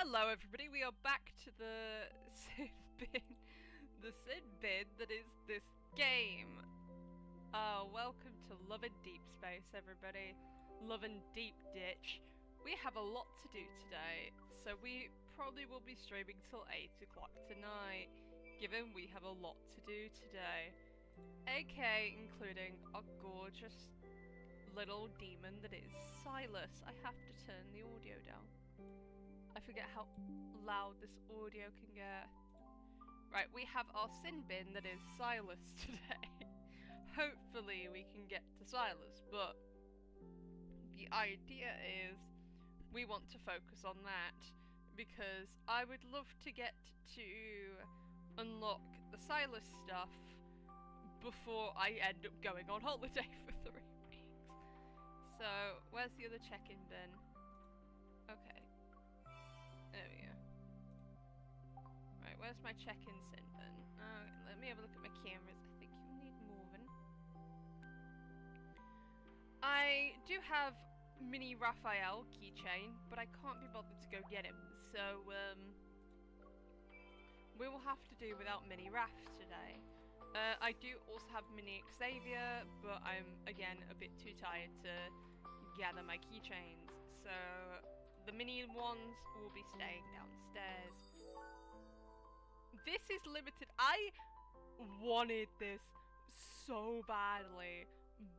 Hello everybody, we are back to the sin bin. The sin bin that is this game. Welcome to Love and Deep Space, everybody. Love and Deep Ditch. We have a lot to do today, so we probably will be streaming till 8 o'clock tonight, given we have a lot to do today. AK including our gorgeous little demon that is Silas. I have to turn the audio down. I forget how loud this audio can get. Right, we have our sin bin that is Silas today. Hopefully we can get to Silas, but the idea is we want to focus on that because I would love to get to unlock the Silas stuff before I end up going on holiday for 3 weeks. So, where's the other check-in bin? Okay. There we go. Right, where's my check-in sin bin? Let me have a look at my cameras. I think you need moving. I do have Mini Raphael keychain, but I can't be bothered to go get him, so we will have to do without Mini Raph today. I do also have Mini Xavier, but I'm again a bit too tired to gather my keychains, so the mini ones will be staying downstairs. This is limited. I wanted this so badly,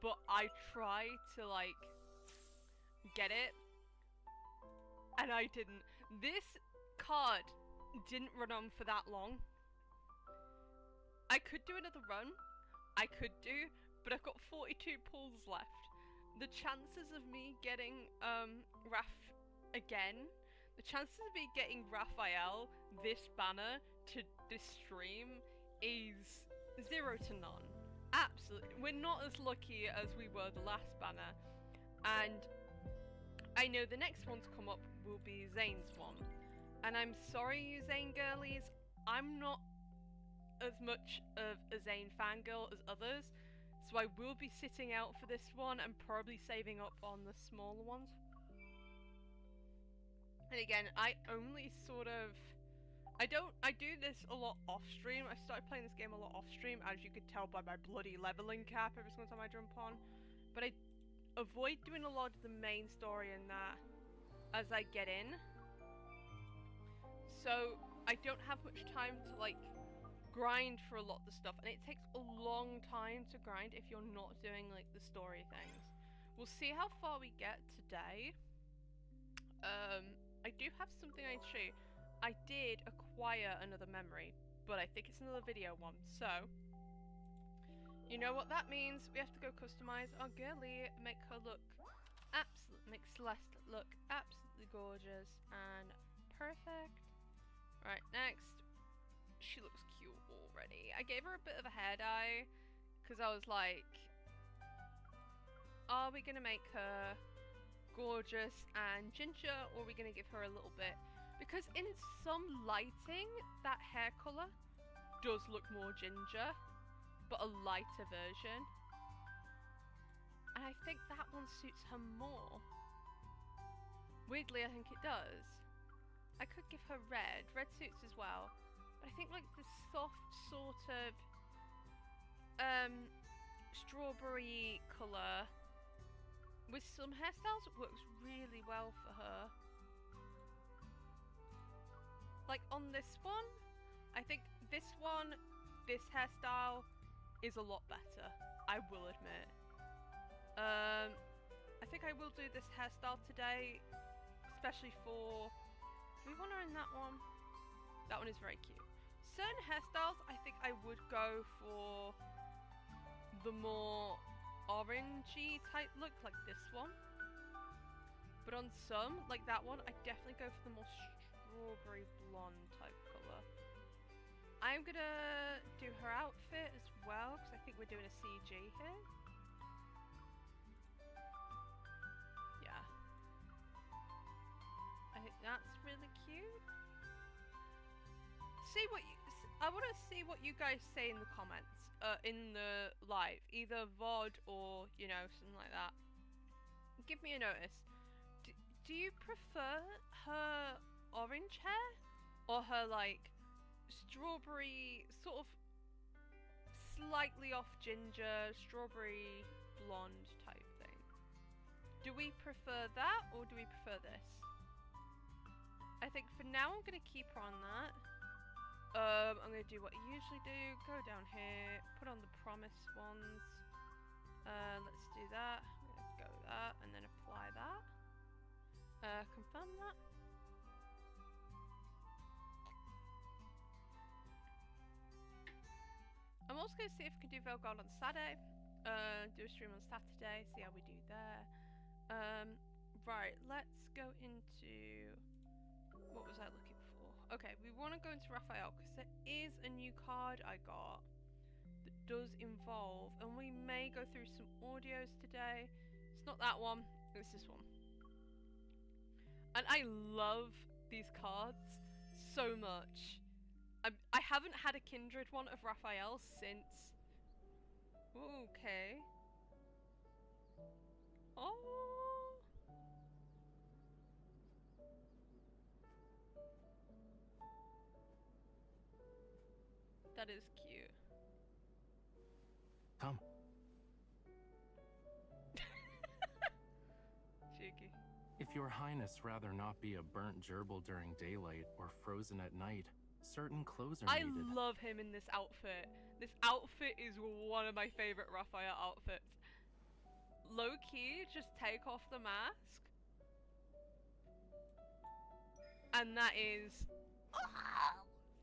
but I tried to like get it and I didn't. This card didn't run on for that long. I could do another run. I could do, but I've got 42 pulls left. The chances of me getting Raph again, the chances of me getting Raphael, this banner, to this stream is 0 to none. Absolutely. We're not as lucky as we were the last banner. And I know the next one to come up will be Zane's one. And I'm sorry, you Zane girlies, I'm not as much of a Zane fangirl as others, so I will be sitting out for this one and probably saving up on the smaller ones. And again, I only sort of... I do this a lot off stream. I started playing this game a lot off stream, as you could tell by my bloody leveling cap every single time I jump on. But I avoid doing a lot of the main story in that as I get in. So I don't have much time to like grind for a lot of the stuff, and it takes a long time to grind if you're not doing like the story things. We'll see how far we get today. I do have something I'd show you. I did acquire another memory, but I think it's another video one, so you know what that means. We have to go customize our girly, make her look make Celeste look absolutely gorgeous and perfect. Right, next. She looks cute already. I gave her a bit of a hair dye because I was like, are we gonna make her gorgeous and ginger, or are we gonna give her a little bit, because in some lighting that hair colour does look more ginger, but a lighter version, and I think that one suits her more. Weirdly, I think it does. I could give her red suits as well, but I think like the soft sort of strawberry colour with some hairstyles works really well for her. Like on this one, I think this hairstyle is a lot better, I will admit. I think I will do this hairstyle today, especially for... Do we want her in that one? That one is very cute. Certain hairstyles, I think I would go for the more orangey type look, like this one. But on some, like that one, I definitely go for the more strawberry blonde type colour. I'm gonna do her outfit as well, because I think we're doing a CG here. Yeah. I think that's really cute. I want to see what you guys say in the comments, in the live, either VOD or, you know, something like that. Give me a notice. Do you prefer her orange hair, or her like strawberry sort of slightly off ginger, strawberry blonde type thing. Do we prefer that or do we prefer this? I think for now I'm going to keep her on that. I'm going to do what I usually do. Go down here, put on the promise ones. Let's do that. I'm going to go that and then apply that. Confirm that. I'm also going to see if we can do Velgard on Saturday. Do a stream on Saturday, see how we do there. Right, let's go into... What was I looking for? Okay, we want to go into Raphael because there is a new card I got that does involve, and we may go through some audios today. It's not that one, it's this one. And I love these cards so much. I haven't had a kindred one of Raphael since... Okay. Oh. That is cute. Come. Cheeky. If your highness rather not be a burnt gerbil during daylight or frozen at night, certain clothes are needed. I love him in this outfit. This outfit is one of my favorite Raphael outfits. Low key, just take off the mask. And that is... Oh,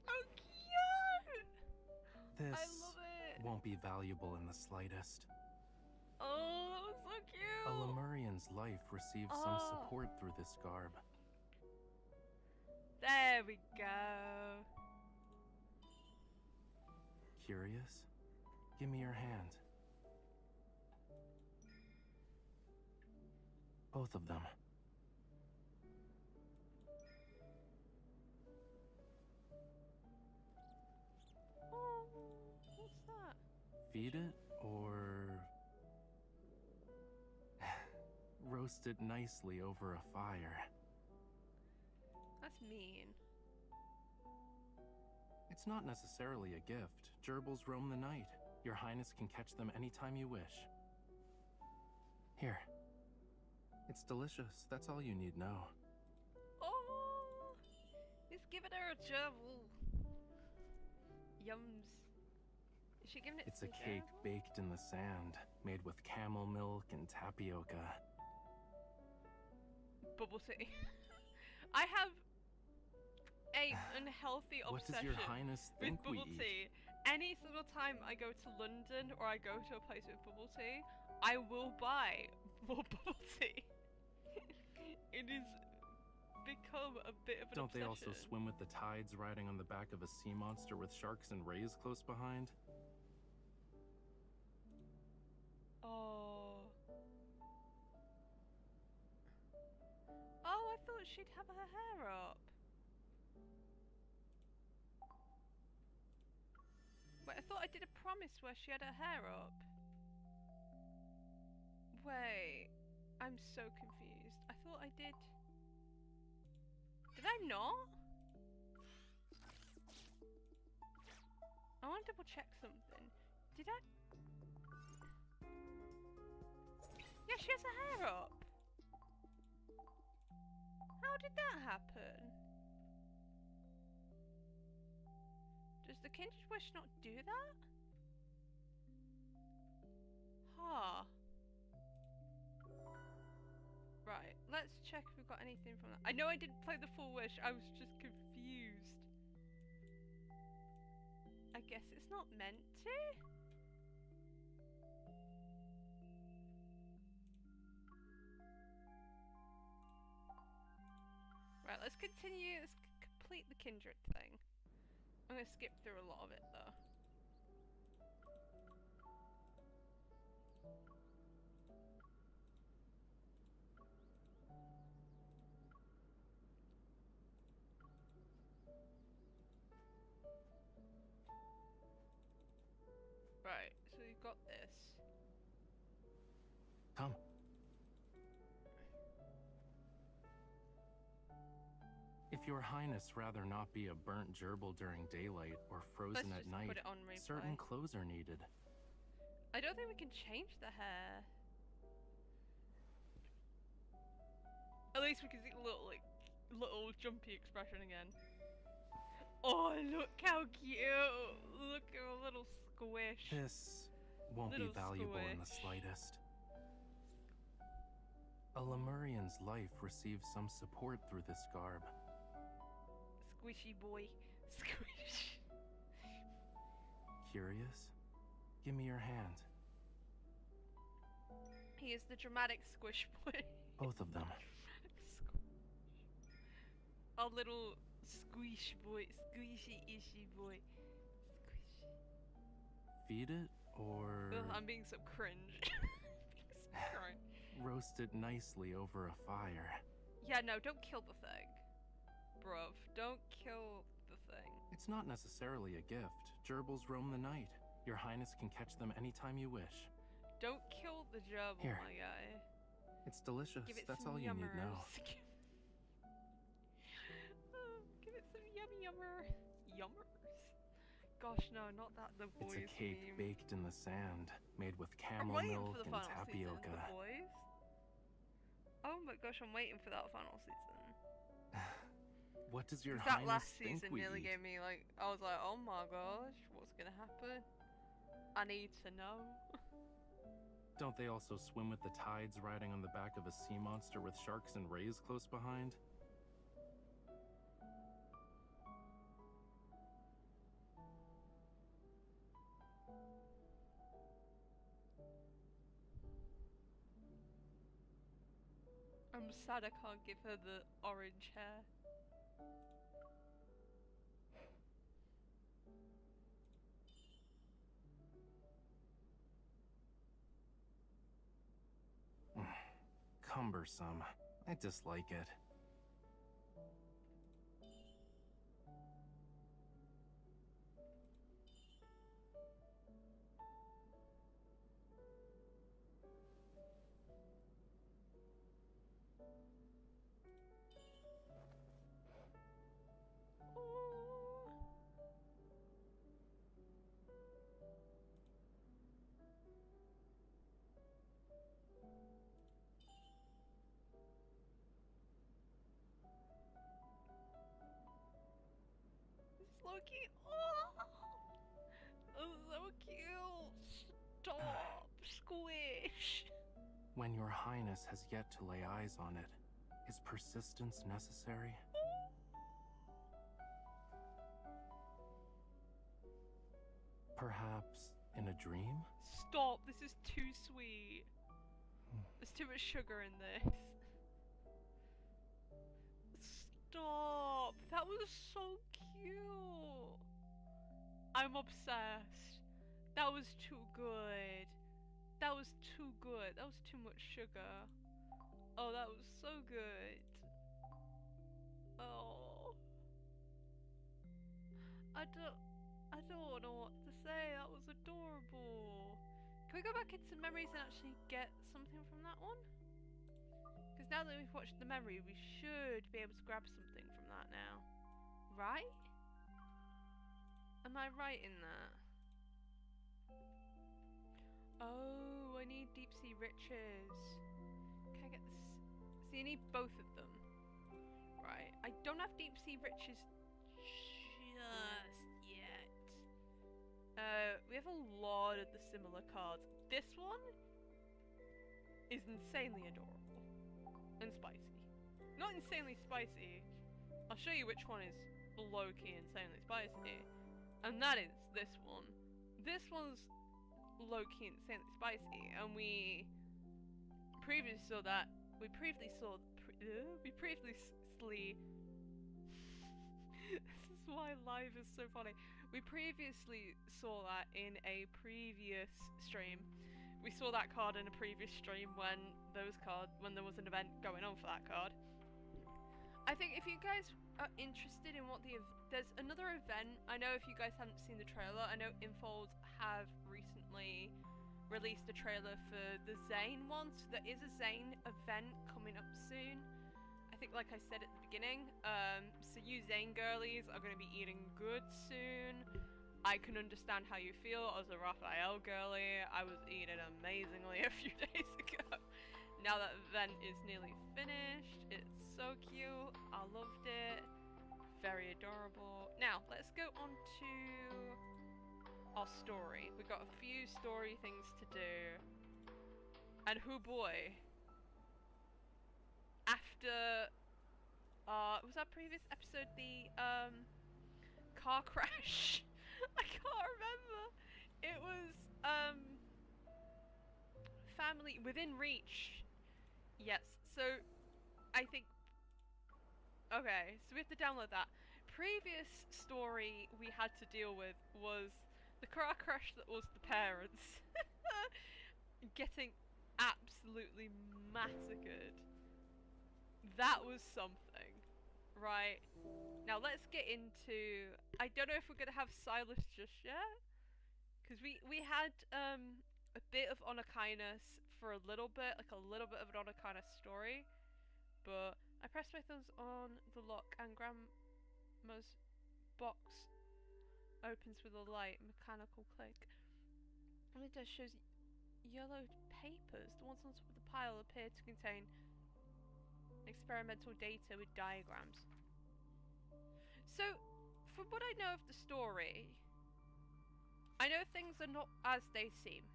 so cute! This I love it. won't be valuable in the slightest. Oh, that was so cute! A Lemurian's life receives some support through this garb. There we go. Curious? Give me your hand. Both of them. Oh, what's that? Feed it or roast it nicely over a fire. That's mean. It's not necessarily a gift. Gerbils roam the night. Your Highness can catch them anytime you wish. Here. It's delicious. That's all you need know. Oh, he's giving her a gerbil. Yums. Is she giving it It's to a the cake gerbil? baked in the sand, made with camel milk and tapioca. Bubble tea. I have a unhealthy What does obsession your Highness with think we bubble eat? tea. Any single time I go to London or I go to a place with bubble tea, I will buy more bubble tea. It has become a bit of an Don't they obsession. also swim with the tides riding on the back of a sea monster with sharks and rays close behind? Oh. Oh, I thought she'd have her hair up. Wait, I thought I did a promise where she had her hair up. Wait, I'm so confused. I thought I did. Did I not? I want to double check something. Did I? Yeah, she has her hair up. How did that happen? Does the Kindred Wish not do that? Huh. Right, let's check if we've got anything from that. I know I didn't play the full wish, I was just confused. I guess it's not meant to? Right, let's continue, let's complete the Kindred thing. I'm gonna skip through a lot of it though. Right, so we've got this. Come. If Your Highness rather not be a burnt gerbil during daylight or frozen Let's at just night, put it on replay. certain clothes are needed. I don't think we can change the hair. At least we can see a little, like, little jumpy expression again. Oh, look how cute! Look at a little squish. This won't Little be valuable in the squish. slightest. A Lemurian's life receives some support through this garb. Squishy boy. Squish. Curious? Give me your hand. He is the dramatic squish boy. Both of them. Our little squish boy. Squishy-ishy boy. Squish. Feed it, or Ugh, I'm being so cringe. roast it nicely over a fire. Yeah, no, don't kill the thing. Bruv, don't kill the thing. It's not necessarily a gift. Gerbils roam the night. Your Highness can catch them anytime you wish. Don't kill the gerbil, Here. my guy. It's delicious. Give it That's some all you need now. yummers. Give it some yummy yummers. Gosh, no, not that. The boys. It's a cake meme. baked in the sand, made with I'm camel waiting milk for the and final season, tapioca. the boys. Oh my gosh, I'm waiting for that final season. What does your 'Cause that Highness last think season we nearly eat? gave me like, I was like, oh my gosh, what's gonna happen? I need to know. Don't they also swim with the tides riding on the back of a sea monster with sharks and rays close behind? I'm sad I can't give her the orange hair. Cumbersome. I dislike it. Loki, oh, so cute. Stop, squish. When your Highness has yet to lay eyes on it, is persistence necessary? Perhaps in a dream? Stop, this is too sweet. There's too much sugar in this. Stop, that was so cute. I'm obsessed. That was too good. That was too good. That was too much sugar. Oh, that was so good. Oh. I don't know what to say. That was adorable. Can we go back into memories and actually get something from that one? Because now that we've watched the memory, we should be able to grab something from that now. Right? Am I right in that? Oh, I need deep sea riches. Can I get this? So you need both of them. Right. I don't have deep sea riches just yet. We have a lot of the similar cards. This one is insanely adorable and spicy. Not insanely spicy. I'll show you which one is low-key insanely spicy. And that is this one. This one's low-key insanely spicy, and we previously saw that. We previously this is why live is so funny. We previously saw that in a previous stream. We saw that card in a previous stream when there was an event going on for that card. I think if you guys are interested in what there's another event. I know if you guys haven't seen the trailer, I know Infold have recently released a trailer for the Zane one, so there is a Zane event coming up soon. I think, like I said at the beginning, so you Zane girlies are going to be eating good soon. I can understand how you feel as a Raphael girly. I was eating amazingly a few days ago. Now that event is nearly finished, it's so cute. I loved it. Very adorable. Now, let's go on to our story. We've got a few story things to do. And oh boy. After, was that previous episode the, car crash? I can't remember. It was, family within reach. Yes, so I think, okay, so we have to download that. Previous story we had to deal with was the car crash that was the parents getting absolutely massacred. That was something, right? Now let's get into, I don't know if we're gonna have Silas just yet, because we had a bit of Onakainas for a little bit, like a little bit of an Onakaina story, but I pressed my thumbs on the lock and Grandma's box opens with a light mechanical click. And it does shows yellowed papers. The ones on top of the pile appear to contain experimental data with diagrams. So, from what I know of the story, I know things are not as they seem.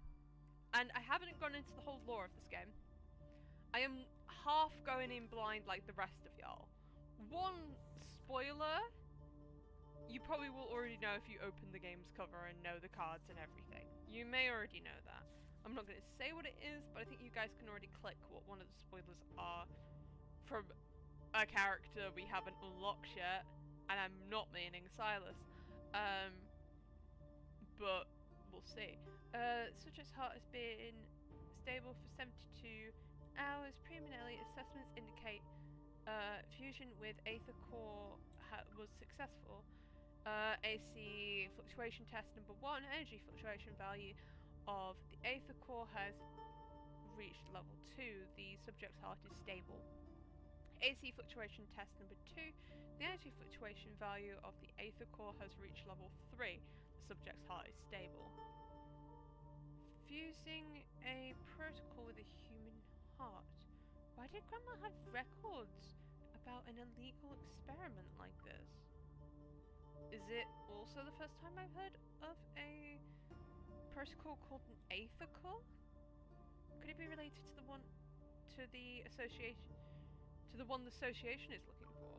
And I haven't gone into the whole lore of this game. I am half going in blind like the rest of y'all. One spoiler, you probably will already know if you open the game's cover and know the cards and everything. You may already know that. I'm not going to say what it is, but I think you guys can already click what one of the spoilers are from a character we haven't unlocked yet, and I'm not meaning Silas. But we'll see. Subject's heart has been stable for 72 hours. Preliminary assessments indicate fusion with Aether Core was successful. AC fluctuation test number 1, energy fluctuation value of the Aether Core has reached level 2. The subject's heart is stable. AC fluctuation test number 2, the energy fluctuation value of the Aether Core has reached level 3. The subject's heart is stable. Fusing a protocol with a human heart. Why did Grandma have records about an illegal experiment like this? Is it also the first time I've heard of a protocol called an Aether Core? Could it be related to the one the association is looking for?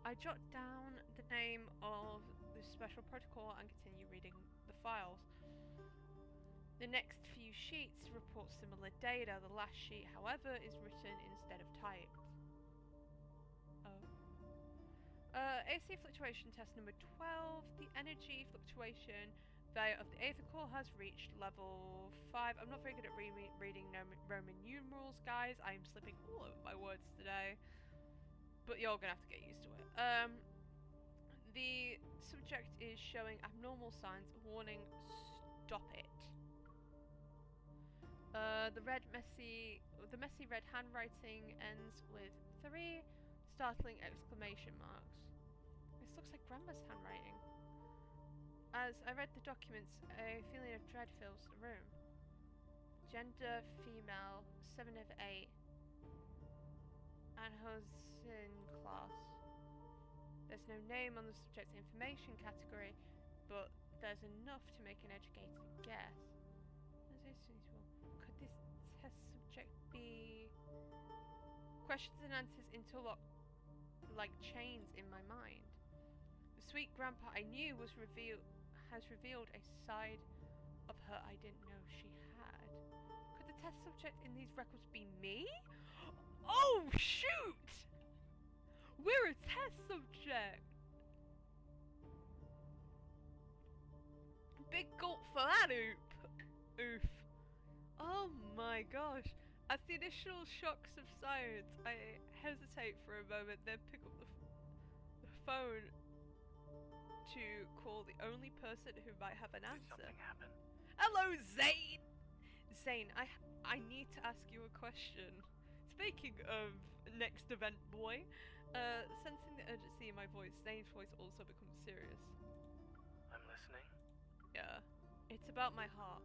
I jot down the name of the special protocol and continue reading the files. The next few sheets report similar data. The last sheet, however, is written instead of typed. AC fluctuation test number 12. The energy fluctuation value of the Aether Core has reached level 5. I'm not very good at reading Roman numerals, guys. I am slipping all over my words today. But you're gonna have to get used to it. The subject is showing abnormal signs. Warning, stop it. The messy red handwriting ends with 3 startling exclamation marks. This looks like Grandma's handwriting. As I read the documents, a feeling of dread fills the room. Gender female, 7 of 8. And Hosin class. There's no name on the subject information category, but there's enough to make an educated guess. Could this test subject be... Questions and answers interlock like chains in my mind. The sweet grandpa I knew has revealed a side of her I didn't know she had. Could the test subject in these records be me? Oh shoot! We're a test subject! Big gulp for that oof. Oh my gosh. At the initial shocks of science, I hesitate for a moment, then pick up the phone to call the only person who might have an answer. Did something happen? Hello, Zane! Zane, I need to ask you a question. It's Speaking of next event boy, sensing the urgency in my voice, Zane's voice also becomes serious. I'm listening. Yeah. It's about my heart.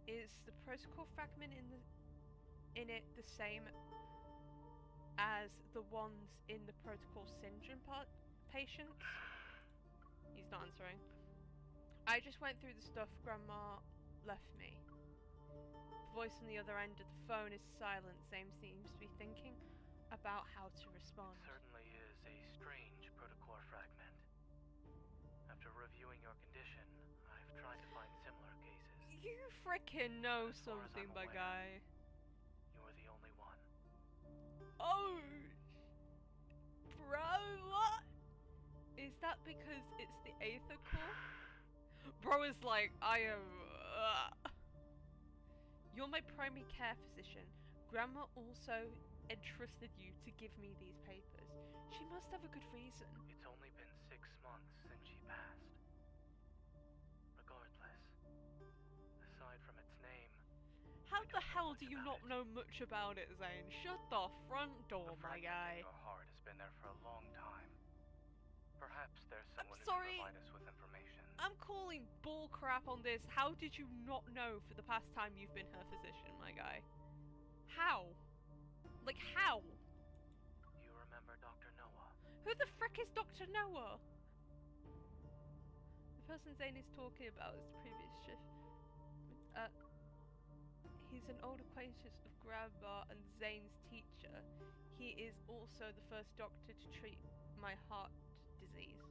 Is the protocol fragment in it the same as the ones in the protocol syndrome patients? He's not answering. I just went through the stuff Grandma left me. The voice on the other end of the phone is silent. Zane seems to be thinking about how to respond. It certainly is a strange protocol fragment. After reviewing your condition, I've tried to find similar cases. You frickin' know As far as something, I'm my aware, guy. You're the only one. Oh, bro, what? Is that because it's the Aether core? Bro is like, I am. You're my primary care physician. Grandma also entrusted you to give me these papers. She must have a good reason. It's only been 6 months since she passed. Regardless, aside from its name, How I the don't know hell much do you about not it. know much about it, Zane? Shut the front door, The my fragment guy. in your heart has been there for a long time. Perhaps there's someone who sorry. can provide us with information. I'm calling bull crap on this. How did you not know for the past time you've been her physician, my guy? How? Like, how? You remember Dr. Noah? Who the frick is Dr. Noah? The person Zane is talking about is the previous shift. He's an old acquaintance of Grandma and Zane's teacher. He is also the first doctor to treat my heart disease.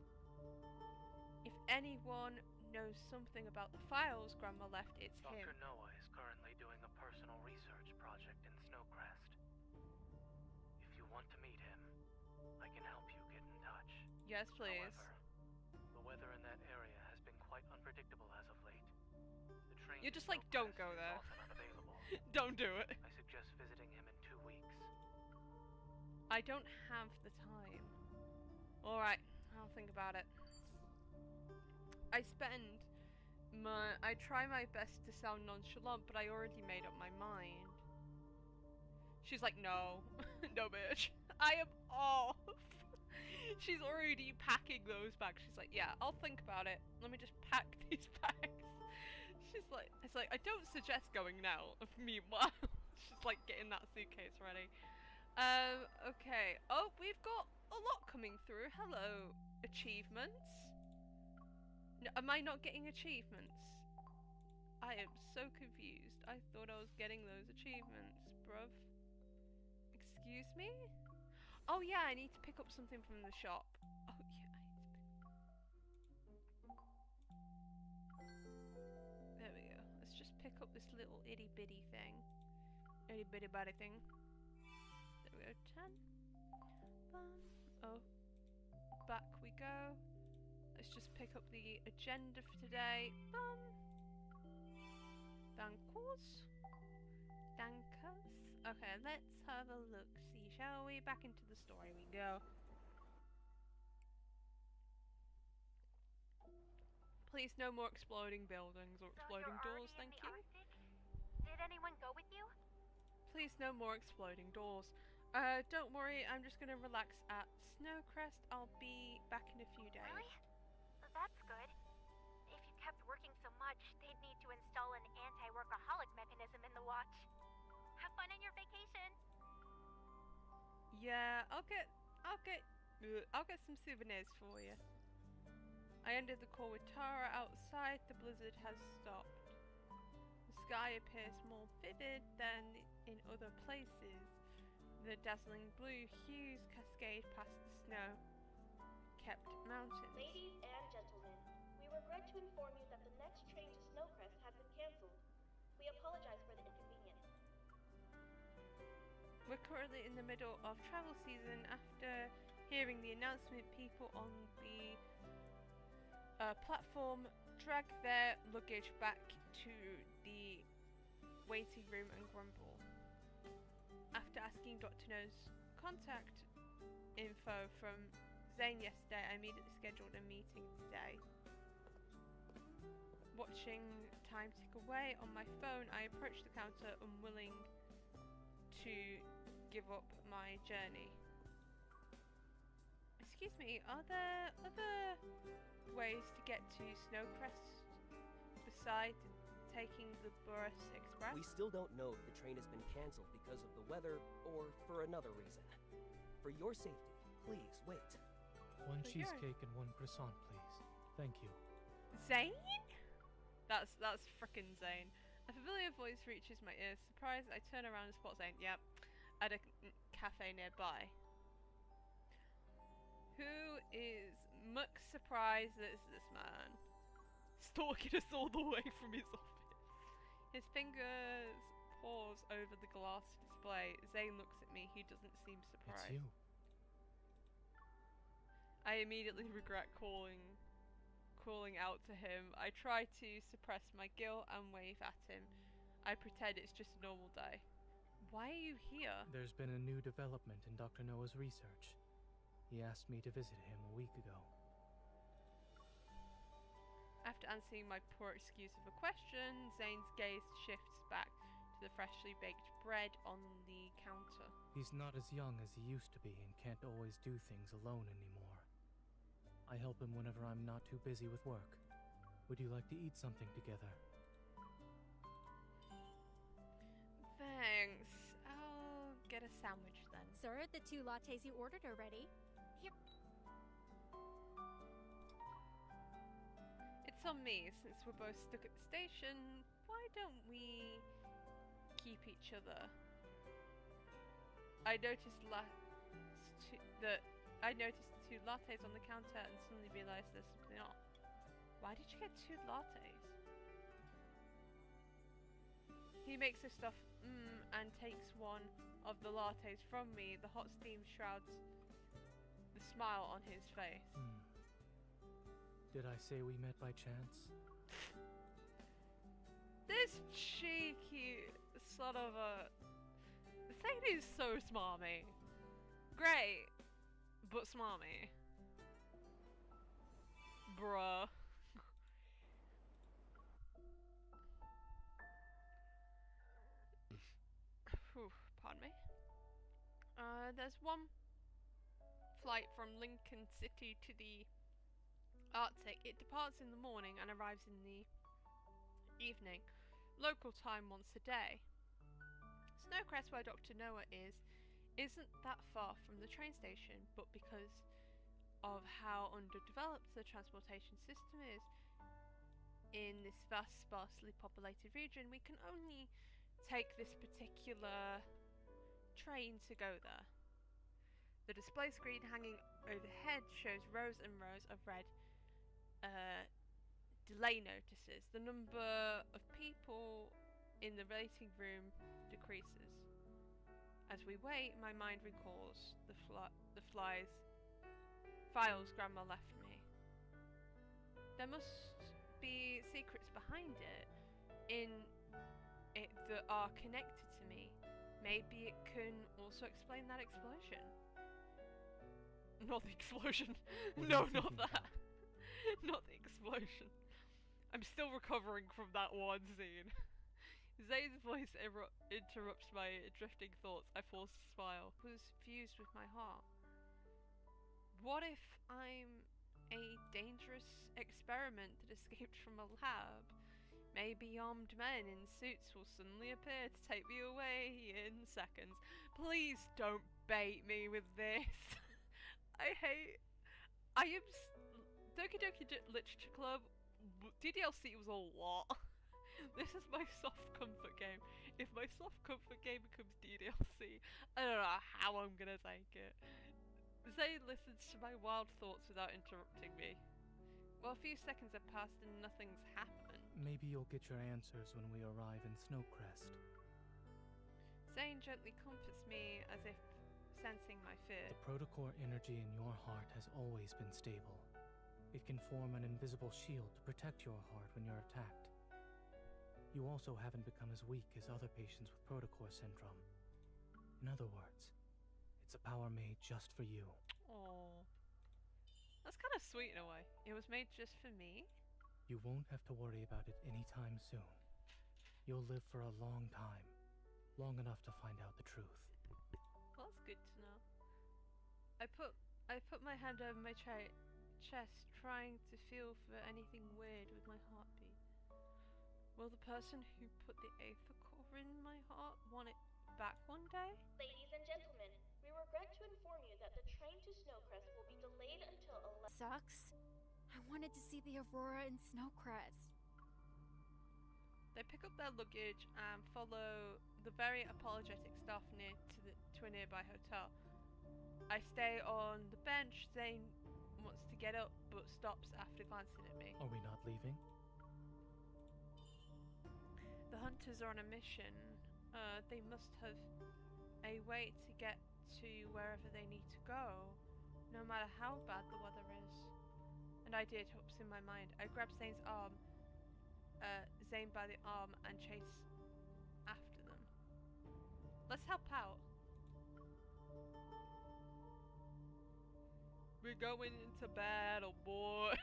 If anyone knows something about the files Grandma left, it's him. Dr. Noah is currently doing a personal research project in Snowcrest. If you want to meet him, I can help you get in touch. Yes, please. However, the weather in that area has been quite unpredictable as of late. The train You're to just like, don't Snowcrest go is there. often unavailable. Don't do it. I suggest visiting him in 2 weeks. I don't have the time. Alright, I'll think about it. I try my best to sound nonchalant, but I already made up my mind. She's like, no. No, bitch. I am off. She's already packing those bags. She's like, yeah, I'll think about it. Let me just pack these bags. She's like, it's like, I don't suggest going now. Meanwhile, she's like getting that suitcase ready. Okay. Oh, we've got a lot coming through. Hello, achievements. No, am I not getting achievements? I am so confused. I thought I was getting those achievements, bruv. Excuse me? Oh yeah, I need to pick up something from the shop. Oh yeah, I need to pick... There we go. Let's just pick up this little itty bitty thing. Itty bitty bitty thing. There we go, 10. Oh. Back we go. Let's just pick up the agenda for today. Dankos. Dankas. Okay, let's have a look. See, shall we? Back into the story we go. Please, no more exploding buildings or exploding doors, thank you. Did anyone go with you? Please, no more exploding doors. Don't worry, I'm just gonna relax at Snowcrest. I'll be back in a few days. Really? That's good. If you kept working so much, they'd need to install an anti-workaholic mechanism in the watch. Have fun on your vacation. Yeah, I'll get some souvenirs for you. I ended the call with Tara outside. The blizzard has stopped. The sky appears more vivid than in other places. The dazzling blue hues cascade past the snow-capped mountains. Ladies and gentlemen, we regret to inform you that the next train to Snowcrest has been cancelled. We apologize for the inconvenience. We're currently in the middle of travel season. After hearing the announcement, people on the platform drag their luggage back to the waiting room and grumble. After asking Dr. No's contact info from Zane yesterday, I immediately scheduled a meeting today. Watching time tick away on my phone, I approached the counter, unwilling to give up my journey. Excuse me, are there other ways to get to Snowcrest besides taking the bus express? We still don't know if the train has been cancelled because of the weather or for another reason. For your safety, please wait. One So cheesecake and one croissant, please. Thank you. Zane? That's frickin' Zane. A familiar voice reaches my ears. Surprised, I turn around and spot Zane. Yep, at a cafe nearby. Who is much surprised that it's this man stalking us all the way from his office? His fingers pause over the glass display. Zane looks at me. He doesn't seem surprised. It's you. I immediately regret calling out to him. I try to suppress my guilt and wave at him. I pretend it's just a normal day. Why are you here? There's been a new development in Dr. Noah's research. He asked me to visit him a week ago. After answering my poor excuse of a question, Zane's gaze shifts back to the freshly baked bread on the counter. He's not as young as he used to be and can't always do things alone anymore. I help him whenever I'm not too busy with work. Would you like to eat something together? Thanks. I'll get a sandwich then. Sir, the 2 lattes you ordered are ready. Here. It's on me, since we're both stuck at the station. Why don't we keep each other? I noticed the 2 lattes on the counter and suddenly realized there's something off. Why did you get 2 lattes? He makes a stuff and takes one of the lattes from me. The hot steam shrouds the smile on his face. Did I say we met by chance? This cheeky son of a... Zane is so smarmy. Great, but smarmy. Bruh. Whew, pardon me. There's one flight from Lincoln City to the Arctic. It departs in the morning and arrives in the evening. Local time once a day. Snowcrest, where Dr. Noah isn't that far from the train station, but because of how underdeveloped the transportation system is in this vast, sparsely populated region, we can only take this particular train to go there. The display screen hanging overhead shows rows and rows of red delay notices. The number of people in the waiting room decreases. As we wait, my mind recalls the files Grandma left me. There must be secrets behind it, in it that are connected to me. Maybe it can also explain that explosion. Not the explosion. No, not that. Not the explosion. I'm still recovering from that one scene. Zane's voice interrupts my drifting thoughts. I force a smile. It was fused with my heart. What if I'm a dangerous experiment that escaped from a lab? Maybe armed men in suits will suddenly appear to take me away in seconds. Please don't bait me with this. Doki Doki Literature Club DDLC was a lot. This is my soft comfort game. If my soft comfort game becomes DDLC, I don't know how I'm gonna take it. Zane listens to my wild thoughts without interrupting me. Well, a few seconds have passed and nothing's happened. Maybe you'll get your answers when we arrive in Snowcrest. Zane gently comforts me as if sensing my fear. The protocore energy in your heart has always been stable. It can form an invisible shield to protect your heart when you're attacked. You also haven't become as weak as other patients with protocore syndrome. In other words, it's a power made just for you. Oh, that's kind of sweet in a way. It was made just for me? You won't have to worry about it anytime soon. You'll live for a long time. Long enough to find out the truth. That's good to know. I put my hand over my chest, trying to feel for anything weird with my heartbeat. Will the person who put the aether core in my heart want it back one day? Ladies and gentlemen, we regret to inform you that the train to Snowcrest will be delayed until 11. Sucks. I wanted to see the Aurora and Snowcrest. They pick up their luggage and follow the very apologetic staff to a nearby hotel. I stay on the bench. Zane wants to get up but stops after glancing at me. Are we not leaving? The hunters are on a mission. They must have a way to get to wherever they need to go, no matter how bad the weather is. An idea hops in my mind. I grab Zane by the arm and chase after them. Let's help out. We're going into battle, boy.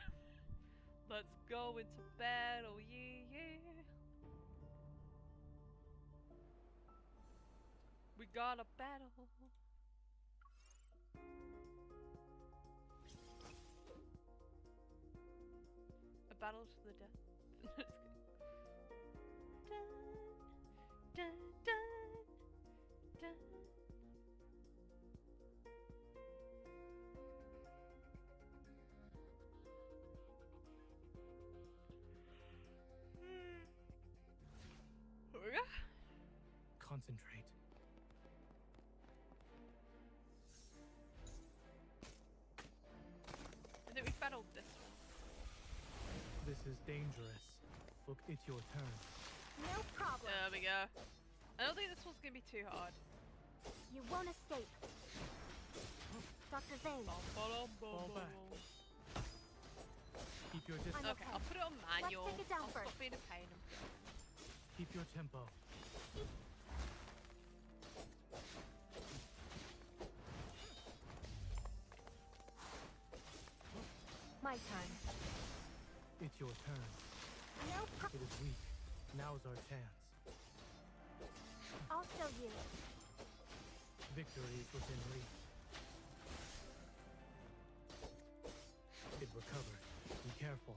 Let's go into battle, yeah. We got a battle. A battle to the death. Dun, dun, dun, dun. Concentrate. I think we battled this one. This is dangerous. Look, it's your turn. No problem. There we go. I don't think this one's gonna be too hard. You won't escape. Dr. Zane. Fall back. Keep your distance. I'm Okay, I'll put it on manual. Let's take it down I'll first. stop being a pain. Keep your tempo. My turn. It's your turn. No It is weak. Now's our chance. I'll show you. Victory is within reach. It recovered. Be careful.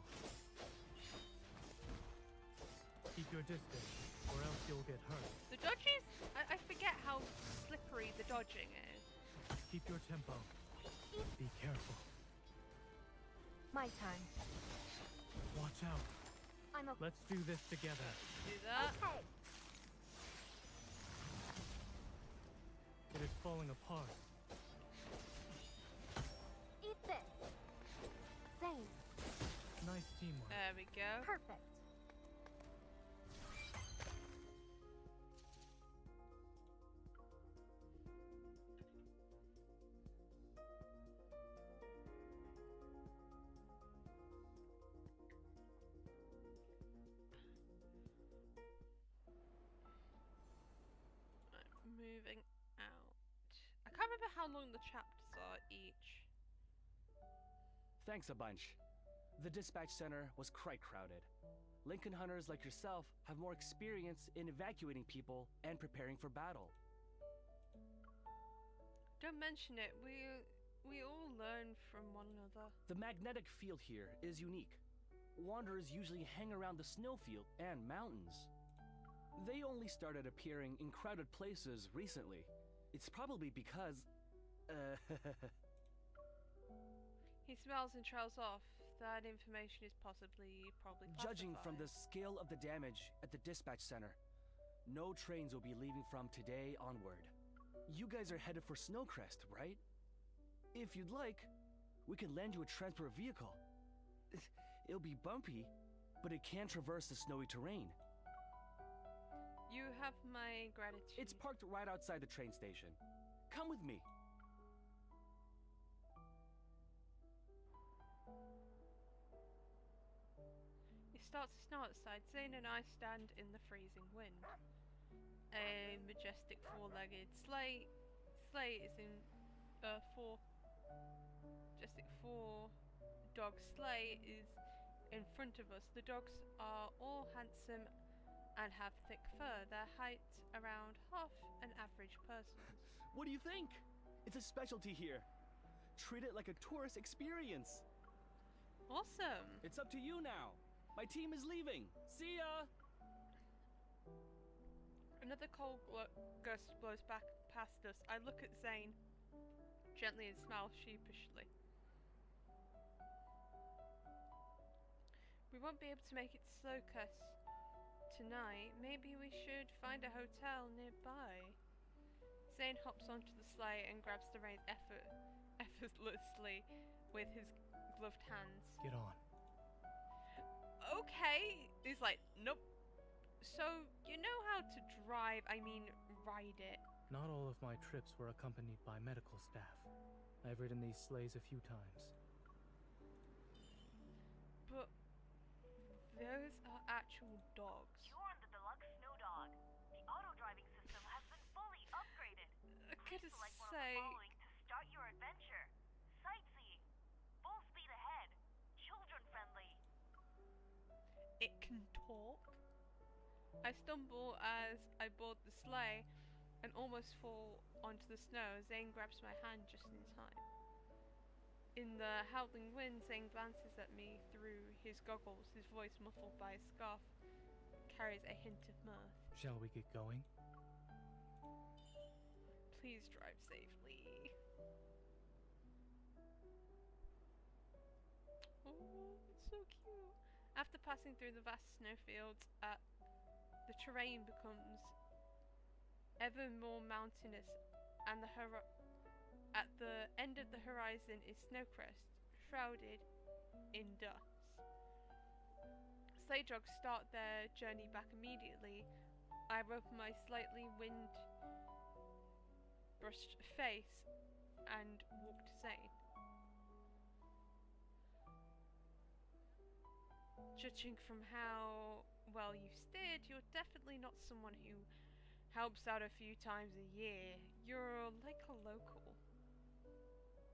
Keep your distance, or else you'll get hurt. The dodges, I forget how slippery the dodging is. Keep your tempo. Be careful. My turn. Watch out. I'm okay. Let's do this together. Do that. Okay. It is falling apart. Eat this. Zane. Nice teamwork. There we go. Perfect. Moving out. I can't remember how long the chapters are each. Thanks a bunch. The dispatch center was quite crowded. Lincoln hunters like yourself have more experience in evacuating people and preparing for battle. Don't mention it. We all learn from one another. The magnetic field here is unique. Wanderers usually hang around the snowfield and mountains. They only started appearing in crowded places recently. It's probably because... He smells and trails off. That information is probably Judging from the classified. scale of the damage at the dispatch center, no trains will be leaving from today onward. You guys are headed for Snowcrest, right? If you'd like, we can lend you a transport vehicle. It'll be bumpy, but it can traverse the snowy terrain. You have my gratitude. It's parked right outside the train station. Come with me. It starts to snow outside. Zane and I stand in the freezing wind. A majestic four-legged sleigh. Sleigh is in majestic four-dog sleigh is in front of us. The dogs are all handsome and have thick fur. Their height around half an average person's. What do you think? It's a specialty here. Treat it like a tourist experience. Awesome. It's up to you now. My team is leaving. See ya! Another cold gust blows back past us. I look at Zane gently and smile sheepishly. We won't be able to make it to Slowcrest tonight. Maybe we should find a hotel nearby. Zane hops onto the sleigh and grabs the reins effortlessly with his gloved hands. Get on. Okay. He's like, nope. So, you know how to drive, I mean, ride it. Not all of my trips were accompanied by medical staff. I've ridden these sleighs a few times. But those are actual dogs. You're on the deluxe snow dog. The auto driving system has been fully upgraded. I Please gotta select one of say, the following to start your adventure. Sightseeing. Full speed ahead. Children friendly. it can talk. I stumble as I board the sleigh and almost fall onto the snow. Zane grabs my hand just in time. In the howling wind, Zane glances at me through his goggles. His voice, muffled by a scarf, carries a hint of mirth. Shall we get going? Please drive safely. Oh, it's so cute. After passing through the vast snowfields, the terrain becomes ever more mountainous, and at the end of the horizon is Snowcrest, shrouded in dust. Sleigh dogs start their journey back immediately. I open my slightly wind-brushed face and walk to Zane. Judging from how well you've steered, you're definitely not someone who helps out a few times a year. You're like a local.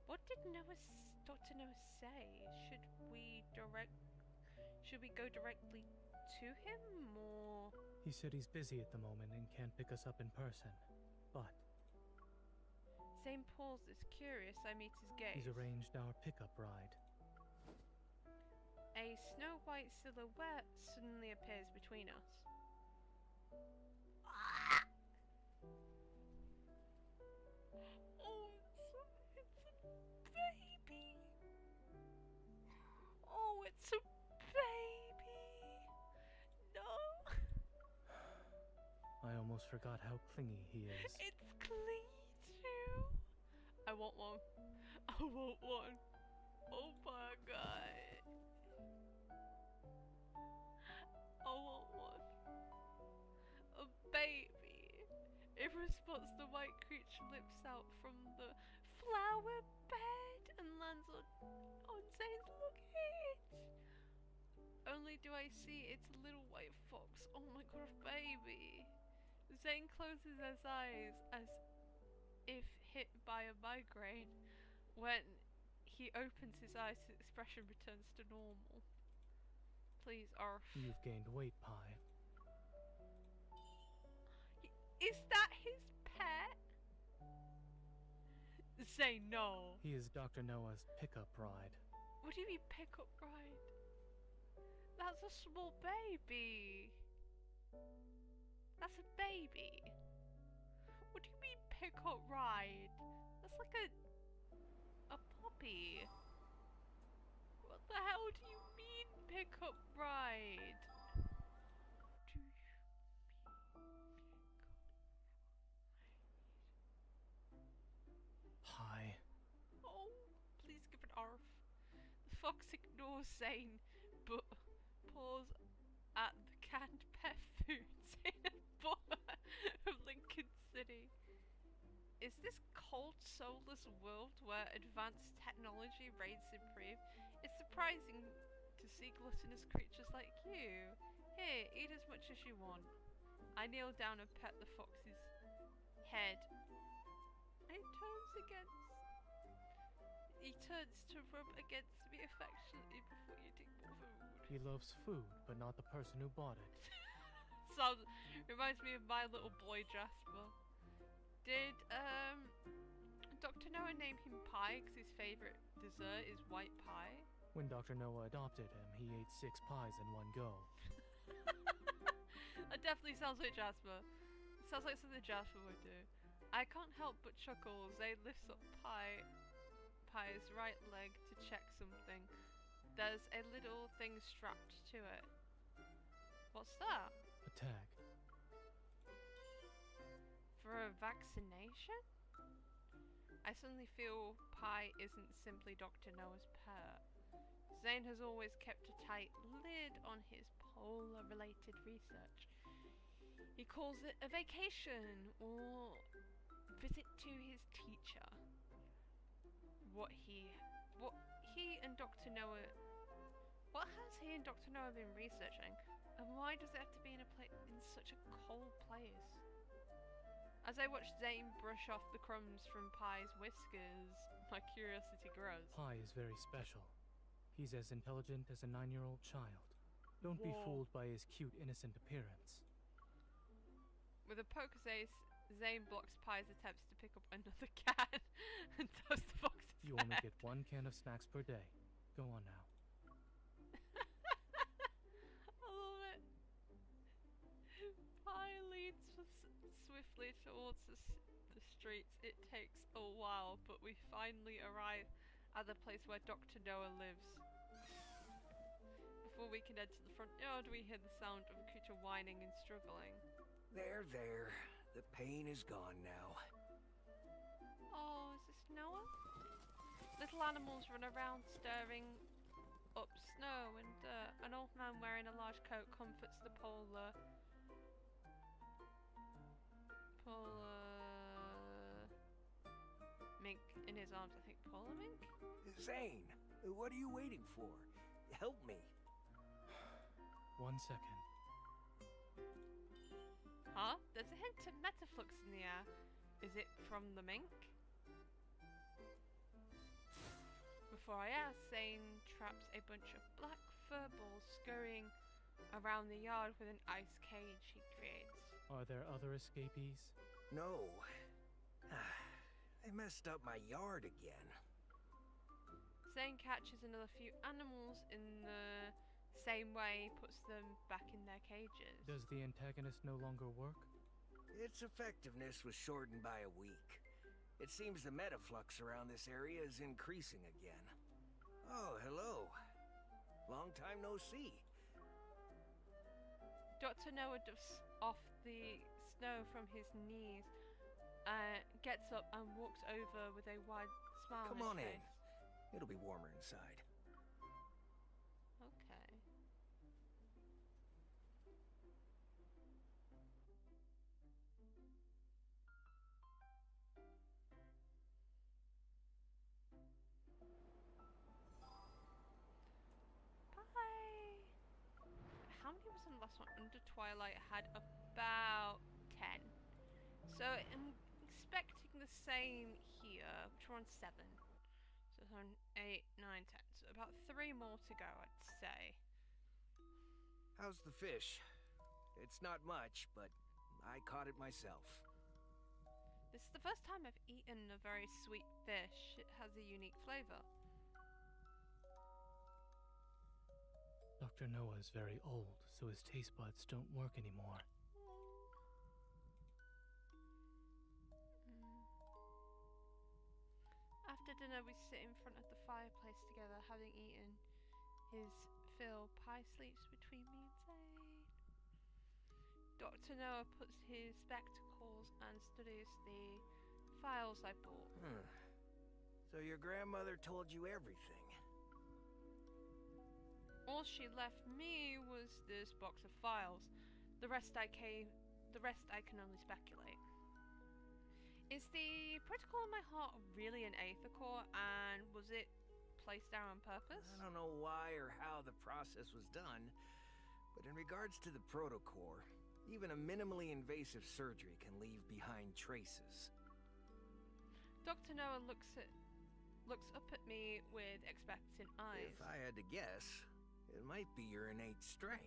What did Dr. Noah say? Should we go directly to him, or? He said he's busy at the moment and can't pick us up in person. But St. Paul's is curious. I meet his gaze. he's arranged our pickup ride. A snow-white silhouette suddenly appears between us. Oh, it's a baby. Oh, it's a baby. No. I almost forgot how clingy he is. It's clean too. I want one. I want one. Oh my god. I want one. A baby. It responds, the white creature lips out from the flower bed and lands on Zane's. Look it. Only do I see it's a little white fox. Oh my god, a baby. Zane closes his eyes as if hit by a migraine. When he opens his eyes, his expression returns to normal. Please, Arf. You've gained weight, Pi. Is that his pet? Say no. He is Dr. Noah's pickup ride. What do you mean pickup ride? That's a small baby. That's a baby. What do you mean pickup ride? That's like a puppy. What the hell do you mean pickup ride? Do you mean Pi. Oh, please give an arf. The fox ignores Zane, but paws at the canned pet foods in a bar of Lincoln City. Is this cold, soulless world where advanced technology reigns supreme? It's surprising to see gluttonous creatures like you. Here, eat as much as you want. I kneel down and pet the fox's head. He turns to rub against me affectionately before eating more food. He loves food, but not the person who bought it. Sounds reminds me of my little boy Jasper. Did Dr. Noah name him Pie because his favorite dessert is white pie? When Dr. Noah adopted him, he ate 6 pies in one go. That definitely sounds like Jasper. It sounds like something Jasper would do. I can't help but chuckle as Zane lifts up Pie's right leg to check something. There's a little thing strapped to it. What's that? A tag. For a vaccination? I suddenly feel Pie isn't simply Dr. Noah's pet. Zane has always kept a tight lid on his polar-related research. He calls it a vacation or visit to his teacher. What has he and Dr. Noah been researching? And why does it have to be in such a cold place? As I watch Zane brush off the crumbs from Pie's whiskers, my curiosity grows. Pie is very special. He's as intelligent as a 9-year-old child. Don't be fooled by his cute, innocent appearance. With a poker's ace, Zane blocks Pie's attempts to pick up another can and toss the fox's You head. only get 1 can of snacks per day. Go on now. I love it. Pie leads swiftly towards the streets. It takes a while, but we finally arrive at the place where Dr. Noah lives. Before we can enter the front yard, we hear the sound of a creature whining and struggling. There. The pain is gone now. Oh, is this Noah? Little animals run around stirring up snow and dirt. An old man wearing a large coat comforts the polar mink in his arms. I think polar mink? Zane, what are you waiting for? Help me. 1 second. Huh? There's a hint of metaflux in the air. Is it from the mink? Before I ask, Zane traps a bunch of black fur balls scurrying around the yard with an ice cage he creates. Are there other escapees? No. They messed up my yard again. Zane catches another few animals in the same way, puts them back in their cages. Does the antagonist no longer work? Its effectiveness was shortened by a week. It seems the metaflux around this area is increasing again. Oh, hello. Long time no see. Dr. Noah dusts off the snow from his knees, gets up and walks over with a wide smile Come on on his in. face. It'll be warmer inside. Okay. Bye. How many was in the last one? Under Twilight had about 10. So I'm expecting the same here, which we're on 7. So we're on 8, 9, 10. So about 3 more to go, I'd say. How's the fish? It's not much, but I caught it myself. This is the first time I've eaten a very sweet fish. It has a unique flavor. Dr. Noah is very old, so his taste buds don't work anymore. After dinner, we sit in front of the fireplace together, having eaten his fill. Pie sleeps between me and Zane. Dr. Noah puts his spectacles and studies the files I bought. So your grandmother told you everything? All she left me was this box of files. The rest I can only speculate. Is the protocol in my heart really an Aether core, and was it placed there on purpose? I don't know why or how the process was done, but in regards to the protocore, even a minimally invasive surgery can leave behind traces. Dr. Noah looks up at me with expectant eyes. If I had to guess, it might be your innate strength.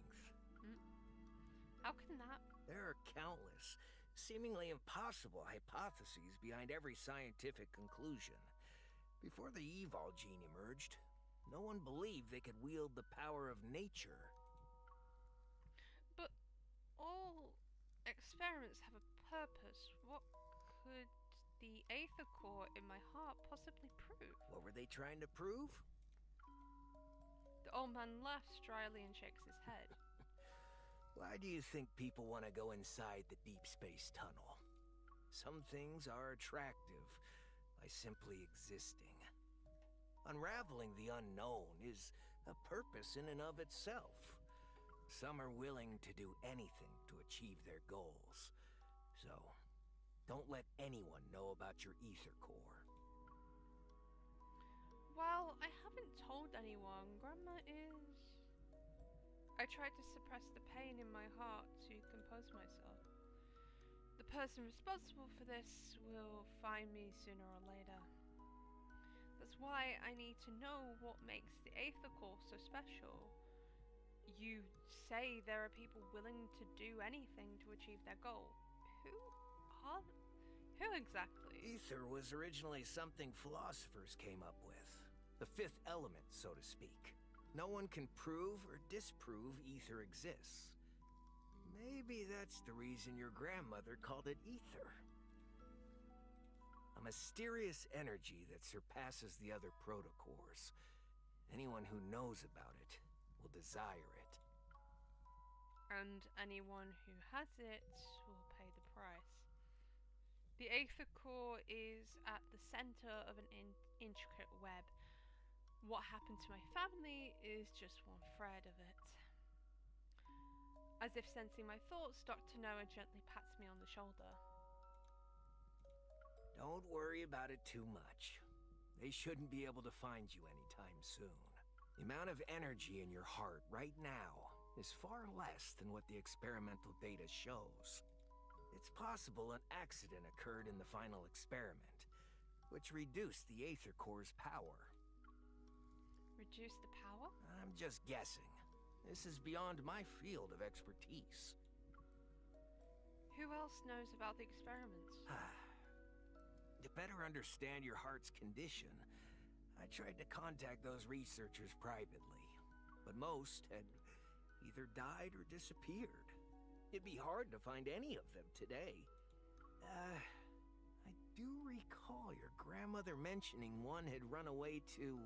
How can that? There are countless, seemingly impossible hypotheses behind every scientific conclusion. Before the Evol gene emerged, no one believed they could wield the power of nature. But all experiments have a purpose. What could the Aether Core in my heart possibly prove? What were they trying to prove? The old man laughs dryly and shakes his head. Why do you think people want to go inside the deep space tunnel? Some things are attractive by simply existing. Unraveling the unknown is a purpose in and of itself. Some are willing to do anything to achieve their goals. So, don't let anyone know about your Aether Core. Well, I haven't told anyone. Grandma is... I tried to suppress the pain in my heart to compose myself. The person responsible for this will find me sooner or later. That's why I need to know what makes the Aether Core so special. You say there are people willing to do anything to achieve their goal. Who exactly? Ether was originally something philosophers came up with. The fifth element, so to speak. No one can prove or disprove ether exists. Maybe that's the reason your grandmother called it ether. A mysterious energy that surpasses the other protocores. Anyone who knows about it will desire it. And anyone who has it will pay the price. The Aether Core is at the center of an intricate web. What happened to my family is just one thread of it. As if sensing my thoughts, Dr. Noah gently pats me on the shoulder. Don't worry about it too much. They shouldn't be able to find you anytime soon. The amount of energy in your heart right now is far less than what the experimental data shows. It's possible an accident occurred in the final experiment, which reduced the Aether Core's power. Reduce the power? I'm just guessing. This is beyond my field of expertise. Who else knows about the experiments? To better understand your heart's condition, I tried to contact those researchers privately, but most had either died or disappeared. It'd be hard to find any of them today. I do recall your grandmother mentioning one had run away to,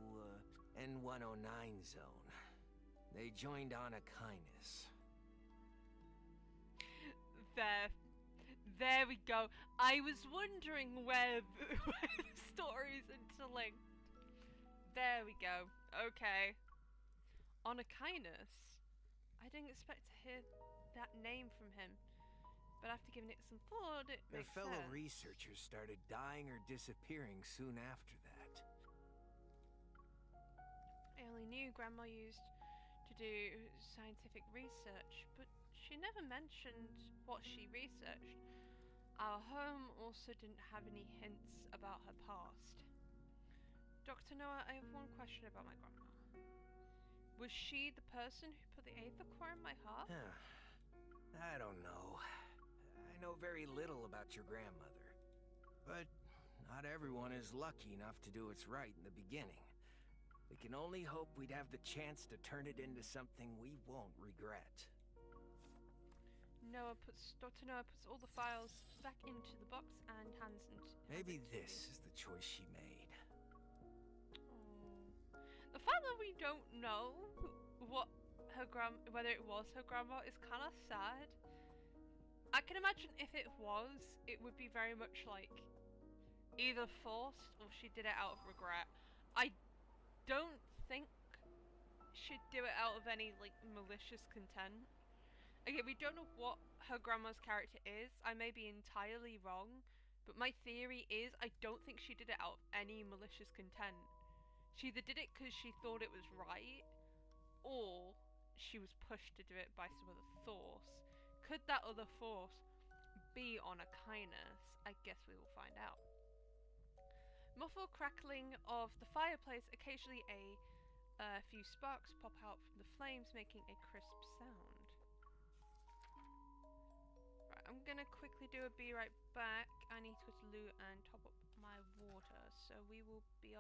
N109 zone. They joined on a kindness. There we go. I was wondering where the story's interlinked. There we go. Okay. On a kindness. I didn't expect to hear that name from him, but after giving it some thought, it Their makes fellow sense. researchers started dying or disappearing soon after that. I only knew Grandma used to do scientific research, but she never mentioned what she researched. Our home also didn't have any hints about her past. Dr. Noah, I have one question about my grandma. Was she the person who put the Aether Core in my heart? I don't know. I know very little about your grandmother. But not everyone is lucky enough to do what's right in the beginning. We can only hope we'd have the chance to turn it into something we won't regret. Dr. Noah puts all the files back into the box and hands them to Maybe this is the choice she made. The fact that we don't know whether it was her grandma is kind of sad. I can imagine if it was, it would be very much like either forced or she did it out of regret. I don't think she'd do it out of any like malicious content. Okay, we don't know what her grandma's character is. I may be entirely wrong, but my theory is I don't think she did it out of any malicious content. She either did it because she thought it was right, or she was pushed to do it by some other force. Could that other force be on a kindness? I guess we will find out. Muffled crackling of the fireplace, occasionally a few sparks pop out from the flames, making a crisp sound. I'm gonna quickly be right back. I need to go to loot and top up my water, so we will be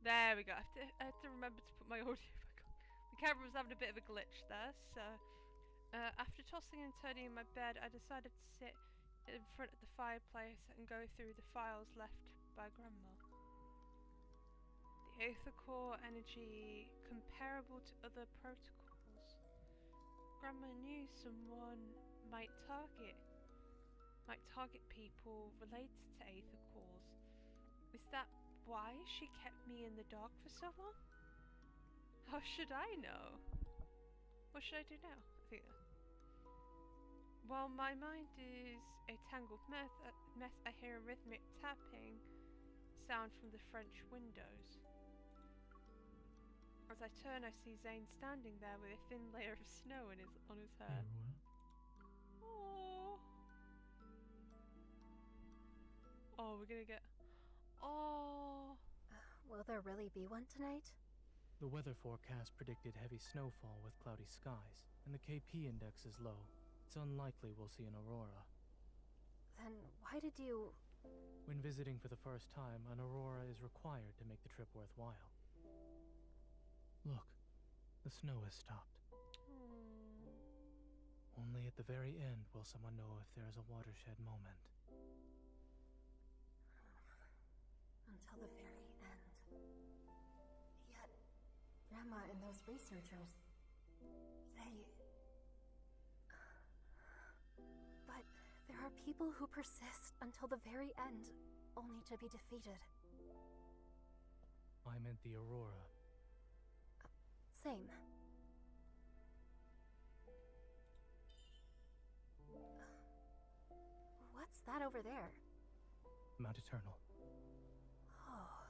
There we go. I have to remember to put my audio back on. The camera was having a bit of a glitch there, so after tossing and turning in my bed, I decided to sit in front of the fireplace and go through the files left by Grandma. The Aether Core energy comparable to other protocols. Grandma knew someone might target people related to Aether Cores. Is that why she kept me in the dark for so long? How should I know? What should I do now? While my mind is a tangled mess, I hear a rhythmic tapping sound from the French windows. As I turn, I see Zane standing there with a thin layer of snow on his hair. Oh. Oh, we're gonna get... Oh. Will there really be one tonight? The weather forecast predicted heavy snowfall with cloudy skies, and the KP index is low. It's unlikely we'll see an aurora. Then why did you... When visiting for the first time, an aurora is required to make the trip worthwhile. Look, the snow has stopped. Only at the very end will someone know if there is a watershed moment. Until the very end. Yet, Grandma and those researchers, they... But there are people who persist until the very end, only to be defeated. I meant the aurora. Same. What's that over there? Mount Eternal. Oh.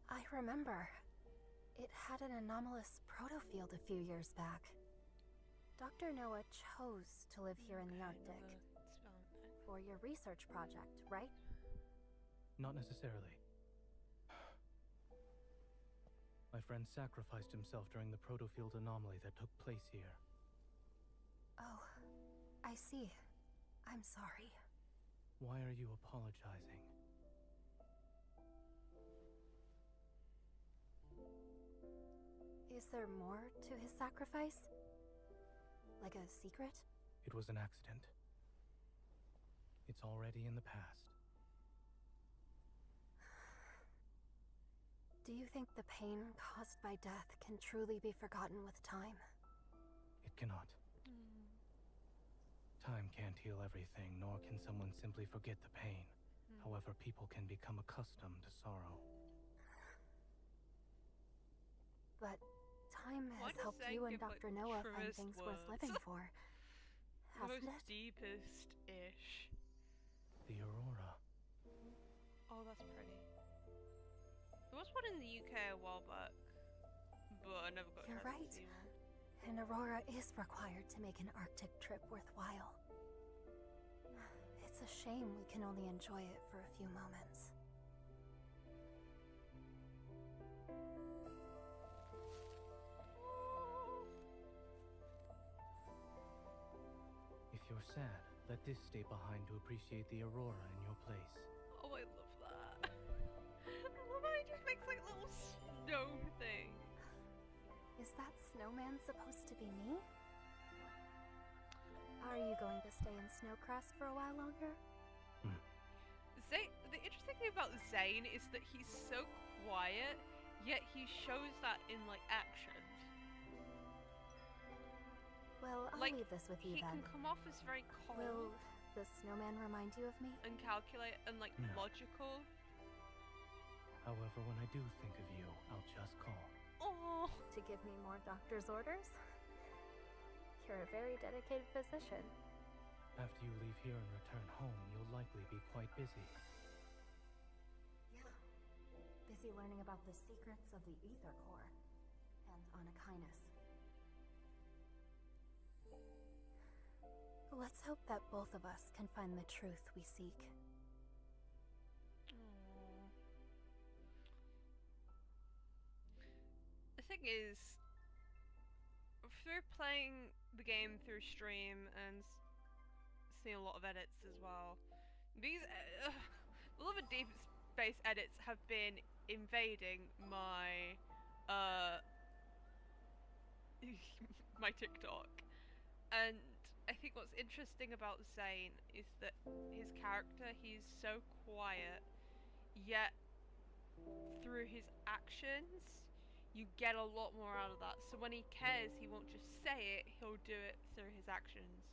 I remember. It had an anomalous protofield a few years back. Dr. Noah chose to live here in the Arctic. For your research project, right? Not necessarily. My friend sacrificed himself during the protofield anomaly that took place here. Oh, I see. I'm sorry. Why are you apologizing? Is there more to his sacrifice? Like a secret? It was an accident. It's already in the past. Do you think the pain caused by death can truly be forgotten with time? It cannot. Time can't heal everything, nor can someone simply forget the pain. However, people can become accustomed to sorrow. But time has helped you and Dr. Noah find things worth living for, hasn't it? Deepest-ish. The aurora. Oh, that's pretty. There was one in the UK a while back, but I never got You're a chance right. to see one. An aurora is required to make an Arctic trip worthwhile. It's a shame we can only enjoy it for a few moments. If you're sad, let this stay behind to appreciate the aurora in your place. Oh, I love that. I love how he just makes like little snow things. Is that snowman supposed to be me? Are you going to stay in Snowcrest for a while longer? The interesting thing about Zane is that he's so quiet, yet he shows that in like actions. Well, I'll leave this with you he then. can come off as very cold Will the snowman remind you of me? and calculate and like No. logical. However, when I do think of you, I'll just call. Oh, To give me more doctor's orders? You're a very dedicated physician. After you leave here and return home, you'll likely be quite busy. Yeah. Busy learning about the secrets of the Aether Core and Anakinus. Let's hope that both of us can find the truth we seek. the thing is, through playing the game through stream and seeing a lot of edits as well, these Love and Deepspace edits have been invading my my TikTok, and I think what's interesting about Zane is that his character, he's so quiet, yet through his actions you get a lot more out of that. So when he cares, he won't just say it, he'll do it through his actions,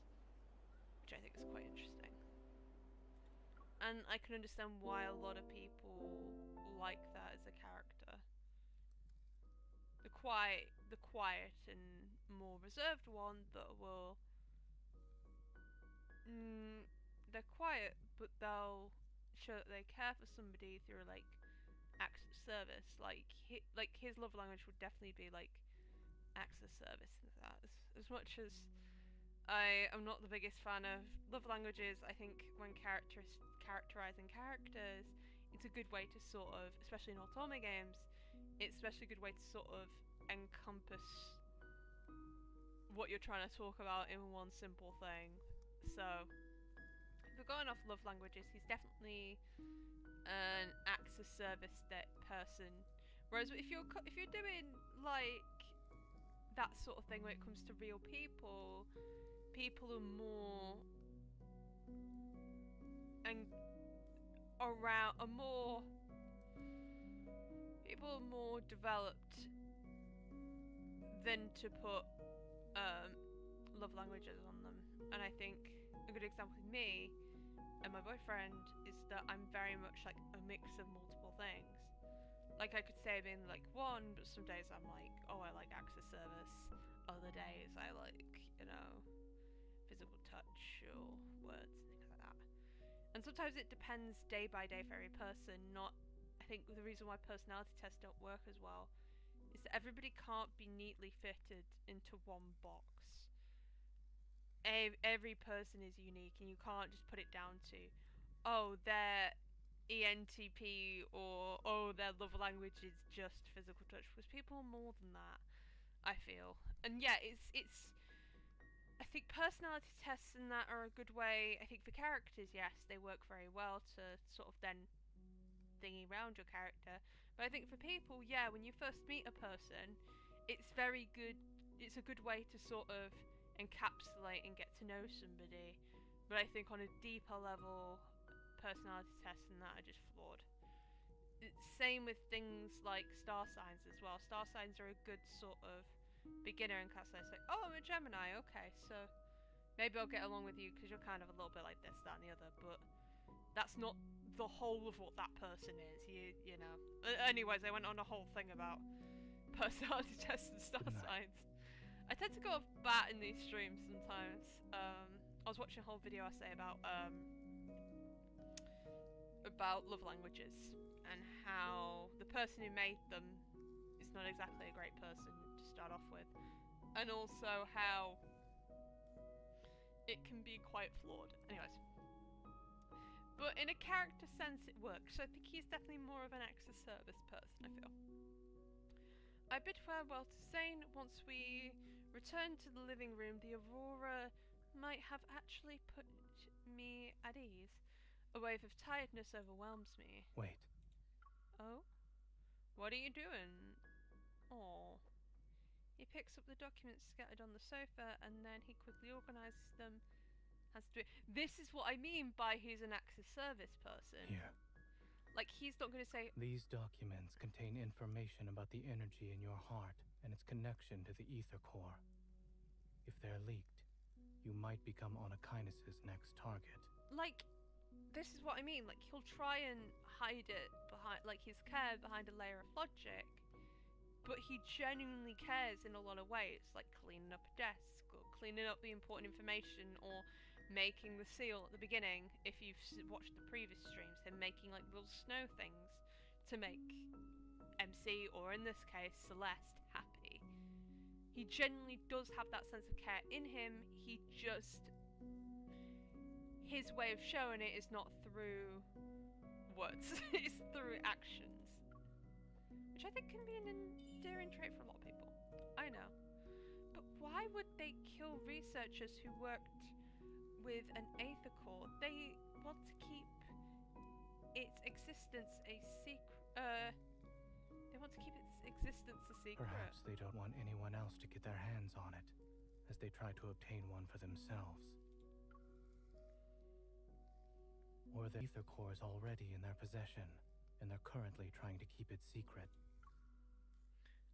which I think is quite interesting. And I can understand why a lot of people like that as a character. The quiet and more reserved one that will they're quiet, but they'll show that they care for somebody through like acts of service. Like his love language would definitely be like acts of service and that. As much as I am not the biggest fan of love languages, I think when characterizing characters, it's a good way to sort of, especially in Otome games, it's especially a good way to sort of encompass what you're trying to talk about in one simple thing. So, if we're going off love languages, he's definitely an acts of service person. Whereas if you're doing like that sort of thing when it comes to real people, people are more people are more developed than to put love languages on them. And I think a good example with me and my boyfriend is that I'm very much like a mix of multiple things. Like I could say I'm in like one, but some days I'm like, oh, I like acts of service. Other days I like, physical touch or words and things like that. And sometimes it depends day by day for every person. I think the reason why personality tests don't work as well is that everybody can't be neatly fitted into one box. Every person is unique, and you can't just put it down to, oh, their ENTP or oh, their love language is just physical touch, because people are more than that, I feel. And yeah, it's I think personality tests and that are a good way. I think for characters, yes, they work very well to sort of then thingy around your character. But I think for people, yeah, when you first meet a person, it's very good. It's a good way to sort of encapsulate and get to know somebody. But I think on a deeper level, personality tests and that are just flawed. It's same with things like star signs as well. Star signs are a good sort of beginner encapsulate. It's like, oh, I'm a Gemini, okay, so maybe I'll get along with you because you're kind of a little bit like this, that, and the other, but that's not the whole of what that person is, you know. Anyways, I went on a whole thing about personality tests and star signs. I tend to go off bat in these streams sometimes. I was watching a whole video essay about love languages and how the person who made them is not exactly a great person to start off with, and also how it can be quite flawed. Anyways. But in a character sense it works, so I think he's definitely more of an acts of service person, I feel. I bid farewell to Zane. Once we return to the living room, the aurora might have actually put me at ease. A wave of tiredness overwhelms me. Wait. Oh? What are you doing? Oh. He picks up the documents scattered on the sofa and then he quickly organises them. Has to do it. This is what I mean by he's an acts of service person. Here. Like, he's not going to say... These documents contain information about the energy in your heart and its connection to the ether core. If they're leaked, you might become Onakainis' next target. Like, this is what I mean. Like, he'll try and hide it behind, like, his care behind a layer of logic, but he genuinely cares in a lot of ways, like cleaning up a desk, or cleaning up the important information, or making the seal at the beginning. If you've watched the previous streams, him making like little snow things to make MC, or in this case Celeste, happy. He genuinely does have that sense of care in him. He just, his way of showing it is not through words, it's through actions, which I think can be an endearing trait for a lot of people. I know, but why would they kill researchers who worked with an aether core? They want to keep its existence a secret. They want to keep its existence a secret. Perhaps they don't want anyone else to get their hands on it, as they try to obtain one for themselves. Or the ether core is already in their possession, and they're currently trying to keep it secret.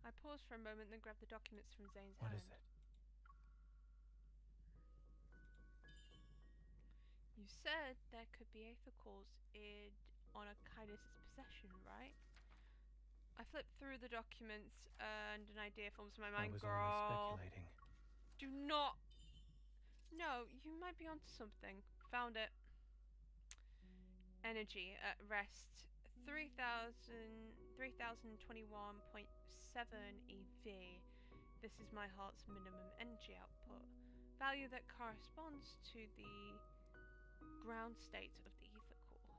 I paused for a moment, then grabbed the documents from Zane's What hand. is it? You said there could be aether cores in Onakainus' possession, right? I flipped through the documents and an idea forms in my mind. I was Girl, only speculating. do not. No, you might be onto something. Found it. Energy at rest 3021.7 EV. This is my heart's minimum energy output. Value that corresponds to the ground state of the ether core.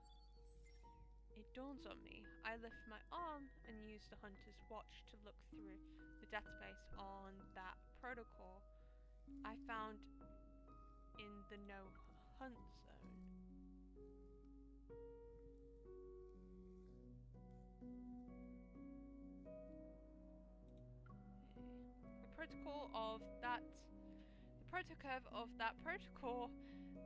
It dawns on me. I lift my arm and use the hunter's watch to look through the database on that protocol I found in the no hunt zone. The protocol of that protocol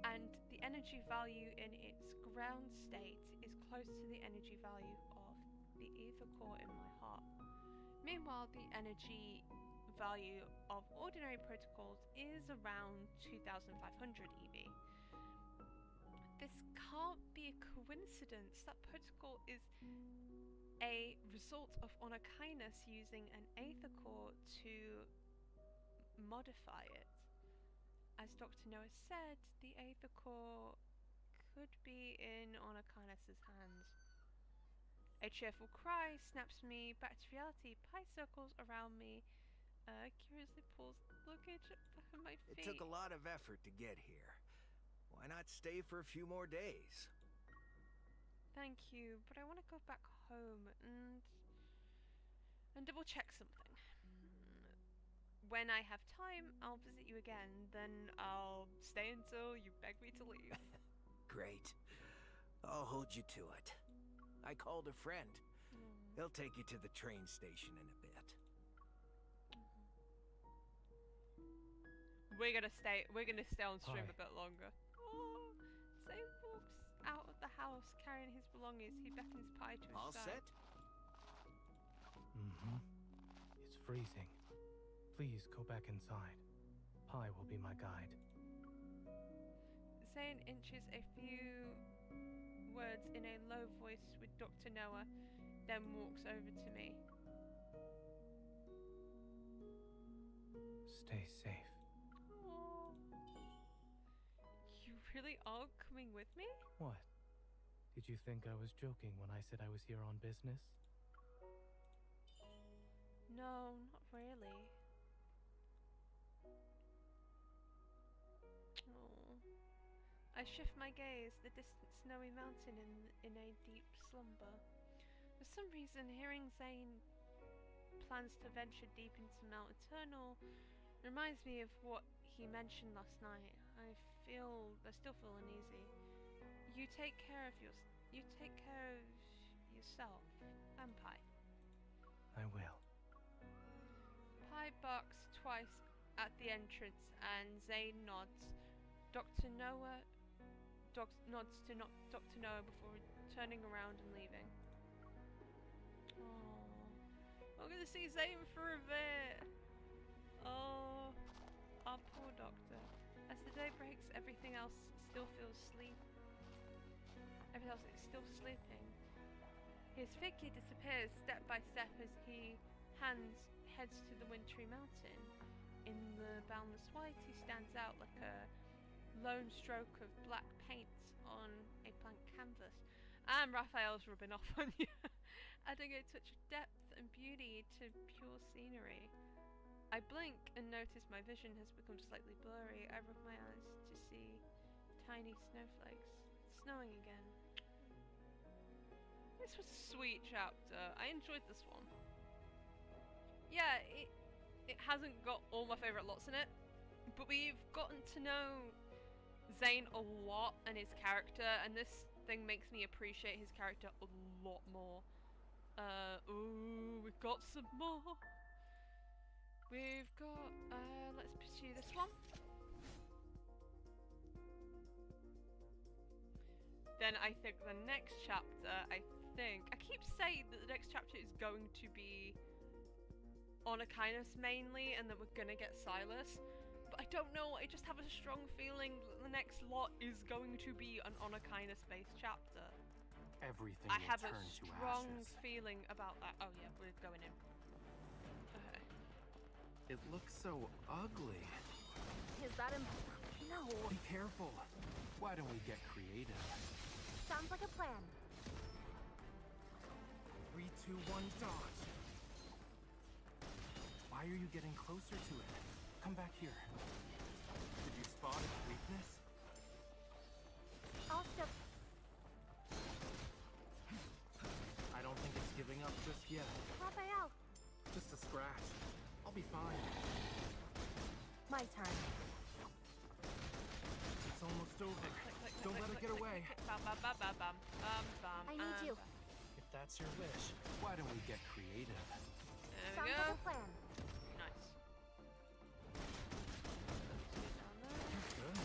and the energy value in its ground state is close to the energy value of the ether core in my heart. Meanwhile, the energy value of ordinary protocols is around 2500 EV. This can't be a coincidence. That protocol is a result of Onakainus using an aether core to modify it. As Dr. Noah said, the aether core could be in Onakainus' hands. A cheerful cry snaps me back to reality. Pie circles around me. Curiously pulls luggage at the back of my feet. It took a lot of effort to get here. Why not stay for a few more days? Thank you, but I want to go back home and double check something. When I have time, I'll visit you again. Then I'll stay until you beg me to leave. Great. I'll hold you to it. I called a friend. He'll take you to the train station in a bit. We're gonna stay on stream Hi. a bit longer. Oh, Zane walks out of the house carrying his belongings. He beckons Pie to his All side. set? Mm-hmm. It's freezing. Please go back inside. Pie will be my guide. Zane inches a few words in a low voice with Dr. Noah, then walks over to me. Stay safe. Aww. You really are coming with me? What? Did you think I was joking when I said I was here on business? No, not really. Oh. I shift my gaze, the distant snowy mountain in a deep slumber. For some reason, hearing Zane plans to venture deep into Mount Eternal reminds me of what he mentioned last night. I still feel uneasy. You take care of yourself and Pie. I will. Pie barks twice at the entrance and Zane nods. Dr. Noah nods to Dr. Noah before turning around and leaving. Oh, I'm gonna see Zane for a bit. Oh, our poor doctor. As the day breaks, everything else still feels Everything else is still sleeping. His figure disappears step by step as he heads to the wintry mountain. In the boundless white, he stands out like a lone stroke of black paint on a blank canvas. And Raphael's rubbing off on you, adding a touch of depth and beauty to pure scenery. I blink and notice my vision has become slightly blurry. I rub my eyes to see tiny snowflakes. It's snowing again. This was a sweet chapter. I enjoyed this one. Yeah, it hasn't got all my favourite lots in it, but we've gotten to know Zane a lot and his character, and this thing makes me appreciate his character a lot more. Ooh, we've got some more. We've got, let's pursue this one. Then I think the next chapter, I keep saying that the next chapter is going to be on Aquinas mainly, and that we're gonna get Silas. But I don't know, I just have a strong feeling that the next lot is going to be an on Aquinas-based chapter. Everything I will have a turn to strong ashes. feeling about that. Oh yeah, we're going in. Okay. It looks so ugly. Is that no. Be careful. Why don't we get creative? Sounds like a plan. 3, 2, 1, dodge. Why are you getting closer to it? Come back here. Did you spot its weakness? I'll step. I don't think it's giving up just yet. Raphael. Just a scratch. I'll be fine. My turn. It's almost over. Don't let it get away. Bam, bam, bam, bam, bam, bam, bam. I need you. If that's your wish, why don't we get creative? There we Sounds go. like a plan. Nice. Good.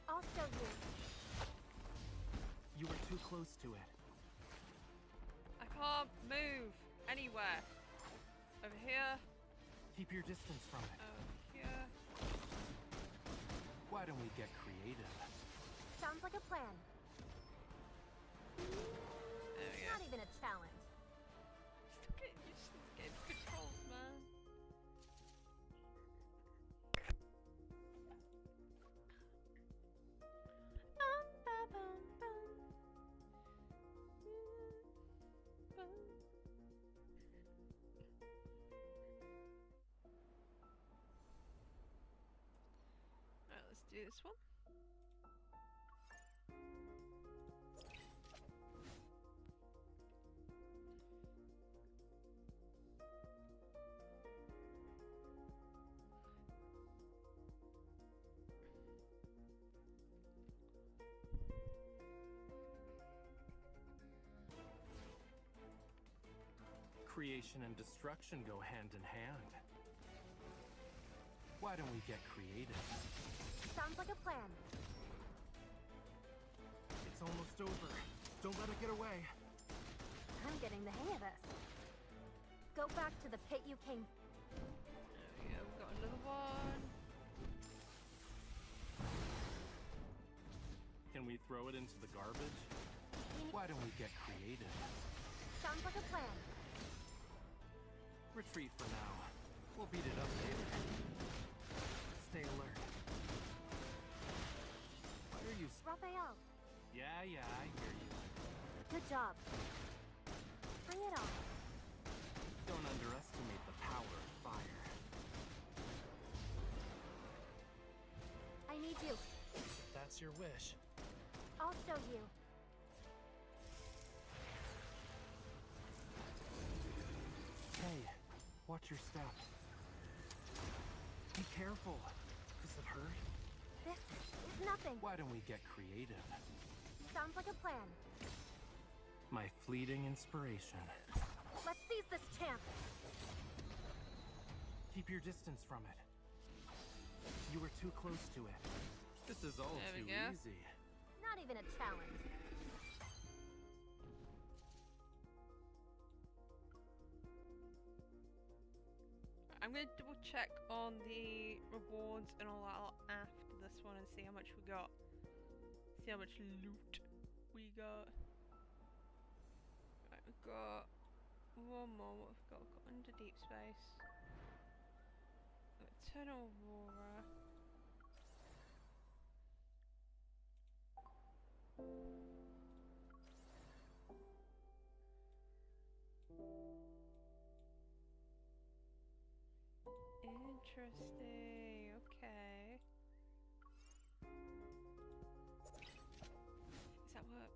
I'll show you. You were too close to it. I can't move anywhere. Over here. Keep your distance from it. Over here. Why don't we get creative? Sounds like a plan. There we go. Not even a challenge. Still getting used to this game's controls, man. Alright, let's do this one. Creation and destruction go hand in hand. Why don't we get creative? Sounds like a plan. It's almost over. Don't let it get away. I'm getting the hang of this. Go back to the pit you came. There we go, we've got another one. Can we throw it into the garbage? Why don't we get creative? Sounds like a plan. Retreat for now. We'll beat it up later. Stay alert. Why are you... Raphael, Yeah, I hear you. good job. Bring it on. Don't underestimate the power of fire. I need you. That's your wish. I'll show you. Hey, watch your step. Be careful. Does it hurt? This is nothing. Why don't we get creative? Sounds like a plan. My fleeting inspiration. Let's seize this chance. Keep your distance from it. You were too close to it. This is all There we too go. easy. Not even a challenge. I'm gonna double check on the rewards and all that after this one and see how much we got. See how much loot we got. Right, we've got one more. What have we got? We've got Under Deep Space. Eternal Aurora. Interesting, okay. Is that what?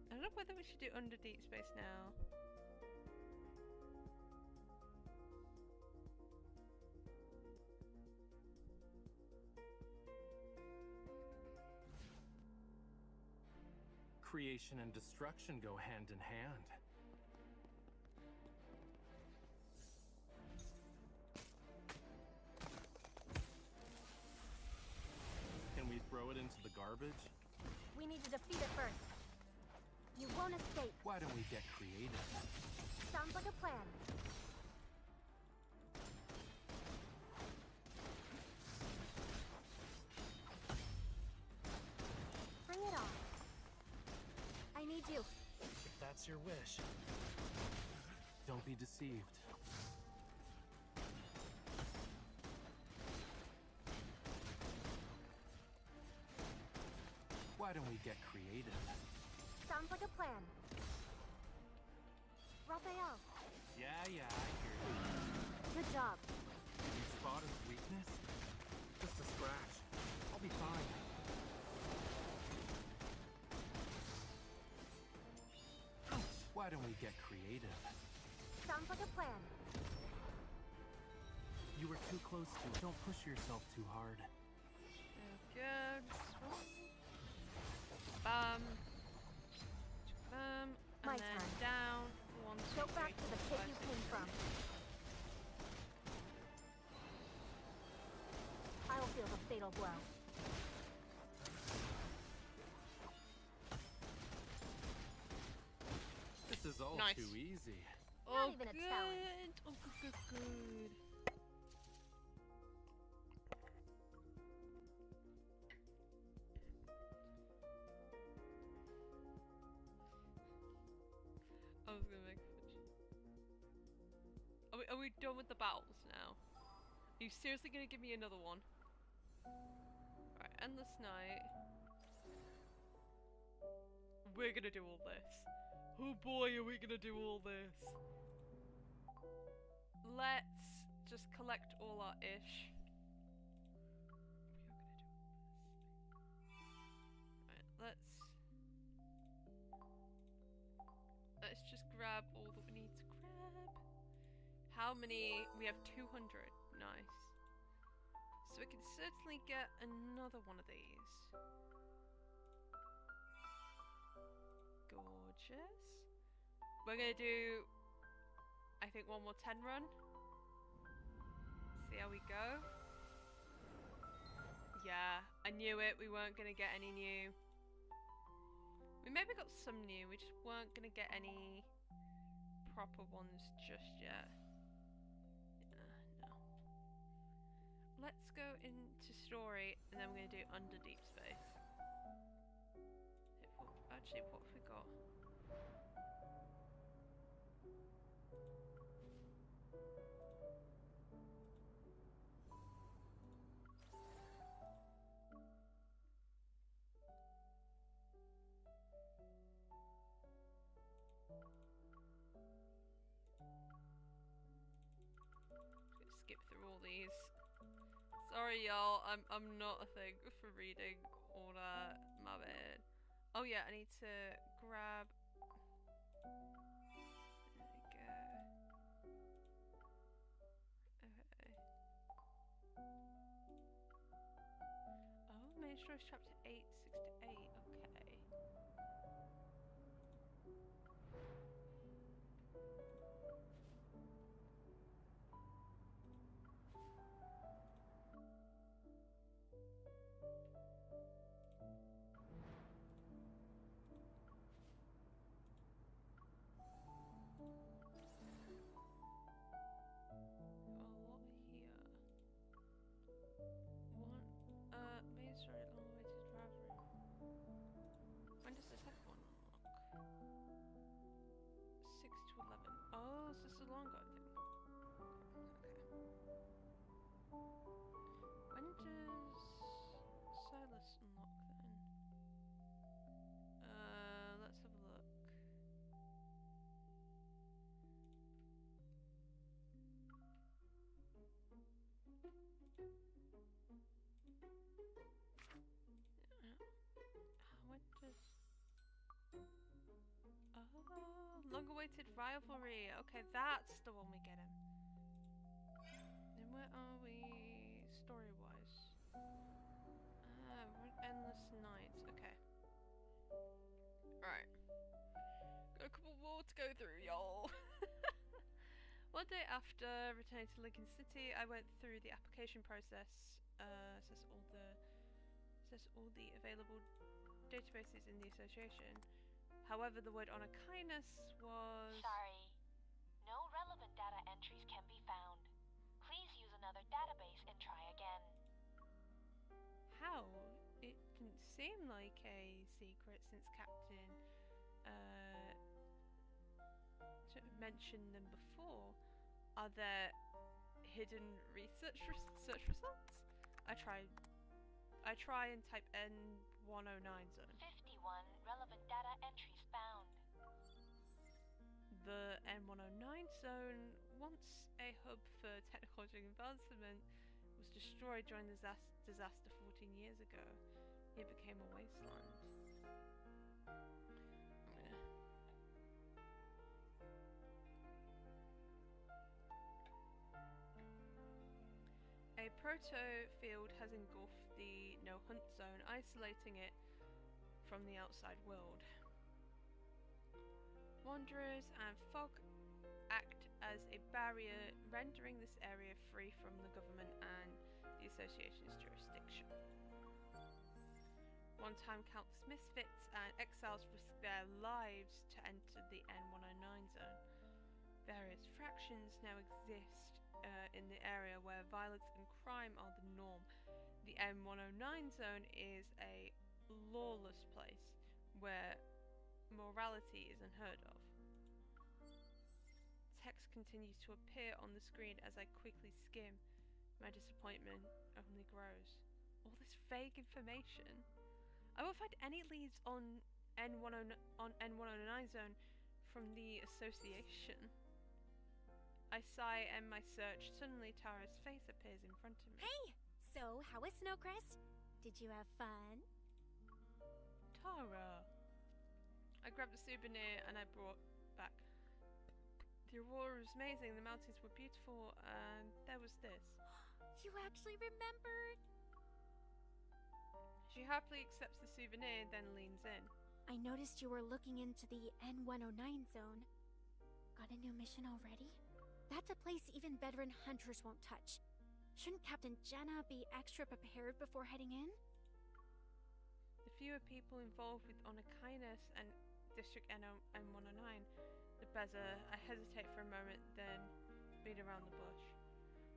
I don't know whether we should do Under Deep Space now. Creation and destruction go hand in hand. Can we throw it into the garbage? We need to defeat it first. You won't escape. Why don't we get creative? Sounds like a plan. Bring it on. I need you. If that's your wish. Don't be deceived. Why don't we get creative? Sounds like a plan. Raphael, Yeah, I hear you. good job. You spot his weakness? Just a scratch. I'll be fine. Why don't we get creative? Sounds like a plan. You were too close to. Don't push yourself too hard. Good. Bam. Bam. My And then turn. down. 1, 2, Go back 3, to the 4, pit you 5, came 6, from. 7. I'll feel the fatal blow. This is all Nice. too easy. Oh, even a good. challenge. Oh, good. I was gonna make fudge. Are we done with the battles now? Are you seriously gonna give me another one? Right, endless night. We're gonna do all this. Oh boy, are we gonna do all this? Let's just collect all our ish. Right, let's just grab all that we need to grab. How many? We have 200. Nice. So we can certainly get another one of these. Gorgeous. We're gonna do, I think, one more 10 run. See how we go. Yeah, I knew it. We weren't gonna get any new. We maybe got some new. We just weren't gonna get any proper ones just yet. No. Let's go into story, and then we're gonna do under deep space. Actually, what have we got? Skip through all these. Sorry, y'all. I'm not a thing for reading all that. My bad. Oh yeah, I need to grab. There we go. Okay. Oh, Main Stories Chapter 8, 6 to 8. Okay. Main Story long-awaited rivalry. When does the second one unlock? 6 to 11. Oh, so this is longer, I think. Okay. When does Silas unlock then? Let's have a look. When does... Oh, long-awaited rivalry. Okay, that's the one we get him. Then where are we story-wise? We're endless nights. Okay. to go through, y'all. One day after returning to Lincoln City, I went through the application process. Says all the available databases in the association. However, the word honor kindness was... Sorry. No relevant data entries can be found. Please use another database and try again. How? It didn't seem like a secret since Captain mentioned them before. Are there hidden research search results? I try and type N109 zone. 51 relevant data entries found. The N109 zone, once a hub for technological advancement, was destroyed during the disaster 14 years ago. It became a wasteland. A proto field has engulfed the no-hunt zone, isolating it from the outside world. Wanderers and fog act as a barrier, rendering this area free from the government and the association's jurisdiction. One time, countless misfits and exiles risk their lives to enter the N109 zone. Various fractions now exist in the area where violence and crime are the norm. The N109 zone is a lawless place where morality is unheard of. Text continues to appear on the screen as I quickly skim. My disappointment only grows. All this vague information. I won't find any leads on N109 zone from the association. I sigh and my search. Suddenly Tara's face appears in front of me. Hey! So, how was Snowcrest? Did you have fun? Tara. I grabbed a souvenir and I brought back. The aurora was amazing, the mountains were beautiful, and there was this. You actually remembered? She happily accepts the souvenir, then leans in. I noticed you were looking into the N109 zone. Got a new mission already? That's a place even veteran hunters won't touch. Shouldn't Captain Jenna be extra prepared before heading in? The fewer people involved with honor kindness and District N109, the better. I hesitate for a moment, then beat around the bush.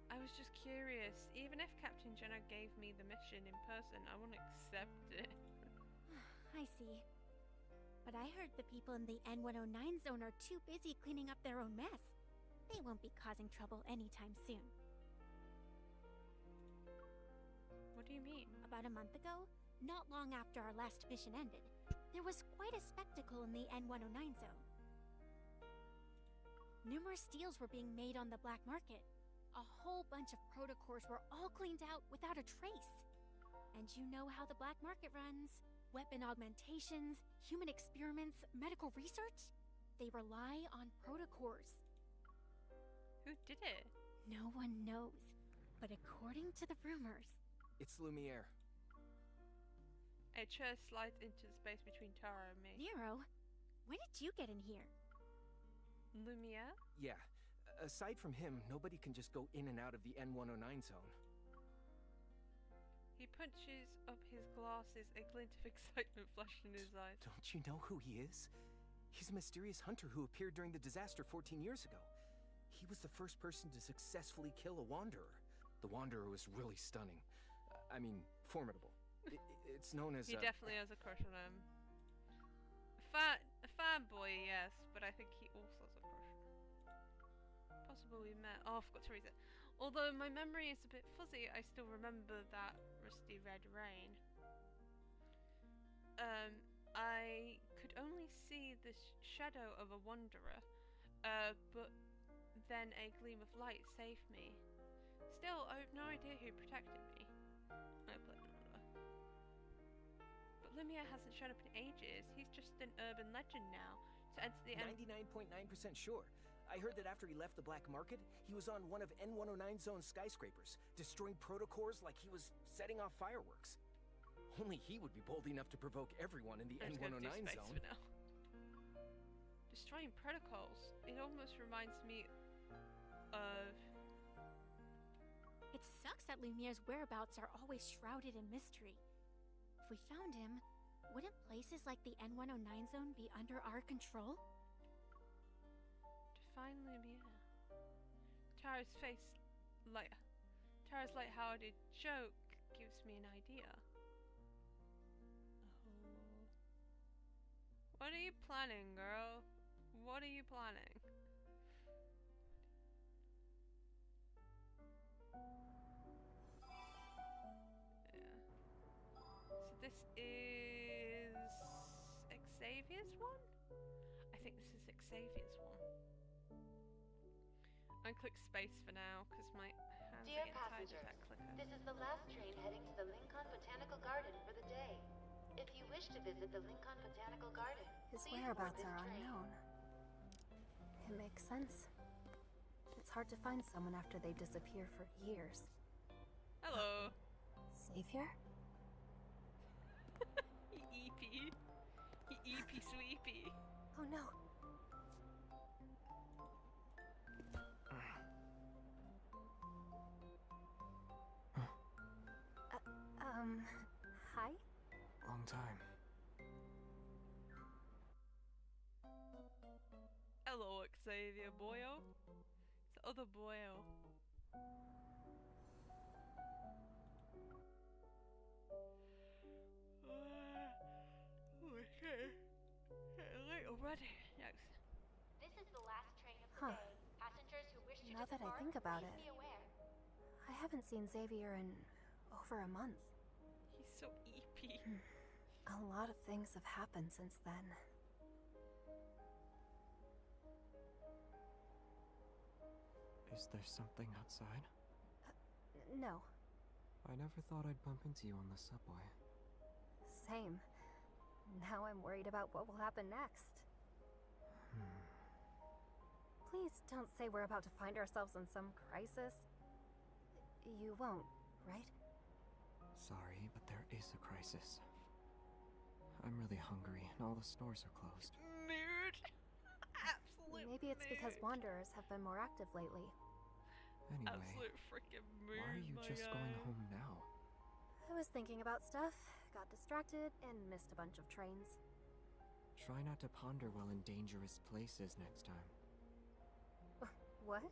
I was just curious. Even if Captain Jenna gave me the mission in person, I wouldn't accept it. I see. But I heard the people in the N109 zone are too busy cleaning up their own mess. They won't be causing trouble anytime soon. What do you mean? About a month ago, not long after our last mission ended, there was quite a spectacle in the N109 zone. Numerous deals were being made on the black market. A whole bunch of protocores were all cleaned out without a trace. And you know how the black market runs. Weapon augmentations, human experiments, medical research. They rely on protocores. Who did it? No one knows. But according to the rumors... It's Lumiere. A chair slides into the space between Tara and me. Nero, when did you get in here? Lumiere? Yeah. Aside from him, nobody can just go in and out of the N109 zone. He punches up his glasses, a glint of excitement flashed in his eyes. Don't you know who he is? He's a mysterious hunter who appeared during the disaster 14 years ago. He was the first person to successfully kill a Wanderer. The Wanderer was really stunning. I mean, formidable. It's known as He definitely has a crush on him. A fanboy, yes, but I think he also has a crush on him. Possible we met. Oh, I forgot to read it. Although my memory is a bit fuzzy, I still remember that rusty red rain. I could only see the shadow of a wanderer, but then a gleam of light saved me. Still, I have no idea who protected me. I played another. But Lumiere hasn't shown up in ages. He's just an urban legend now. To enter the 99.9% sure. I heard that after he left the black market, he was on one of N109 zone skyscrapers, destroying protocores like he was setting off fireworks. Only he would be bold enough to provoke everyone in the N109 zone. destroying protocols. It almost reminds me of... It sucks that Lumiere's whereabouts are always shrouded in mystery. If we found him, wouldn't places like the N109 zone be under our control? Define Lumiere. Tara's light-hearted joke gives me an idea. Oh. What are you planning, girl? What are you planning? Yeah. So this is Xavier's one? I think this is Xavier's one. I click space for now because my hands Dear are getting tired of passengers, that clicker. this is the last train heading to the Lincoln Botanical Garden for the day. If you wish to visit the Lincoln Botanical Garden, His please board whereabouts this are train. unknown. It makes sense. It's hard to find someone after they disappear for years. Hello. Savior? He EP. He EP sweepy. Oh no. Hi? Long time. Hello, Xavier boyo. It's the other boyo. Okay. Late already. Next. This is the last train of the Huh. day. Passengers who wish to Now that I depart, think about please it, be aware. I haven't seen Xavier in over a month. He's so EP. A lot of things have happened since then. Is there something outside? No. I never thought I'd bump into you on the subway. Same. Now I'm worried about what will happen next. Please don't say we're about to find ourselves in some crisis. You won't, right? Sorry, but there is a crisis. I'm really hungry and all the stores are closed. Mood. Absolute Maybe it's because mood. Wanderers have been more active lately. Anyway, Absolute freaking mood. why are you my just guy. going home now? I was thinking about stuff, got distracted, and missed a bunch of trains. Try not to ponder while in dangerous places next time. What?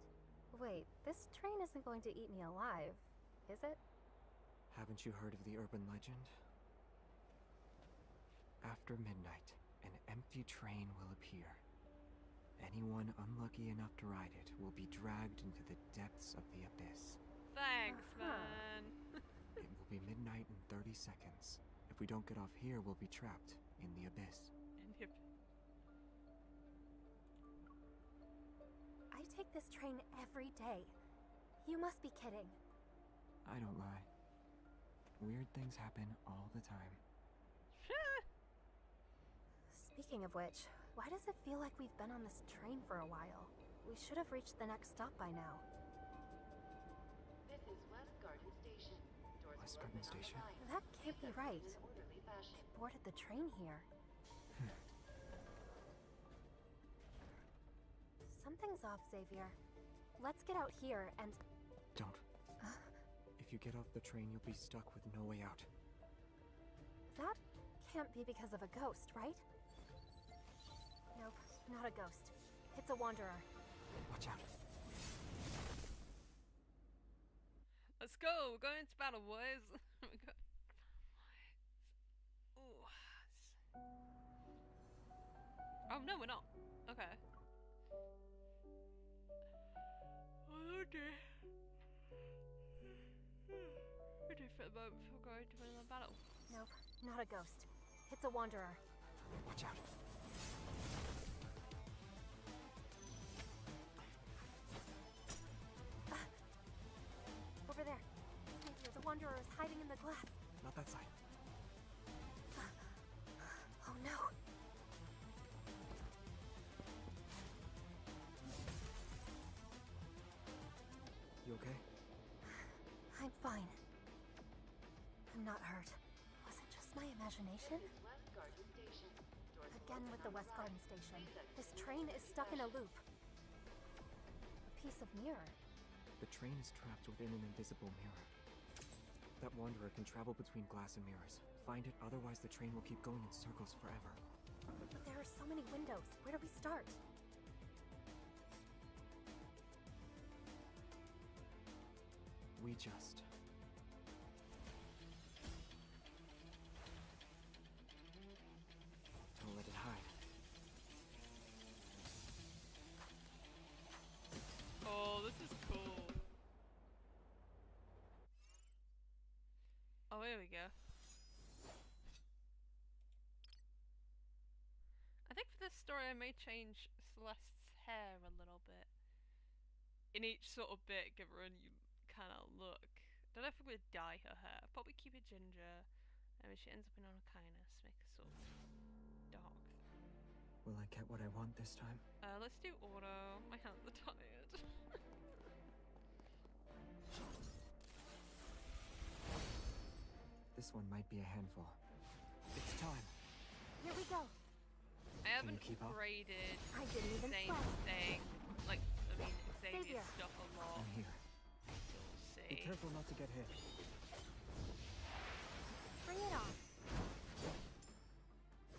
Wait, this train isn't going to eat me alive, is it? Haven't you heard of the urban legend? After midnight, an empty train will appear. Anyone unlucky enough to ride it will be dragged into the depths of the abyss. Thanks, Uh-huh. man. It will be midnight in 30 seconds. If we don't get off here, we'll be trapped in the abyss. I take this train every day. You must be kidding. I don't lie. Weird things happen all the time. Speaking of which, why does it feel like we've been on this train for a while? We should have reached the next stop by now. This is West Garden Station. Doors West will Garden open on the Station? 9th. That can't be Please right. exit in an orderly fashion. They boarded the train here. Something's off, Xavier. Let's get out here and... Don't. If you get off the train, you'll be stuck with no way out. That can't be because of a ghost, right? Nope, not a ghost. It's a wanderer. Watch out. Let's go. We're going into battle, boys. Ooh. Oh no, we're not. Okay. Oh dear. Ready for the moment before going to another battle. Nope, not a ghost. It's a wanderer. Watch out. Over there. Xavier, the wanderer is hiding in the glass. Not that side. Oh no. You okay? I'm fine. I'm not hurt. Was it just my imagination? This is West Garden Station. Doors will again with the West Garden Station. This train is stuck in a loop. A piece of mirror. The train is trapped within an invisible mirror. That wanderer can travel between glass and mirrors. Find it, otherwise the train will keep going in circles forever. But there are so many windows. Where do we start? We just... don't let it hide. Oh, this is cool. Oh, here we go. I think for this story I may change Celeste's hair a little bit. In each sort of bit, give her a new kind of look. Don't know if I'm going to dye her hair. Probably keep it ginger. And when she ends up in all kindness, make her sort of dark. Will I get what I want this time? Let's do auto. My hands are tired. This one might be a handful. It's time. Here we go. I haven't keep up? graded I didn't even Zane's sweat. thing. Like, I mean, Xavier. Xavier's stuff a lot. I'm here. We'll Be see. careful not to get hit. Bring it on.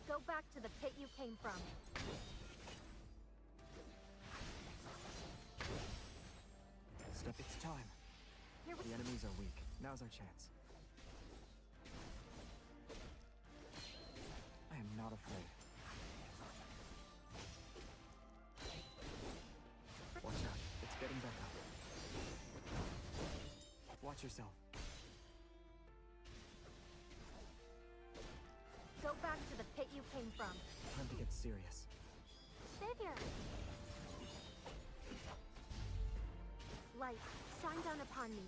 Go back to the pit you came from. Step. It's time. Here we The enemies are weak. Now's our chance. I am not afraid. Watch out. It's getting back up. Watch yourself. Go back to the pit you came from. Time to get serious. Xavier! Light, shine down upon me.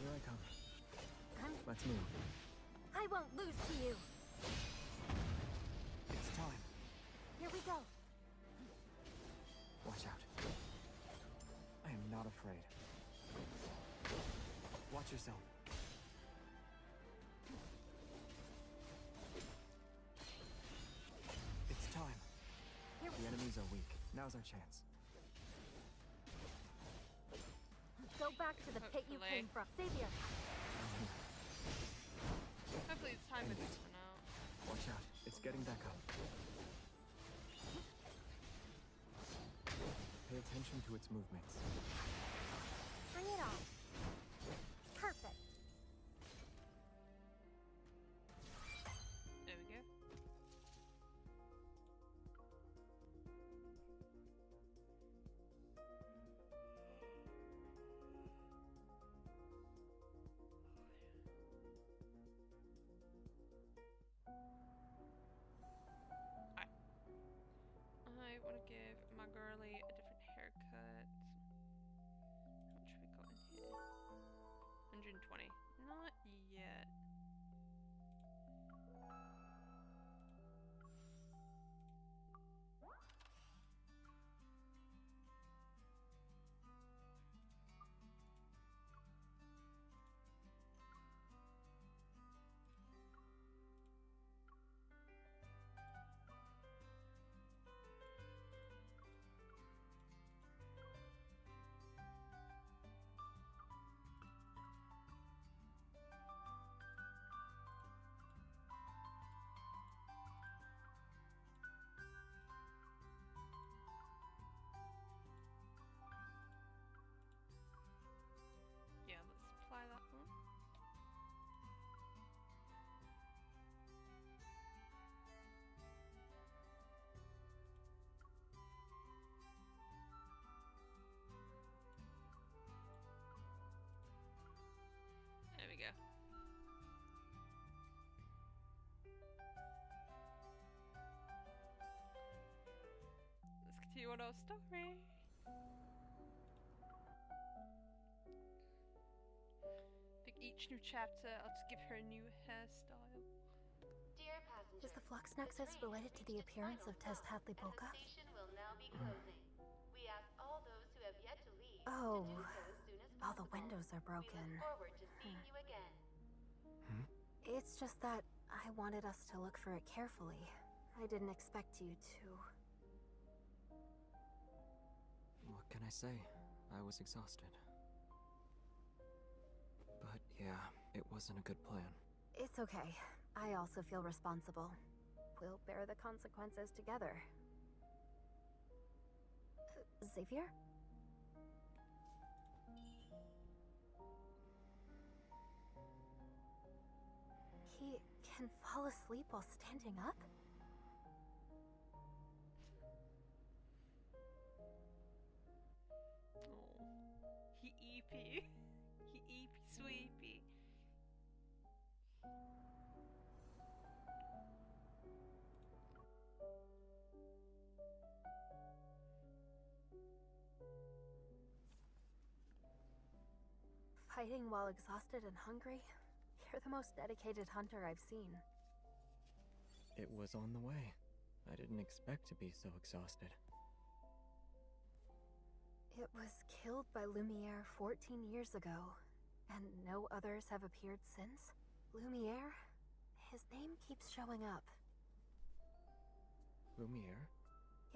Here I come. Let's move. I won't lose to you. It's time. Here we go. Watch out. I am not afraid. Watch yourself. It's time. Here The enemies are weak. Now's our chance. Go back to the pit you Hopefully. came from. Xavier! I'm here. Hopefully it's time for this one out. Watch out. It's getting back up. Pay attention to its movements. Bring it on. Perfect. There we go. I want to give my girly a different haircut. How much have we got in here? 120. Not yet. Yeah, let's apply that one. There we go. Let's continue on our story. Pick each new chapter, I'll just give her a new hairstyle. Dear passengers, Is the Flux Nexus related to the appearance of Test Hadley Polka? the station will now be closing. We ask all those who have yet to leave Oh, to do so as soon as all the possible. windows are broken. We look forward to seeing you again. It's just that I wanted us to look for it carefully. I didn't expect you to. What can I say? I was exhausted. But yeah, it wasn't a good plan. It's okay. I also feel responsible. We'll bear the consequences together. Xavier? He can fall asleep while standing up? Oh, he eepy. He eepy sweepy. Fighting while exhausted and hungry? You're the most dedicated hunter I've seen. It was on the way. I didn't expect to be so exhausted. It was killed by Lumiere 14 years ago, and no others have appeared since? Lumiere? His name keeps showing up. Lumiere?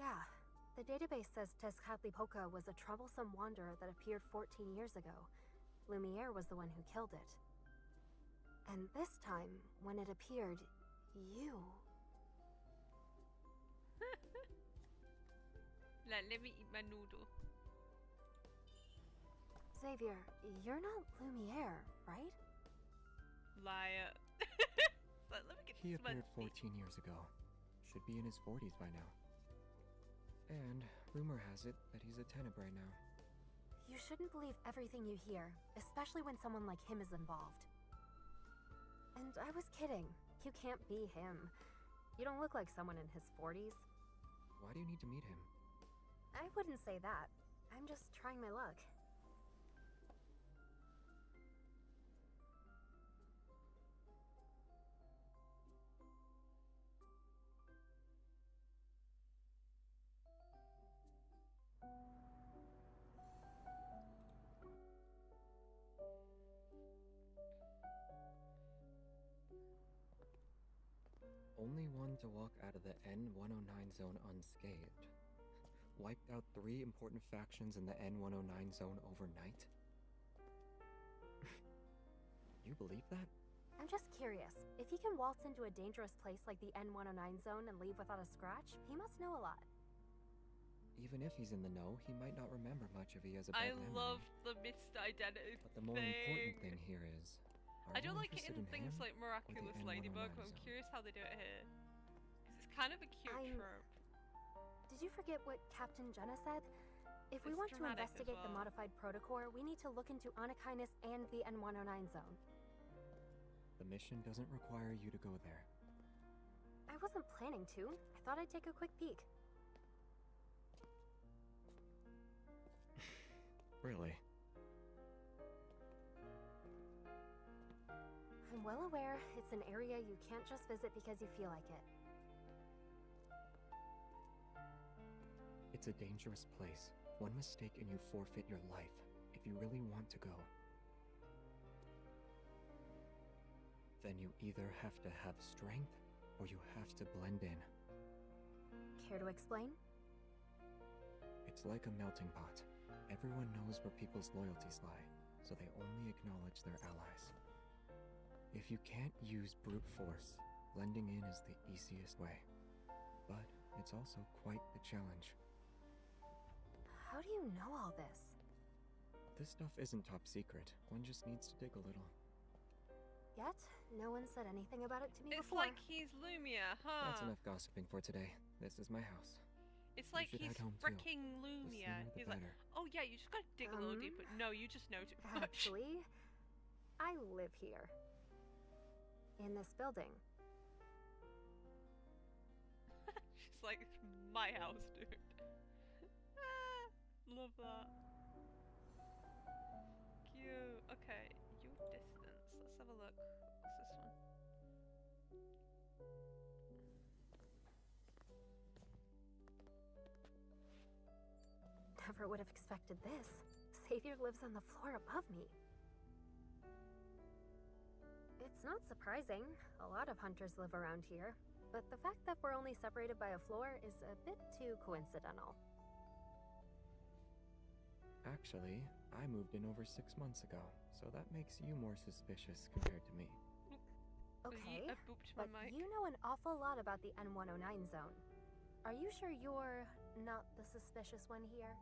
Yeah. The database says Tezcatlipoca was a troublesome wanderer that appeared 14 years ago. Lumiere was the one who killed it. And this time, when it appeared, you... Let me eat my noodle. Xavier, you're not Lumiere, right? Liar. Let me get He this one. appeared 14 years ago. Should be in his 40s by now. And rumor has it that he's a Tenebrae now. You shouldn't believe everything you hear, especially when someone like him is involved. And I was kidding. You can't be him. You don't look like someone in his 40s. Why do you need to meet him? I wouldn't say that. I'm just trying my luck. Only one to walk out of the N-109 zone unscathed. Wiped out 3 important factions in the N-109 zone overnight? You believe that? I'm just curious. If he can waltz into a dangerous place like the N-109 zone and leave without a scratch, he must know a lot. Even if he's in the know, he might not remember much if he has a bad memory. I love the missed identity But the more important thing here is... I don't like it in things like Miraculous Ladybug, but I'm zone? curious how they do it here. 'Cause it's kind of a cute trope. Did you forget what Captain Jenna said? If we It's want to dramatic as investigate the well. modified protocore, we need to look into Anakinus and the N-109 zone. The mission doesn't require you to go there. I wasn't planning to. I thought I'd take a quick peek. Really? I'm well aware it's an area you can't just visit because you feel like it. It's a dangerous place. One mistake and you forfeit your life, if you really want to go. Then you either have to have strength, or you have to blend in. Care to explain? It's like a melting pot. Everyone knows where people's loyalties lie, so they only acknowledge their allies. If you can't use brute force, blending in is the easiest way. But it's also quite the challenge. How do you know all this? This stuff isn't top secret. One just needs to dig a little. Yet, no one said anything about it to me It's before. like he's Lumia, huh? That's enough gossiping for today. This is my house. It's like should he's head home too. freaking The Lumia. sooner the He's like, better. oh yeah, you just gotta dig a little deeper. No, you just know too much. Actually, I live here. In this building. She's like, it's my house, dude. Love that. Cute. Okay, your distance. Let's have a look. What's this one? Never would have expected this. Xavier lives on the floor above me. It's not surprising. A lot of hunters live around here. but the fact that we're only separated by a floor is a bit too coincidental. Actually, I moved in over 6 months ago, so that makes you more suspicious compared to me. Okay, I booped my but mic. you know an awful lot about the N109 zone. Are you sure you're not the suspicious one here?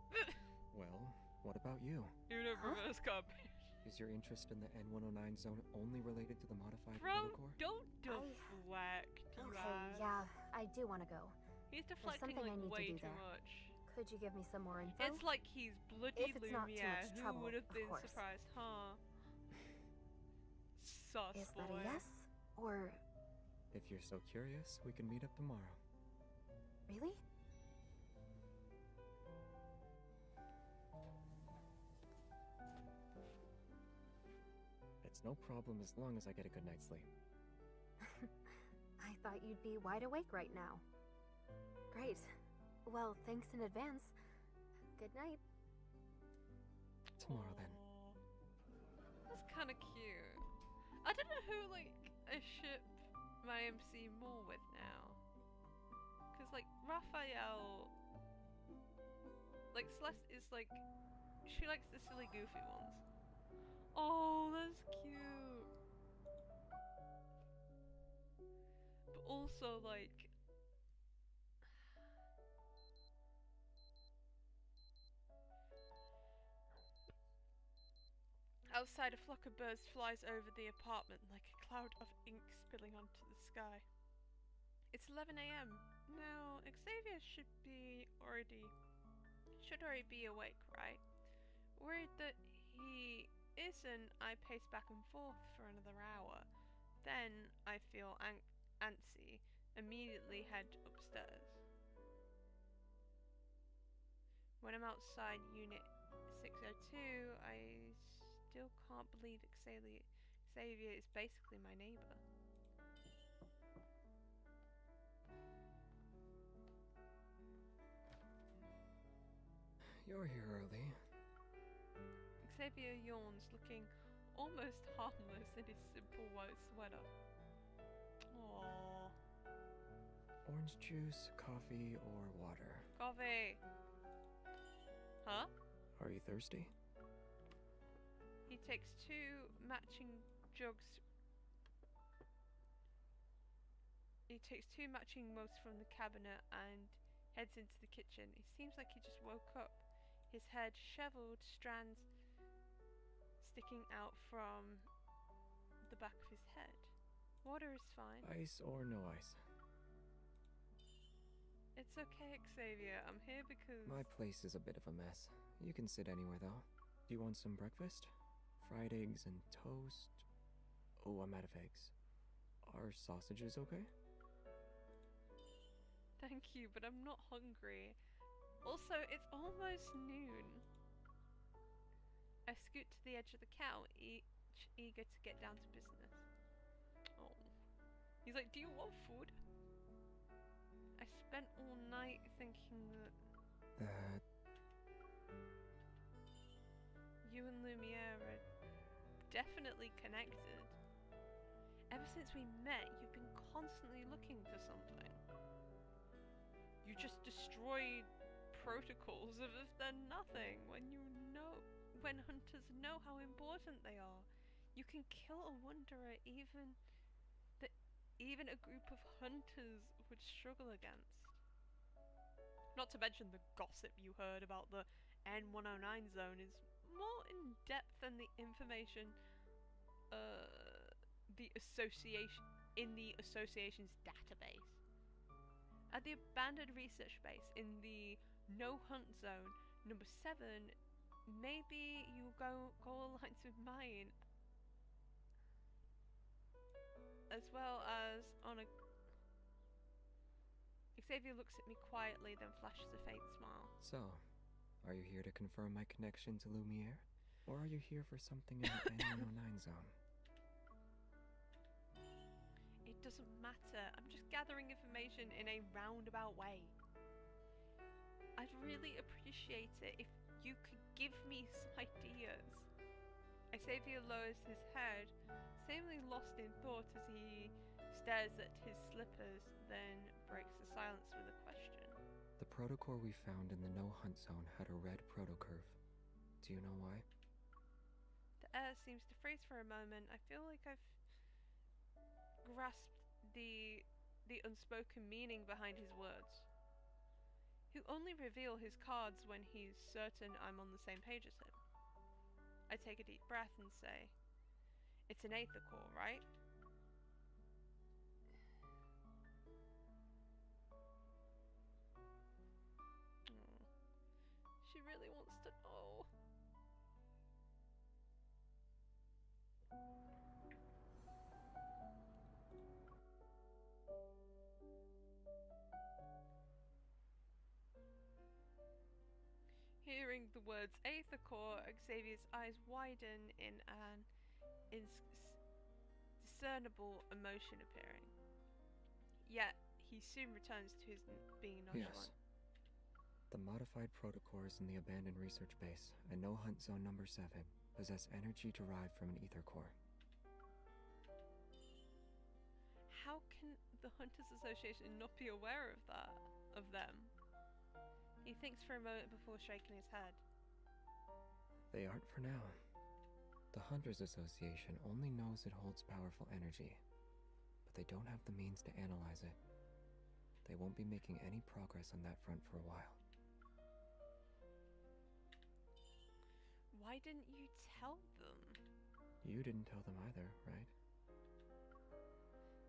Well, what about you? You know, reverse garbage. Is your interest in the N109 zone only related to the modified Bro, protocore? don't deflect, you Okay, ass. yeah, I do want to go. He's There's deflecting something I like need way to do too there. much. Could you give me some more info? It's like he's bloody If it's not too Lumiere. much trouble, Who would have of been course. surprised, huh? Sus Is that boy. a yes? Or If you're so curious, we can meet up tomorrow. really? It's no problem as long as I get a good night's sleep. I thought you'd be wide awake right now. Great. Well, thanks in advance. Good night. Tomorrow then. That's kind of cute. I don't know who like I ship my MC more with now, because like Raphael, like Celeste is like, she likes the silly goofy ones. Oh, that's cute. But also like, outside, a flock of birds flies over the apartment like a cloud of ink spilling onto the sky. It's 11 a.m. Now, Xavier should already be awake, right? Worried that he isn't, I pace back and forth for another hour. Then I feel antsy, immediately head upstairs. When I'm outside Unit 602, I still can't believe Xavier is basically my neighbor. You're here early. Xavier yawns, looking almost harmless in his simple white sweater. Aww. Orange juice, coffee, or water? Coffee. Huh? Are you thirsty? He takes two matching mugs from the cabinet and heads into the kitchen. It seems like he just woke up. His head disheveled, strands sticking out from the back of his head. Water is fine. Ice or no ice? It's okay, Xavier. I'm here because... My place is a bit of a mess. You can sit anywhere, though. Do you want some breakfast? Fried eggs and toast? Oh, I'm out of eggs. Are sausages okay? Thank you, but I'm not hungry. Also, it's almost noon. I scoot to the edge of the cow, eager to get down to business. Oh. He's like, do you want food? I spent all night thinking that you and Lumiere are definitely connected. Ever since we met, you've been constantly looking for something. You just destroyed protocols as if they're nothing when hunters know how important they are. You can kill a wanderer even a group of hunters would struggle against. Not to mention the gossip you heard about the N109 zone is more in depth than the information the association's database. At the abandoned research base in the no hunt zone number 7, maybe you go aligns with mine, as well as on a... Xavier looks at me quietly, then flashes a faint smile. So, are you here to confirm my connection to Lumiere? Or are you here for something in the N109 zone? It doesn't matter. I'm just gathering information in a roundabout way. I'd really appreciate it if you could give me some ideas. Xavier lowers his head, seemingly lost in thought as he stares at his slippers, then breaks the silence with a question. The protocore we found in the no-hunt zone had a red protocurve. Do you know why? The air seems to freeze for a moment. I feel like I've grasped the unspoken meaning behind his words. He'll only reveal his cards when he's certain I'm on the same page as him. I take a deep breath and say, "It's an aether core, right?" She really wants to know. Hearing the words aether core, Xavier's eyes widen in an discernible emotion appearing. Yet, he soon returns to his being nonchalant. Yes. The modified protocores in the abandoned research base and no-hunt zone number 7 possess energy derived from an ether core. How can the Hunters Association not be aware of them? He thinks for a moment before shaking his head. They aren't for now. The Hunters Association only knows it holds powerful energy, but they don't have the means to analyze it. They won't be making any progress on that front for a while. Why didn't you tell them? You didn't tell them either, right?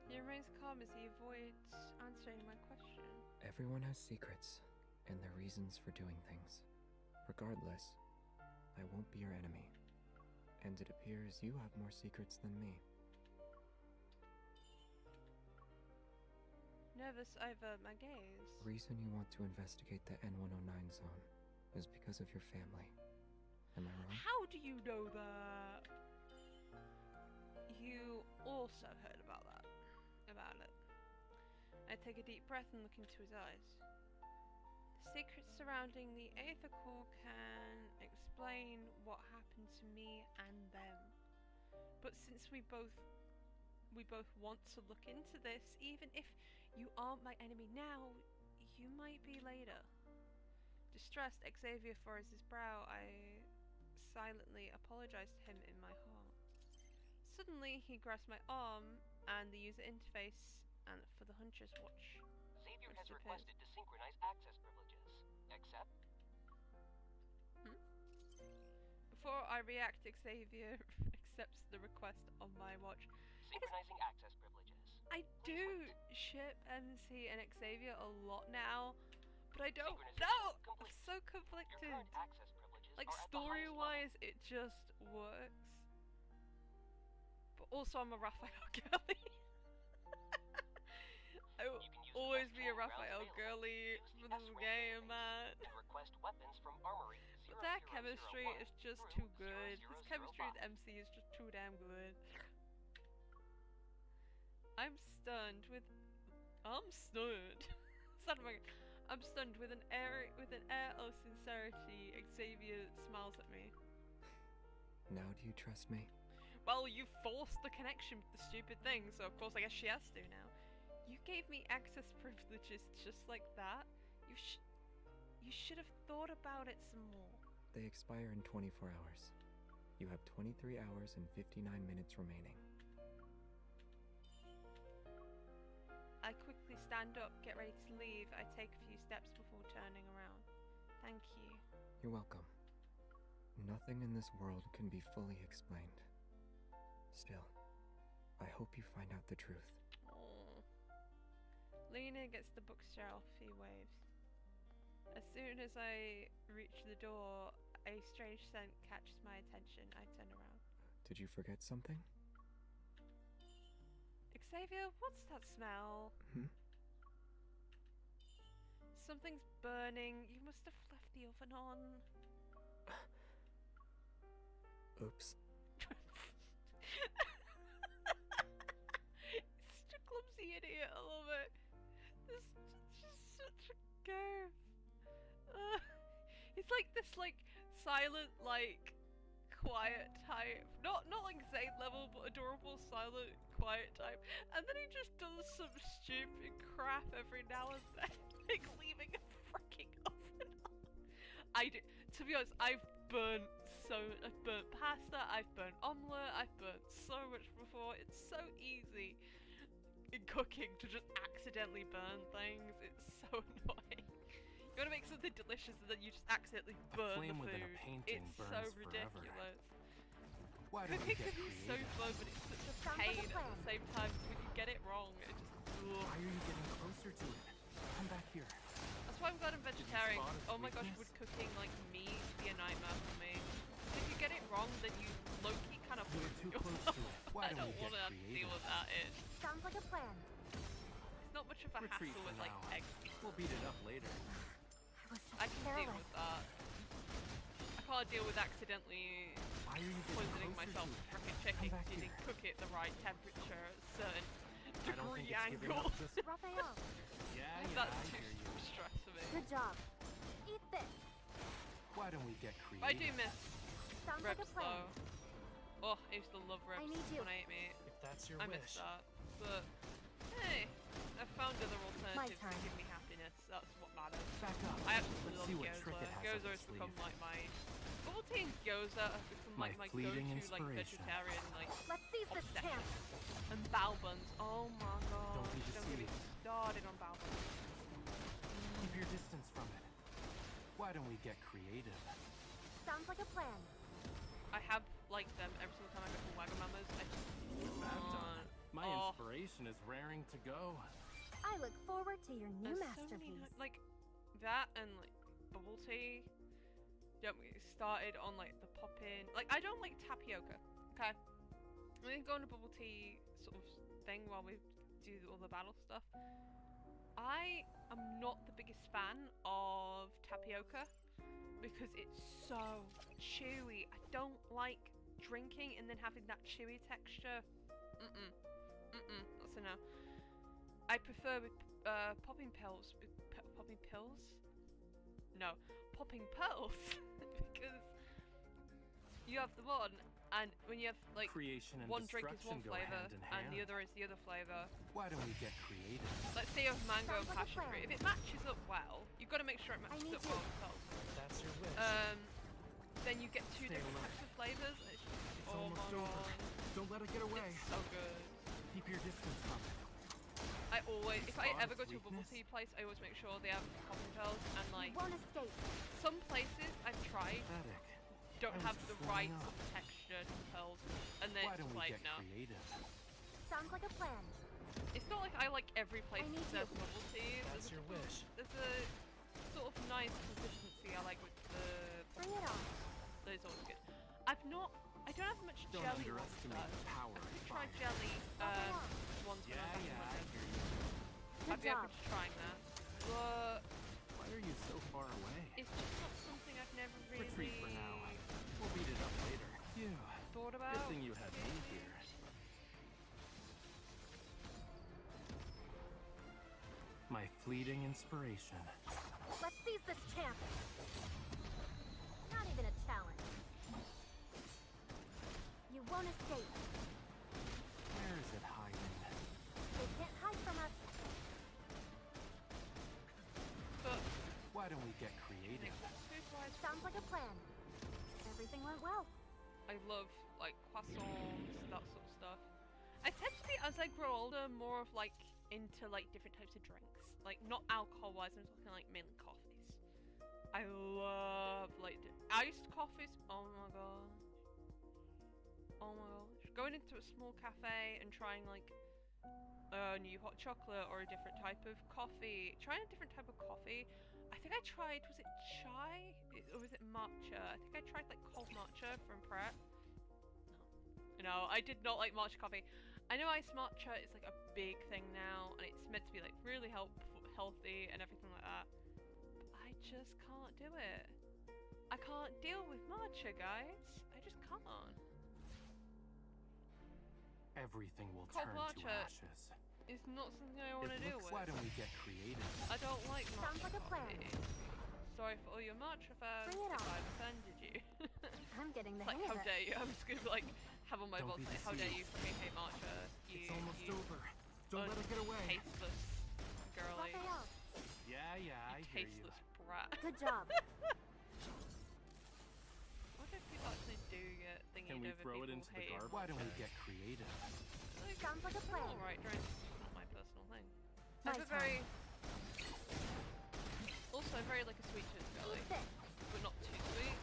He remains calm as he avoids answering my question. Everyone has secrets and their reasons for doing things. Regardless, I won't be your enemy. And it appears you have more secrets than me. Nervous, I avert my gaze. The reason you want to investigate the N109 zone is because of your family. Am I wrong? How do you know that? You also heard about it. I take a deep breath and look into his eyes. The secrets surrounding the aether core can explain what happened to me and them. But since we both want to look into this, even if you aren't my enemy now, you might be later. Distressed, Xavier furrows his brow. I silently apologize to him in my heart. Suddenly, he grasps my arm and the user interface and for the Huntress watch. Xavier has requested to synchronize access privileges. Accept? Before I react, Xavier accepts the request on my watch. Synchronizing access privileges. I do ship MC and Xavier a lot now, but I don't know. I'm so conflicted. Your current access privileges Like are at the story-wise, it just works. But also, I'm a Raphael girly. I will always be a Raphael girly for this game, man. And request weapons from armory. But their chemistry is just too good. His chemistry with MC is just too damn good. I'm stunned with an air of sincerity. Xavier smiles at me. Now do you trust me? Well, you forced the connection with the stupid thing, so of course I guess she has to now. You gave me access privileges just like that. You should have thought about it some more. They expire in 24 hours. You have 23 hours and 59 minutes remaining. I quickly stand up, get ready to leave. I take a few steps before turning around. Thank you. You're welcome. Nothing in this world can be fully explained. Still, I hope you find out the truth. Leaning against the bookshelf, he waves. As soon as I reach the door, a strange scent catches my attention. I turn around. Did you forget something? Xavier, what's that smell? Something's burning. You must have left the oven on. Oops. Such a clumsy idiot. I love it. This is just such a goof. It's like this, like, silent, like, quiet type. Not like Zayn level, but adorable, silent, quiet type. And then he just does some stupid crap every now and then, like leaving a freaking oven on. To be honest, I've burnt pasta, I've burnt omelette, I've burnt so much before. It's so easy in cooking to just accidentally burn things. It's so annoying. You want to make something delicious and then you just accidentally burn the food. Within a painting it's burns so forever. ridiculous. Why don't we Cooking get can be so creative? fun, but it's such a pain at the same time when you get it wrong. It just. Ugh. Why are you getting closer to it? Come back here. That's why I'm glad I'm vegetarian. spot its Oh my gosh, weakness? would cooking like meat be a nightmare for me? If you get it wrong, then you low-key kind of. You're too close to it. Why I don't don't we want get to have to deal creative? with that. Sounds like a plan. It's not much of a Retreat hassle for with like now. eggs. We'll beat it up later. I was just I can deal careless. with that. I can't deal with accidentally Why are you getting poisoning closer myself to with it? frickin' chicken back because you here. didn't cook it the right temperature at a certain I don't degree think it's giving angle. up just... Raphael, That's I too hear you. much stress for me. good job. Eat this. Why don't we get creative? But I do miss Sounds like a ribs plan. though. Oh, I used to love ribs need you. when I ate meat. If that's your I miss wish. that. But hey, I've found other alternatives that turn. give me happiness. That's what matters. Back up. I absolutely Let's love see what trick gyoza. it has up Gyoza its has become sleeve. like my bubble tea and gyoza have become like my fleeting go-to like inspiration. vegetarian like Let's seize this obsession. chance. And bao buns. Oh my gosh. Don't be Don't get me deceived. started on bao buns. Keep your distance from it. Why don't we get creative? Sounds like a plan. I have liked them every single time I go to Wagamama's. I just want. My Oh. inspiration is raring to go. I look forward to your new There's so many masterpiece. like that and like bubble tea. Don't get me started on like the poppin'. Like I don't like tapioca. Okay, I'm gonna go on a bubble tea sort of thing while we do all the battle stuff. I am not the biggest fan of tapioca because it's so chewy. I don't like drinking and then having that chewy texture. That's a no. I prefer with popping pills. Popping pills? No, popping pearls because you have the one, and when you have like Creation and one drink is destruction one go flavor hand in and the hand. other is the other flavor. Why don't we get creative? Let's say you have mango and Sounds like a passion plan. fruit. If it matches up well, you've got to make sure it matches need up you. well with pearls. That's your wish. Then you get two Stay different alert. types of flavors. And it's just, It's oh almost my over. god, Don't let it get away. it's so good. Keep your distance from it. I always, if I Spot ever go its to a bubble weakness. tea place, I always make sure they have popping pearls. And like You won't escape. some places I've tried Pathetic. don't I was have just the warming right up. sort of texture to pearls, and then Why it's don't just we like get no. creative? Sounds like a plan. It's not like I like every place need that serves you. bubble tea. That's your wish. There's a sort of nice consistency I like with the. Bring it on. That is always good. I don't have much Don't jelly ones underestimate though. the power I of could try fire. jelly on. ones when I was back in I London. hear you. Good I'd be job. open to trying that. But Why are you so far away? it's just not something I've never really Retreat for now. We'll beat it up later. Phew. thought about. Good thing you had me here. My fleeting inspiration. Let's seize this chance. Not even a challenge. You won't escape. Where is it hiding? They can't hide from us. But Why don't we get creative? food-wise, Sounds like a plan. Everything went well. I love like croissants, that sort of stuff. I tend to be, as I grow older, more of like into like different types of drinks. Like not alcohol-wise, I'm talking like mainly coffees. I love like iced coffees. Oh my god. Oh my gosh. Going into a small cafe and trying like a new hot chocolate or a different type of coffee. Trying a different type of coffee. I think I tried, was it chai? Or was it matcha? I think I tried like cold matcha from Pret. No, I did not like matcha coffee. I know iced matcha is like a big thing now, and it's meant to be like really healthy and everything like that. But I just can't do it. I can't deal with matcha, guys. I just can't. Everything will Cold turn to matcha. ashes. It's not something I want to It deal looks- with. Why don't we get creative? I don't like Sounds matcha like a plan. coffee. sorry for all your March affairs Bring it if on. I've offended you. I'm getting the Like, hang how of dare it. you? I'm just gonna like have on my Don't vault be say, how dare you deceived. fucking hate Marcher, you It's almost you over. Don't let her get away. tasteless girly, Raphael, Yeah, I hear you. tasteless brat. good job. What if people actually do get thingied Can we over throw it people into the hating garbage? Why don't we Marcher? get creative? Like, Sounds like a plan. alright, it's not my personal thing. My I'm a very... Also, I'm very like a sweet tooth girly, Eat this. but not too sweet.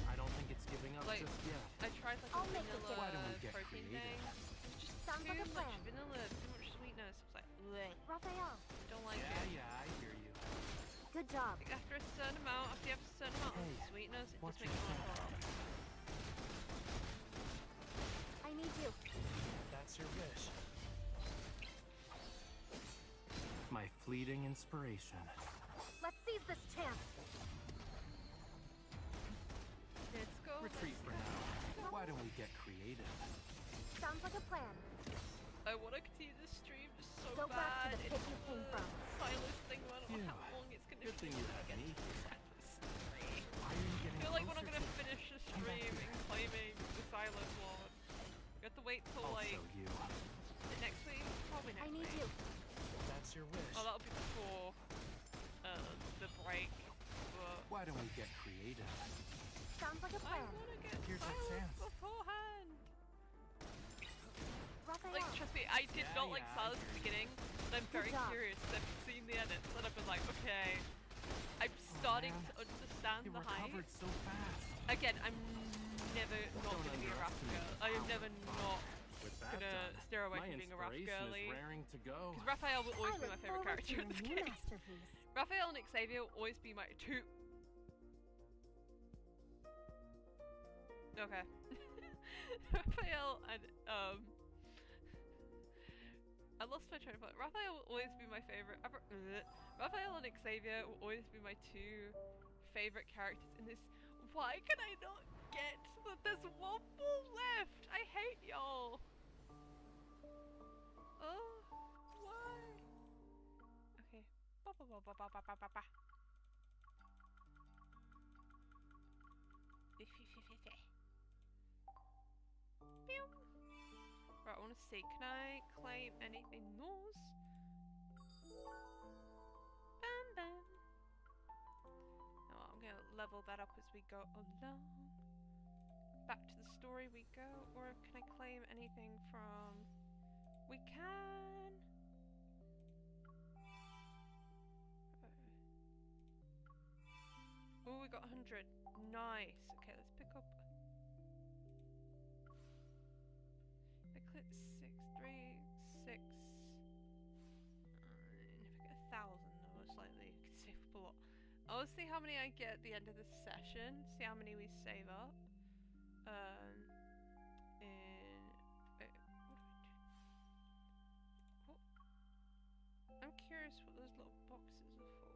I don't think it's giving up Like, just yet. I tried like I'll a make it vanilla Why don't we get protein creative? thing. It was just Sounds too like a much plan. vanilla, too much sweetness. I was like, bleh, Raphael, don't like it. Yeah, I hear you. good job. Like, after a certain amount, after you have a certain amount Hey, of sweetness, it watch just makes your you want to step. throw up. I need you. That's your wish. My fleeting inspiration. Let's seize this chance. Let's go. Retreat for now. Why don't we get creative? Sounds like a plan. I want to continue this stream just so Go bad. back to the pit It's you came from. Silas thing, I don't know Yeah. how long it's gonna Good thing you to have get me to here. Silas 3. Why are you I getting feel like we're not closer gonna to- finish the Come back stream here. and claiming the Silas one. We have to wait till I'll like show you. next week, probably next I need week. you. That's your wish. Oh, that'll be before the break. But Why don't we get creative? Sounds like a I plan. wanna get Here's our Silas chance. beforehand. Raphael, Like, trust me, I did not like Yeah, Silas I at the hear beginning, but I'm very job. curious because I've seen the edits and I've been like, okay, I'm starting man. to understand You the hype. recovered so fast. Again, I'm never not Don't gonna be a rough underestimate girl. the I am power never of not With that gonna done, steer away my from being a rough inspiration girly. is raring to go. Because Raphael will always I be look my favorite forward character to in your this new game. masterpiece. Raphael and Xavier will always be my two. Okay. Raphael and I lost my train of thought. Raphael will always be my favorite. Raphael and Xavier will always be my two favorite characters in this. Why can I not get that there's one more left? I hate y'all. Oh, why? Okay. Ba ba ba ba ba ba ba ba ba. Pew. Right, I want to see. Can I claim anything more? Bam bam. No, I'm gonna level that up as we go along. Back to the story we go, or can I claim anything from? We can. Oh, we got 100. Nice. Okay, let's pick up. I click 6, 3, 6. If I get 1,000, though, most likely I can save up a lot. I'll see how many I get at the end of the session. See how many we save up. Wait, what? I'm curious what those little boxes are for.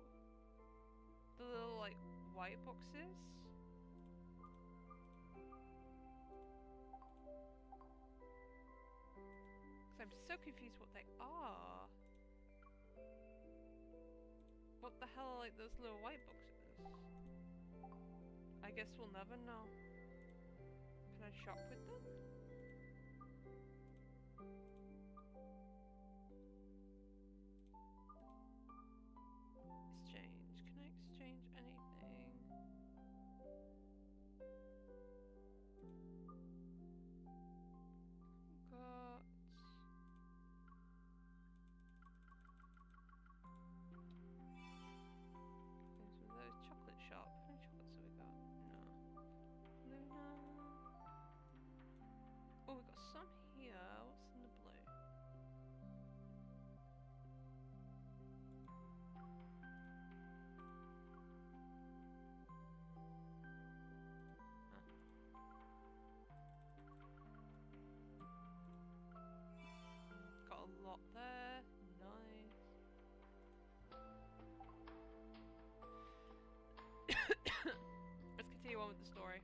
The little like white boxes. Because I'm so confused what they are. What the hell are like those little white boxes? I guess we'll never know. Can I shop with them? Exchange. Can I exchange anything? Got... Okay, so there's chocolate shop. How many chocolates have we got? No. Luna. Oh, we got some here. What's in the blue? Got a lot there. Nice. Let's continue on with the story.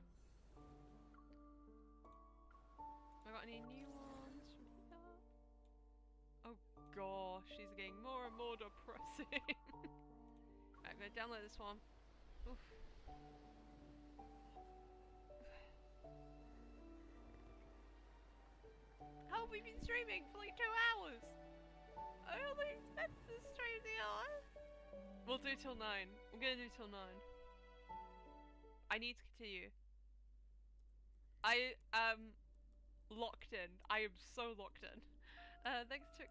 I got any new ones from here? Oh gosh, she's getting more and more depressing. I'm gonna download this one. Oof. How have we been streaming for like 2 hours? I only expected to stream the hour. We'll do till 9. I'm gonna do till 9. I need to continue. I am locked in. I am so locked in. Thanks to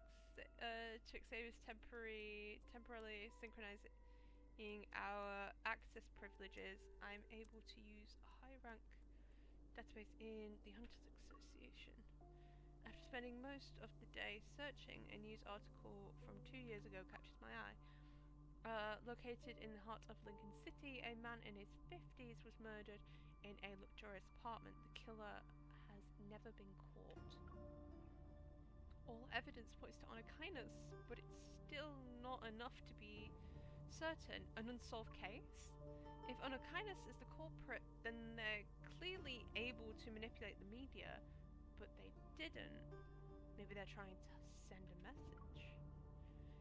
Xavier's temporarily synchronizing our access privileges, I'm able to use a high rank database in the Hunters Association. After spending most of the day searching, a news article from 2 years ago catches my eye. Located in the heart of Lincoln City, a man in his 50s was murdered in a luxurious apartment. The killer has never been caught. All evidence points to Onakainus, but it's still not enough to be certain. An unsolved case? If Onakainus is the culprit, then they're clearly able to manipulate the media, but they didn't. Maybe they're trying to send a message.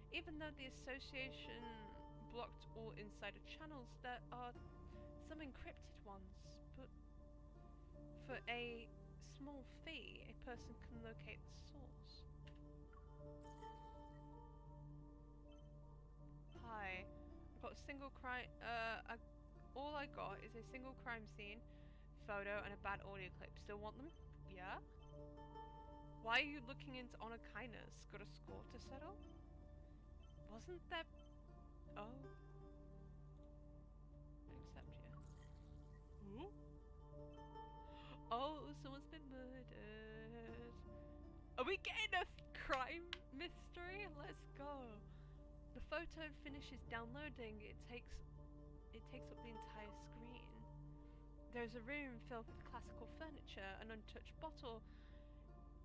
Even though the association blocked all insider channels, there are some encrypted ones, but for a small fee, a person can locate the source. Hi, I've got a single crime, all I got is a single crime scene, photo, and a bad audio clip. Still want them? Yeah? Why are you looking into Onakainus? Got a score to settle? Wasn't that... Oh. Accept you. Ooh. Oh, someone's been murdered. Are we getting a crime mystery? Let's go. The photo finishes downloading. It takes up the entire screen. There's a room filled with classical furniture. An untouched bottle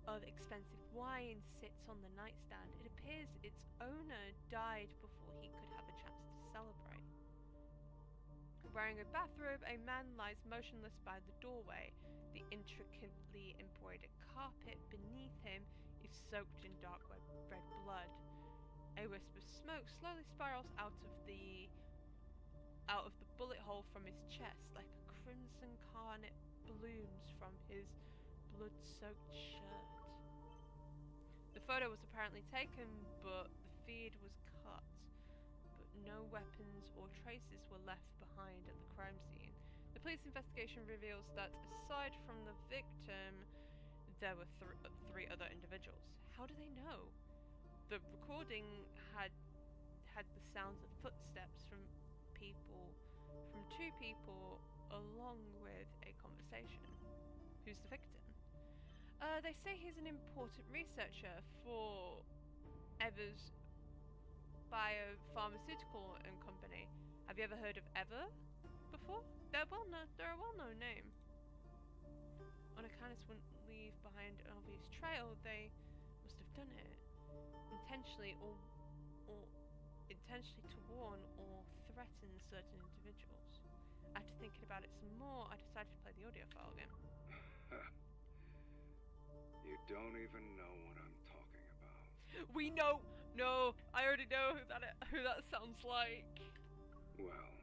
of expensive wine sits on the nightstand. It appears its owner died before he could have a chance to celebrate. Wearing a bathrobe, a man lies motionless by the doorway. The intricately embroidered carpet beneath him is soaked in dark red blood. A wisp of smoke slowly spirals out of the bullet hole from his chest, like a crimson carnet blooms from his blood-soaked shirt. The photo was apparently taken, but the feed was cut. But no weapons or traces were left behind at the crime scene. The police investigation reveals that aside from the victim, there were three other individuals. How do they know? The recording had the sounds of footsteps from two people, along with a conversation. Who's the victim? They say he's an important researcher for Ever's biopharmaceutical and company. Have you ever heard of Ever before? They're a well-known name. Onakainus wouldn't leave behind an obvious trail. They must have done it intentionally, or intentionally to warn or threaten certain individuals. After thinking about it some more, I decided to play the audio file again. You don't even know what I'm talking about. We know! No, I already know who that sounds like. Well,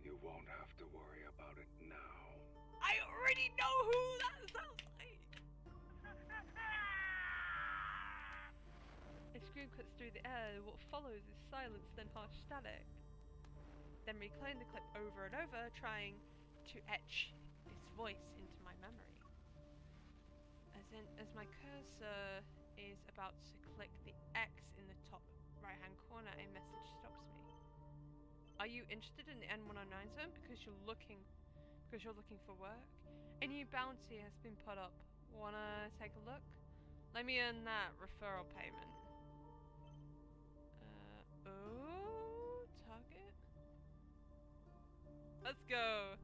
you won't have to worry about it now. I already know who that sounds like! A scream cuts through the air. What follows is silence, then harsh static. Then replaying the clip over and over, trying to etch this voice into my memory. As my cursor is about to click the X in the top right-hand corner, a message stops me. Are you interested in the N109 zone because you're looking for work? A new bounty has been put up. Wanna take a look? Let me earn that referral payment. Oh, target. Let's go.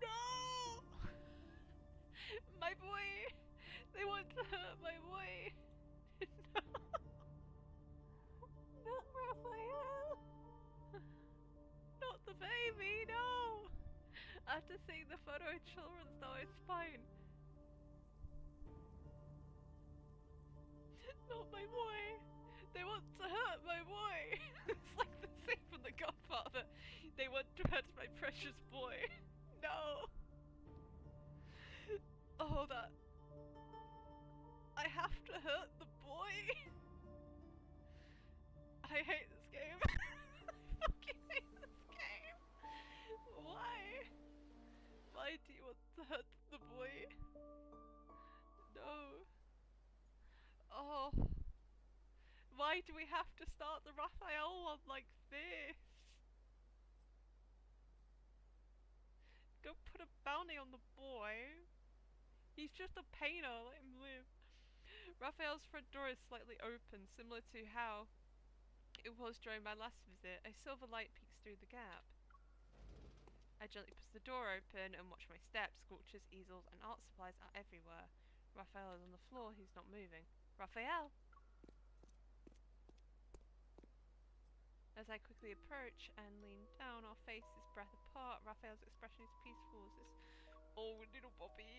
No! My boy! They want to hurt my boy! No! Not Raphael! Not the baby, no! After seeing the photo of children, though, it's fine. Not my boy. They want to hurt my boy. It's like the scene from The Godfather. They want to hurt my precious boy. No. Oh, that. I have to hurt the boy. I hate this game. I fucking hate this game. Why? Why do you want to hurt the boy? No. Oh. Why do we have to start the Raphael one like this? Go put a bounty on the boy. He's just a painter, let him live. Raphael's front door is slightly open, similar to how it was during my last visit. A silver light peeks through the gap. I gently push the door open and watch my steps. Sculptures, easels, and art supplies are everywhere. Raphael is on the floor, he's not moving. Raphael! As I quickly approach and lean down, our faces breath apart. Raphael's expression is peaceful as this. Oh, little Bobby!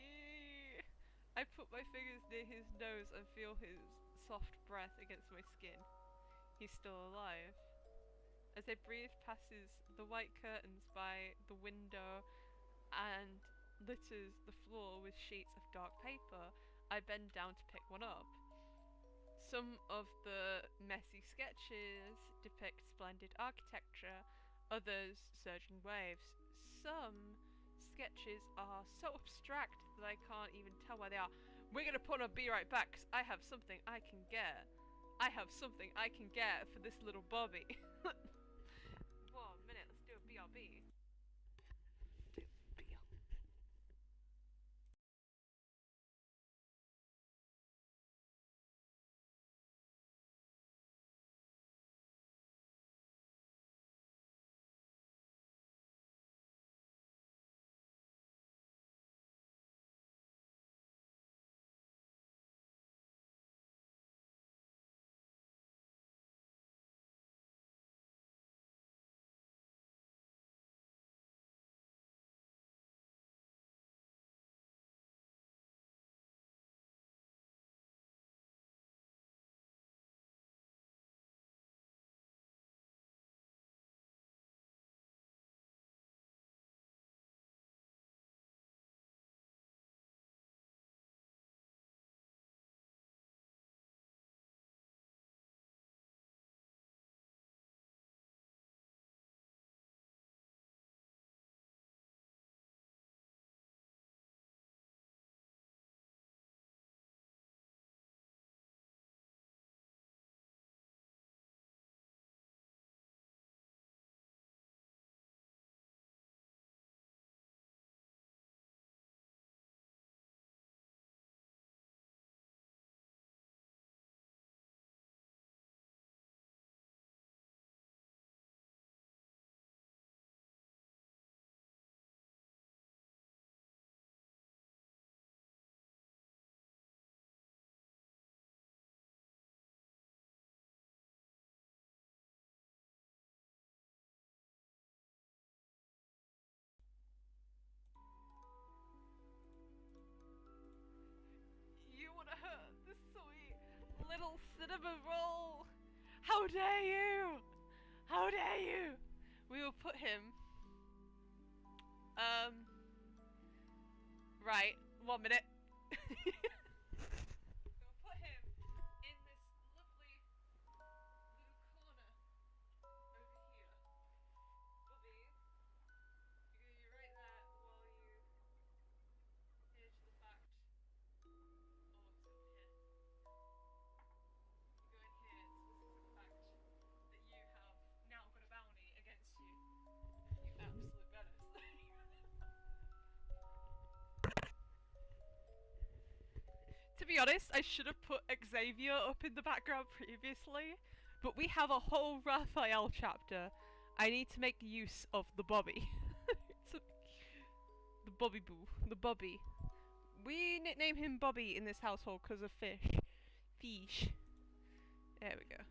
I put my fingers near his nose and feel his soft breath against my skin. He's still alive. As I breathe passes the white curtains by the window and litters the floor with sheets of dark paper, I bend down to pick one up. Some of the messy sketches depict splendid architecture, others surging waves. Some sketches are so abstract that I can't even tell where they are. We're gonna put on Be Right Back, 'cause I have something I can get. I have something I can get for this little Bobby. 1 minute, let's do a BRB. You wanna hurt this sweet little cinnamon roll? How dare you! How dare you! We will put him. Right, 1 minute. We'll put him in this lovely little corner over here. Bobby, you're right there while you. Here's the fact. Oh, it's over here. You go in here. This is a fact that you have now got a bounty against you. You absolute menace. To be honest, I should have put Xavier up in the background previously, but we have a whole Raphael chapter. I need to make use of the Bobby. The Bobby Boo. The Bobby. We nickname him Bobby in this household because of fish. Fish. There we go.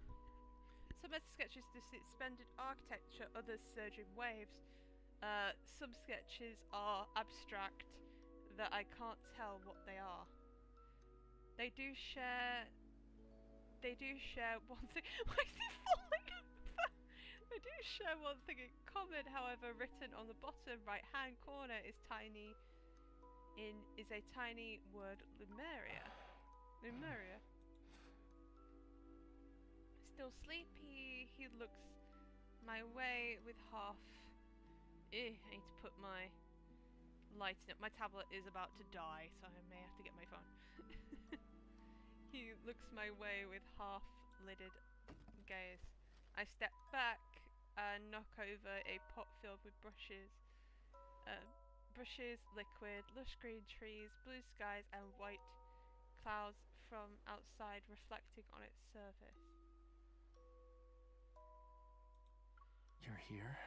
Some sketches depict splendid architecture, others surging waves. Some sketches are abstract that I can't tell what they are. They do share they do share one thing. Why is he falling over? They do share one thing in common, however, written on the bottom right-hand corner is a tiny word Lemuria. Lemuria. Still sleepy, he looks my way with half. I need to put my lighting up. My tablet is about to die, so I may have to get my phone. He looks my way with half-lidded gaze. I step back and knock over a pot filled with brushes. Brushes, liquid, lush green trees, blue skies and white clouds from outside reflecting on its surface. You're here?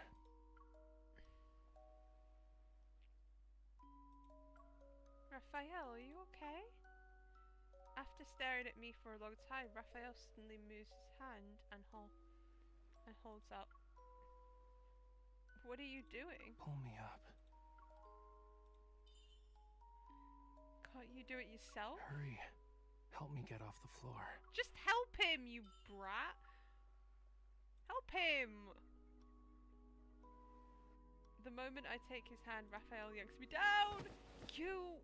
Raphael, are you okay? After staring at me for a long time, Raphael suddenly moves his hand and holds out. What are you doing? Pull me up. Can't you do it yourself? Hurry. Help me get off the floor. Just help him, you brat! Help him! The moment I take his hand, Raphael yanks me down! You...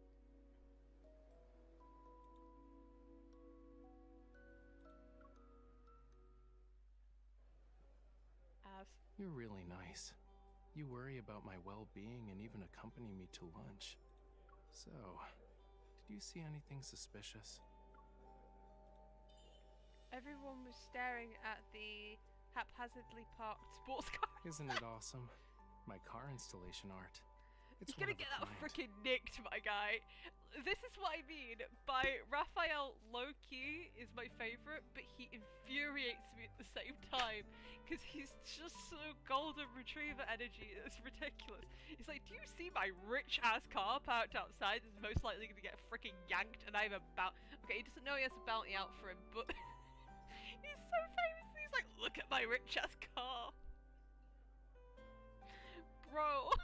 You're really nice. You worry about my well-being and even accompany me to lunch. So, did you see anything suspicious? Everyone was staring at the haphazardly parked sports car. Isn't it awesome? My car installation art. It's You're gonna get that freaking nicked, my guy. This is what I mean by Raphael low-key is my favourite, but he infuriates me at the same time because he's just so golden retriever energy. It's ridiculous. He's like, do you see my rich-ass car parked outside that's most likely gonna get freaking yanked and I have a Okay, he doesn't know he has a bounty out for him, but he's so famous. He's like, look at my rich-ass car. Bro.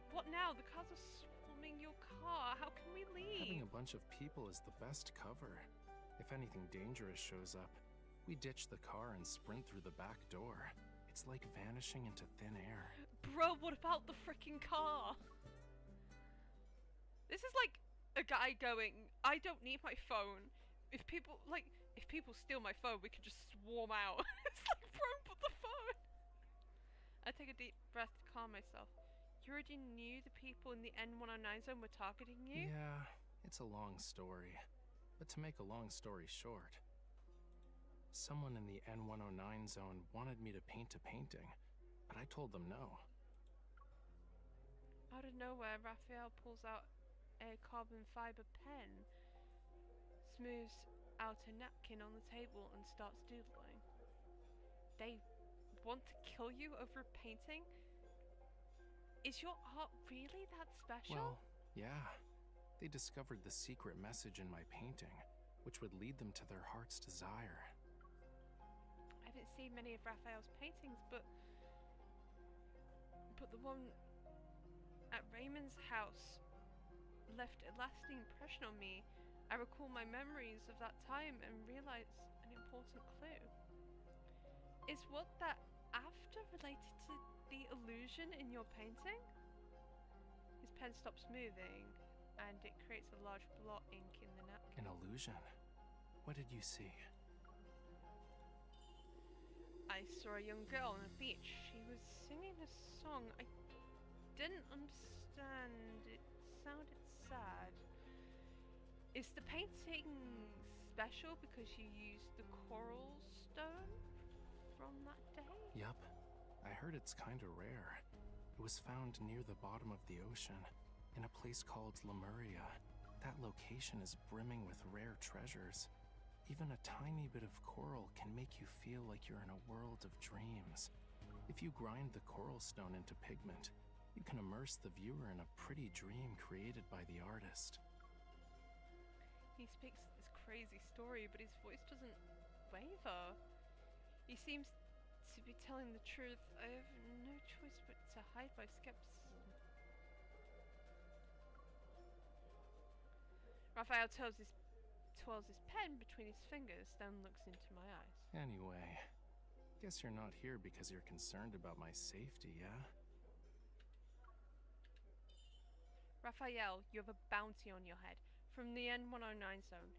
What now? The cars are swarming your car. How can we leave? Having a bunch of people is the best cover. If anything dangerous shows up, we ditch the car and sprint through the back door. It's like vanishing into thin air. Bro, what about the freaking car? This is like a guy going, I don't need my phone. If people steal my phone, we can just swarm out. It's like, bro, put the phone. I take a deep breath to calm myself. You already knew the people in the N109 zone were targeting you? Yeah, it's a long story. But to make a long story short, someone in the N109 zone wanted me to paint a painting, but I told them no. Out of nowhere, Raphael pulls out a carbon fiber pen, smooths out a napkin on the table and starts doodling. They want to kill you over a painting? Is your art really that special? Well, yeah. They discovered the secret message in my painting, which would lead them to their heart's desire. I haven't seen many of Raphael's paintings, but the one at Raymond's house left a lasting impression on me. I recall my memories of that time and realize an important clue. Is what that after related to the illusion in your painting? His pen stops moving and it creates a large blot ink in the napkin. An illusion? What did you see? I saw a young girl on a beach. She was singing a song. I didn't understand. It sounded sad. Is the painting special because you used the coral stone from that day? Yup. I heard it's kinda rare. It was found near the bottom of the ocean, in a place called Lemuria. That location is brimming with rare treasures. Even a tiny bit of coral can make you feel like you're in a world of dreams. If you grind the coral stone into pigment, you can immerse the viewer in a pretty dream created by the artist. He speaks this crazy story, but his voice doesn't waver. He seems to be telling the truth. I have no choice but to hide my skepticism. Raphael twirls his pen between his fingers, then looks into my eyes. Anyway, guess you're not here because you're concerned about my safety, yeah? Raphael, you have a bounty on your head from the N109 zone.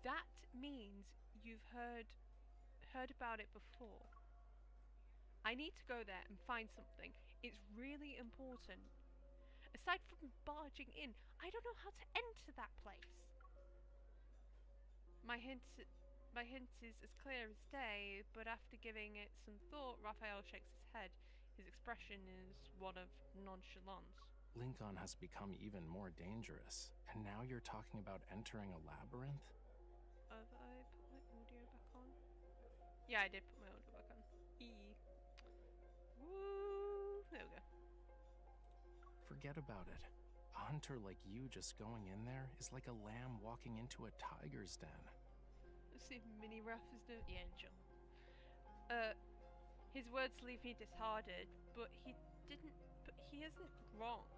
That means you've heard about it before. I need to go there and find something. It's really important. Aside from barging in, I don't know how to enter that place. My hint is as clear as day, but after giving it some thought, Raphael shakes his head. His expression is one of nonchalance. Lincoln has become even more dangerous, and now you're talking about entering a labyrinth? Have I put my audio back on? Yeah, I did put my audio back on. Woo! There we go. Forget about it. A hunter like you just going in there is like a lamb walking into a tiger's den. Let's see if Mini Raph is doing. Yeah, sure. His words leave me disheartened, but he isn't wrong.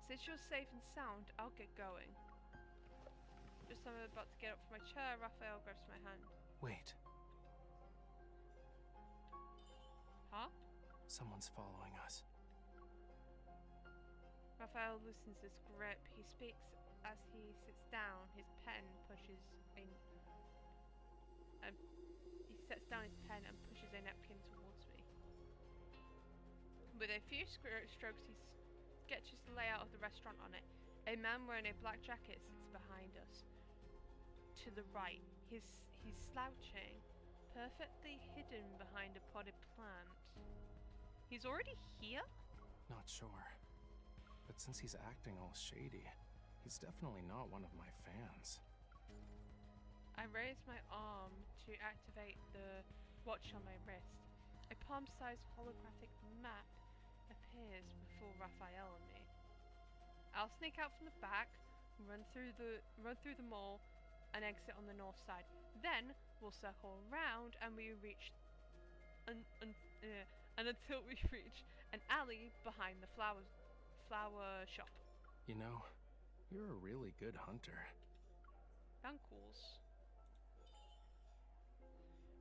Since you're safe and sound, I'll get going. Just as I'm about to get up from my chair, Raphael grabs my hand. Wait. Huh? Someone's following us. Raphael loosens his grip. He speaks as he sits down. His pen pushes a... he sets down his pen and pushes a napkin towards me. With a few strokes, he sketches the layout of the restaurant on it. A man wearing a black jacket sits behind us. To the right, he's slouching, perfectly hidden behind a potted plant. He's already here? Not sure. But since he's acting all shady, he's definitely not one of my fans. I raise my arm to activate the watch on my wrist. A palm-sized holographic map appears before Raphael and me. I'll sneak out from the back, run through the mall, and exit on the north side. Then we'll circle around and we reach until we reach an alley behind the flower shop. You know, you're a really good hunter. Uncles.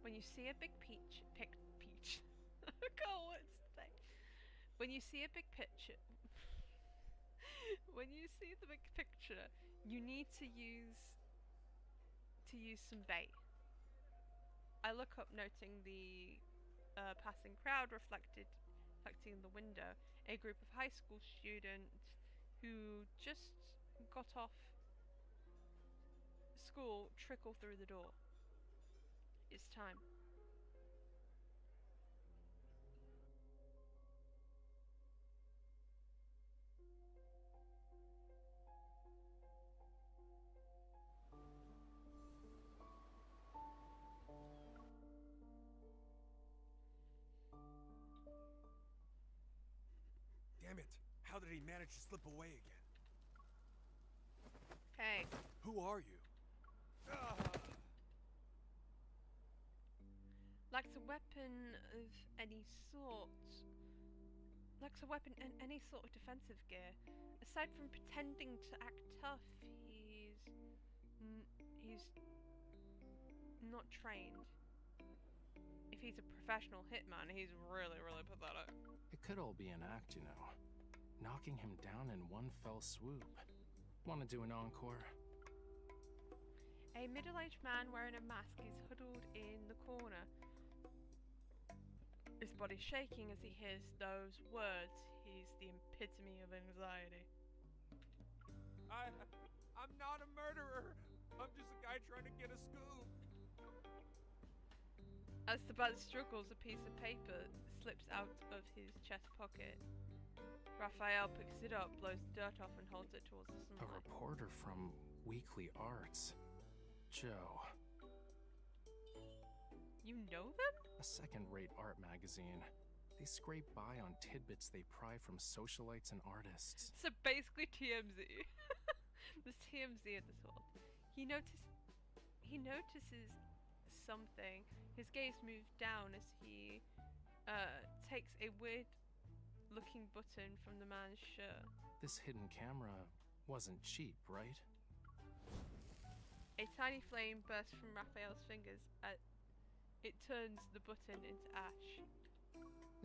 When you see a big peach. I can't what to say. When you see a big picture. When you see the big picture, you need to use some bait. I look up, noting the passing crowd reflecting in the window. A group of high school students who just got off school trickle through the door. It's time. Damn it! How did he manage to slip away again? Hey. Who are you? Lacks a weapon of any sort. Lacks a weapon and any sort of defensive gear. Aside from pretending to act tough, he's not trained. If he's a professional hitman, he's really, really pathetic. It could all be an act, you know. Knocking him down in one fell swoop. Want to do an encore? A middle-aged man wearing a mask is huddled in the corner. His body shaking as he hears those words. He's the epitome of anxiety. I'm not a murderer. I'm just a guy trying to get a scoop. As the man struggles, a piece of paper slips out of his chest pocket. Raphael picks it up, blows the dirt off, and holds it towards the sunlight. A reporter from Weekly Arts. Joe. You know them? A second-rate art magazine. They scrape by on tidbits they pry from socialites and artists. So basically TMZ. There's TMZ at this one. He notices something. His gaze moves down as he takes a weird-looking button from the man's shirt. This hidden camera wasn't cheap, right? A tiny flame bursts from Raphael's fingers. It turns the button into ash.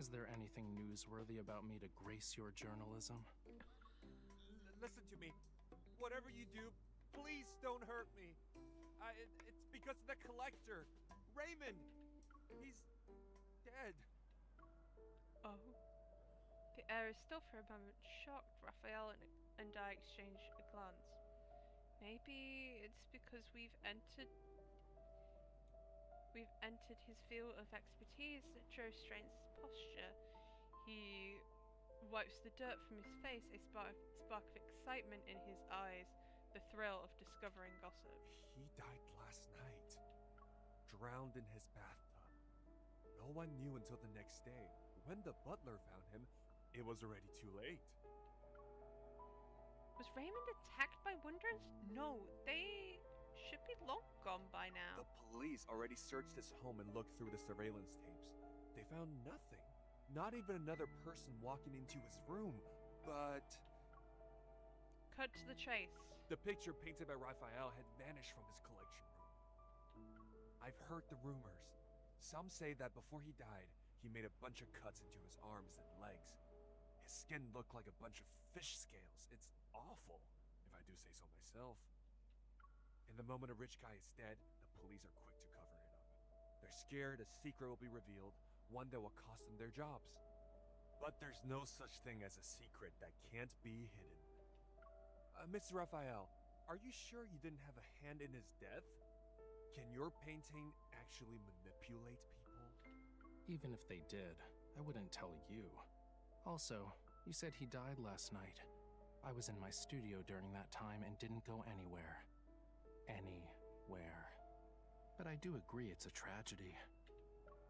Is there anything newsworthy about me to grace your journalism? Listen to me. Whatever you do, please don't hurt me. It's because of the collector, Raymond. He's dead. Oh. The air is still for a moment. Shocked, Raphael and I exchange a glance. Maybe it's because we've entered his field of expertise. Joe strains his posture. He wipes the dirt from his face, a spark of excitement in his eyes, the thrill of discovering gossip. He died last night, drowned in his bathtub. No one knew until the next day. When the butler found him, it was already too late. Was Raymond attacked by Wonders? No, they should be long gone by now. The police already searched his home and looked through the surveillance tapes. They found nothing. Not even another person walking into his room, but... Cut to the chase. The picture painted by Raphael had vanished from his collection room. I've heard the rumors. Some say that before he died, he made a bunch of cuts into his arms and legs. His skin looked like a bunch of fish scales. It's awful, if I do say so myself. In the moment a rich guy is dead, the police are quick to cover it up. They're scared a secret will be revealed, one that will cost them their jobs. But there's no such thing as a secret that can't be hidden. Mr. Raphael, are you sure you didn't have a hand in his death? Can your painting actually manipulate people? Even if they did, I wouldn't tell you. Also, you said he died last night. I was in my studio during that time and didn't go anywhere. Anywhere. But I do agree it's a tragedy.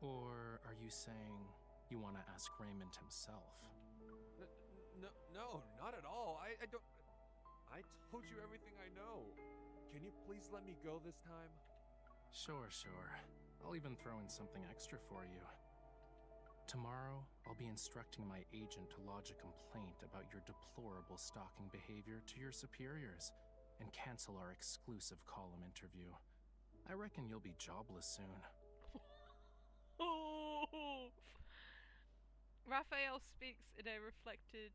Or are you saying you want to ask Raymond himself? No, not at all. I don't... I told you everything I know. Can you please let me go this time? Sure. I'll even throw in something extra for you. Tomorrow, I'll be instructing my agent to lodge a complaint about your deplorable stalking behavior to your superiors and cancel our exclusive column interview. I reckon you'll be jobless soon. Oh! Raphael speaks in a reflected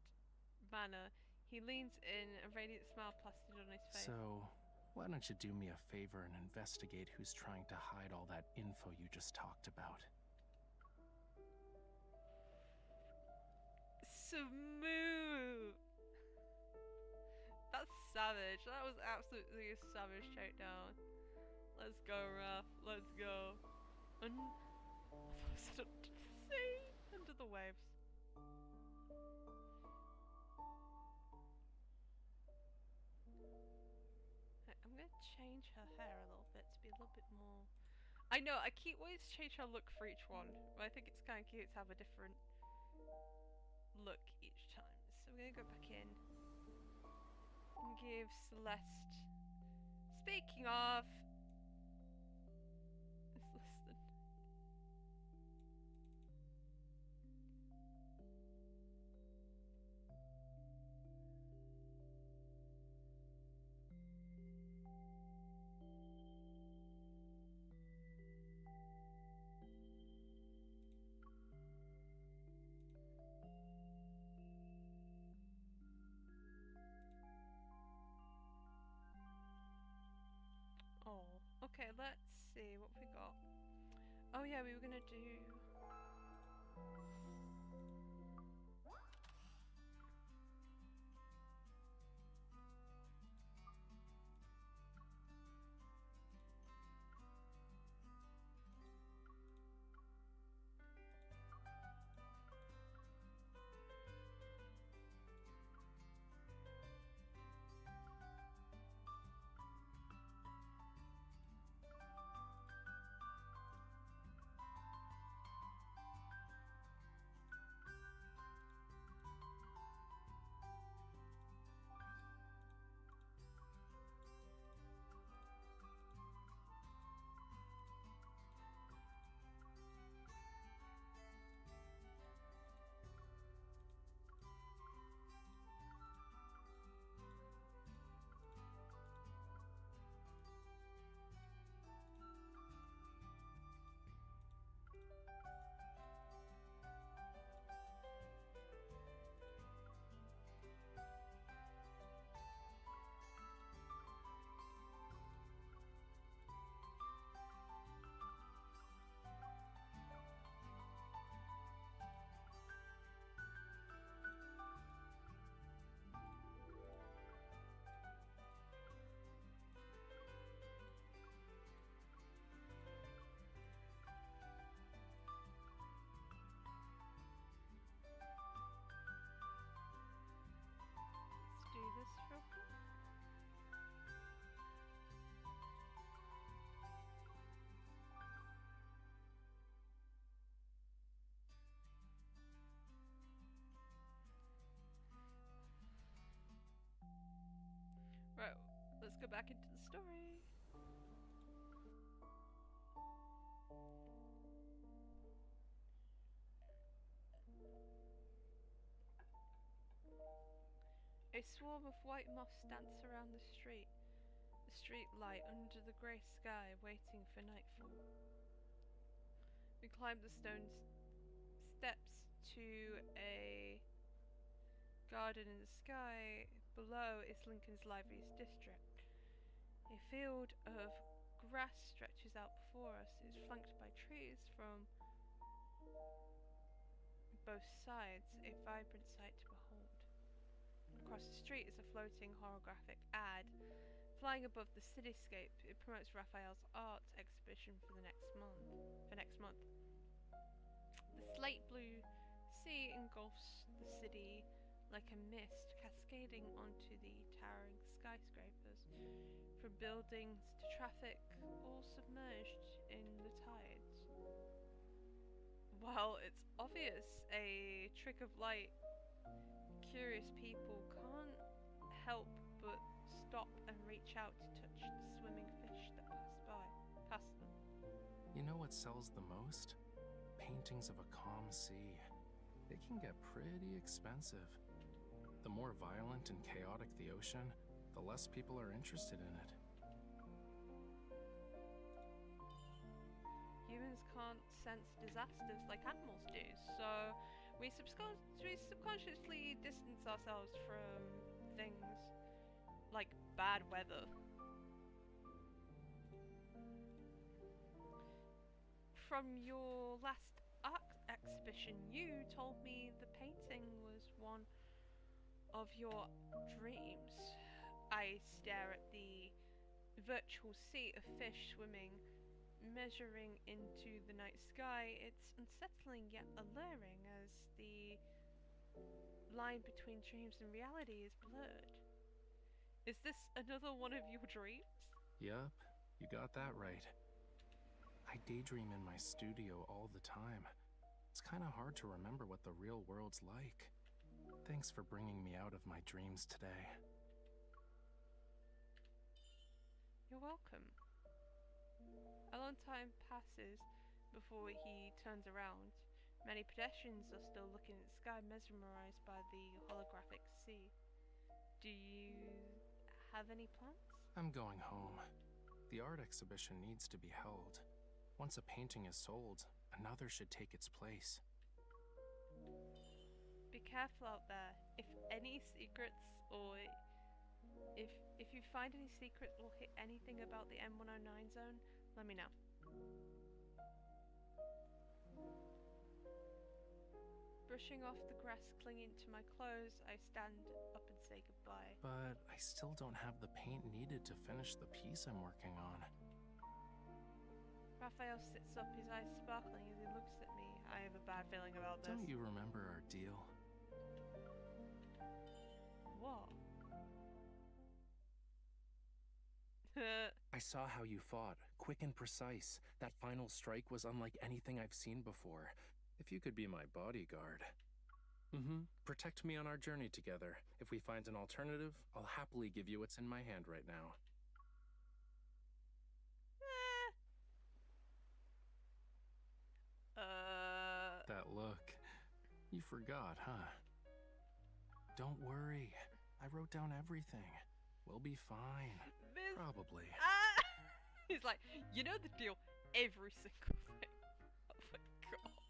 manner. He leans in, a radiant smile plastered on his face. So, why don't you do me a favor and investigate who's trying to hide all that info you just talked about? Smooth! That's savage. That was absolutely a savage takedown. Let's go, Raph. Let's go. Under the sea. Under the waves. I'm gonna change her hair a little bit to be a little bit more... I know, I keep wanting to change her look for each one, but I think it's kind of cute to have a different look each time. So we're gonna go back in and give Celeste... Speaking of... Let's listen. Oh, okay, let's see what we got. Oh yeah, we were gonna do... go back into the story. A swarm of white moths dance around the street light under the grey sky, waiting for nightfall. We climb the stone steps to a garden in the sky. Below is Lincoln's liveliest district. A field of grass stretches out before us. It is flanked by trees from both sides, a vibrant sight to behold. Across the street is a floating holographic ad. Flying above the cityscape, it promotes Raphael's art exhibition for next month. The slate blue sea engulfs the city like a mist, cascading onto the towering skyscrapers. From buildings to traffic, all submerged in the tides. While it's obvious a trick of light, curious people can't help but stop and reach out to touch the swimming fish that pass them. You know what sells the most? Paintings of a calm sea. They can get pretty expensive. The more violent and chaotic the ocean, the less people are interested in it. Humans can't sense disasters like animals do, so we subconsciously distance ourselves from things like bad weather. From your last art exhibition, you told me the painting was one of your dreams. I stare at the virtual sea of fish swimming, measuring into the night sky. It's unsettling yet alluring as the line between dreams and reality is blurred. Is this another one of your dreams? Yup, you got that right. I daydream in my studio all the time. It's kinda hard to remember what the real world's like. Thanks for bringing me out of my dreams today. You're welcome. A long time passes before he turns around. Many pedestrians are still looking at the sky, mesmerized by the holographic sea. Do you have any plans? I'm going home. The art exhibition needs to be held. Once a painting is sold, another should take its place. Be careful out there. If any secrets or if you find any secrets or hit anything about the M109 zone, let me know. Brushing off the grass clinging to my clothes, I stand up and say goodbye. But I still don't have the paint needed to finish the piece I'm working on. Raphael sits up, his eyes sparkling as he looks at me. I have a bad feeling about this. Don't you remember our deal? What? I saw how you fought, quick and precise. That final strike was unlike anything I've seen before. If you could be my bodyguard. Protect me on our journey together. If we find an alternative, I'll happily give you what's in my hand right now. That look. You forgot, huh? Don't worry. I wrote down everything. We'll be fine. Probably. He's like, you know the deal. Every single thing. Oh my gosh.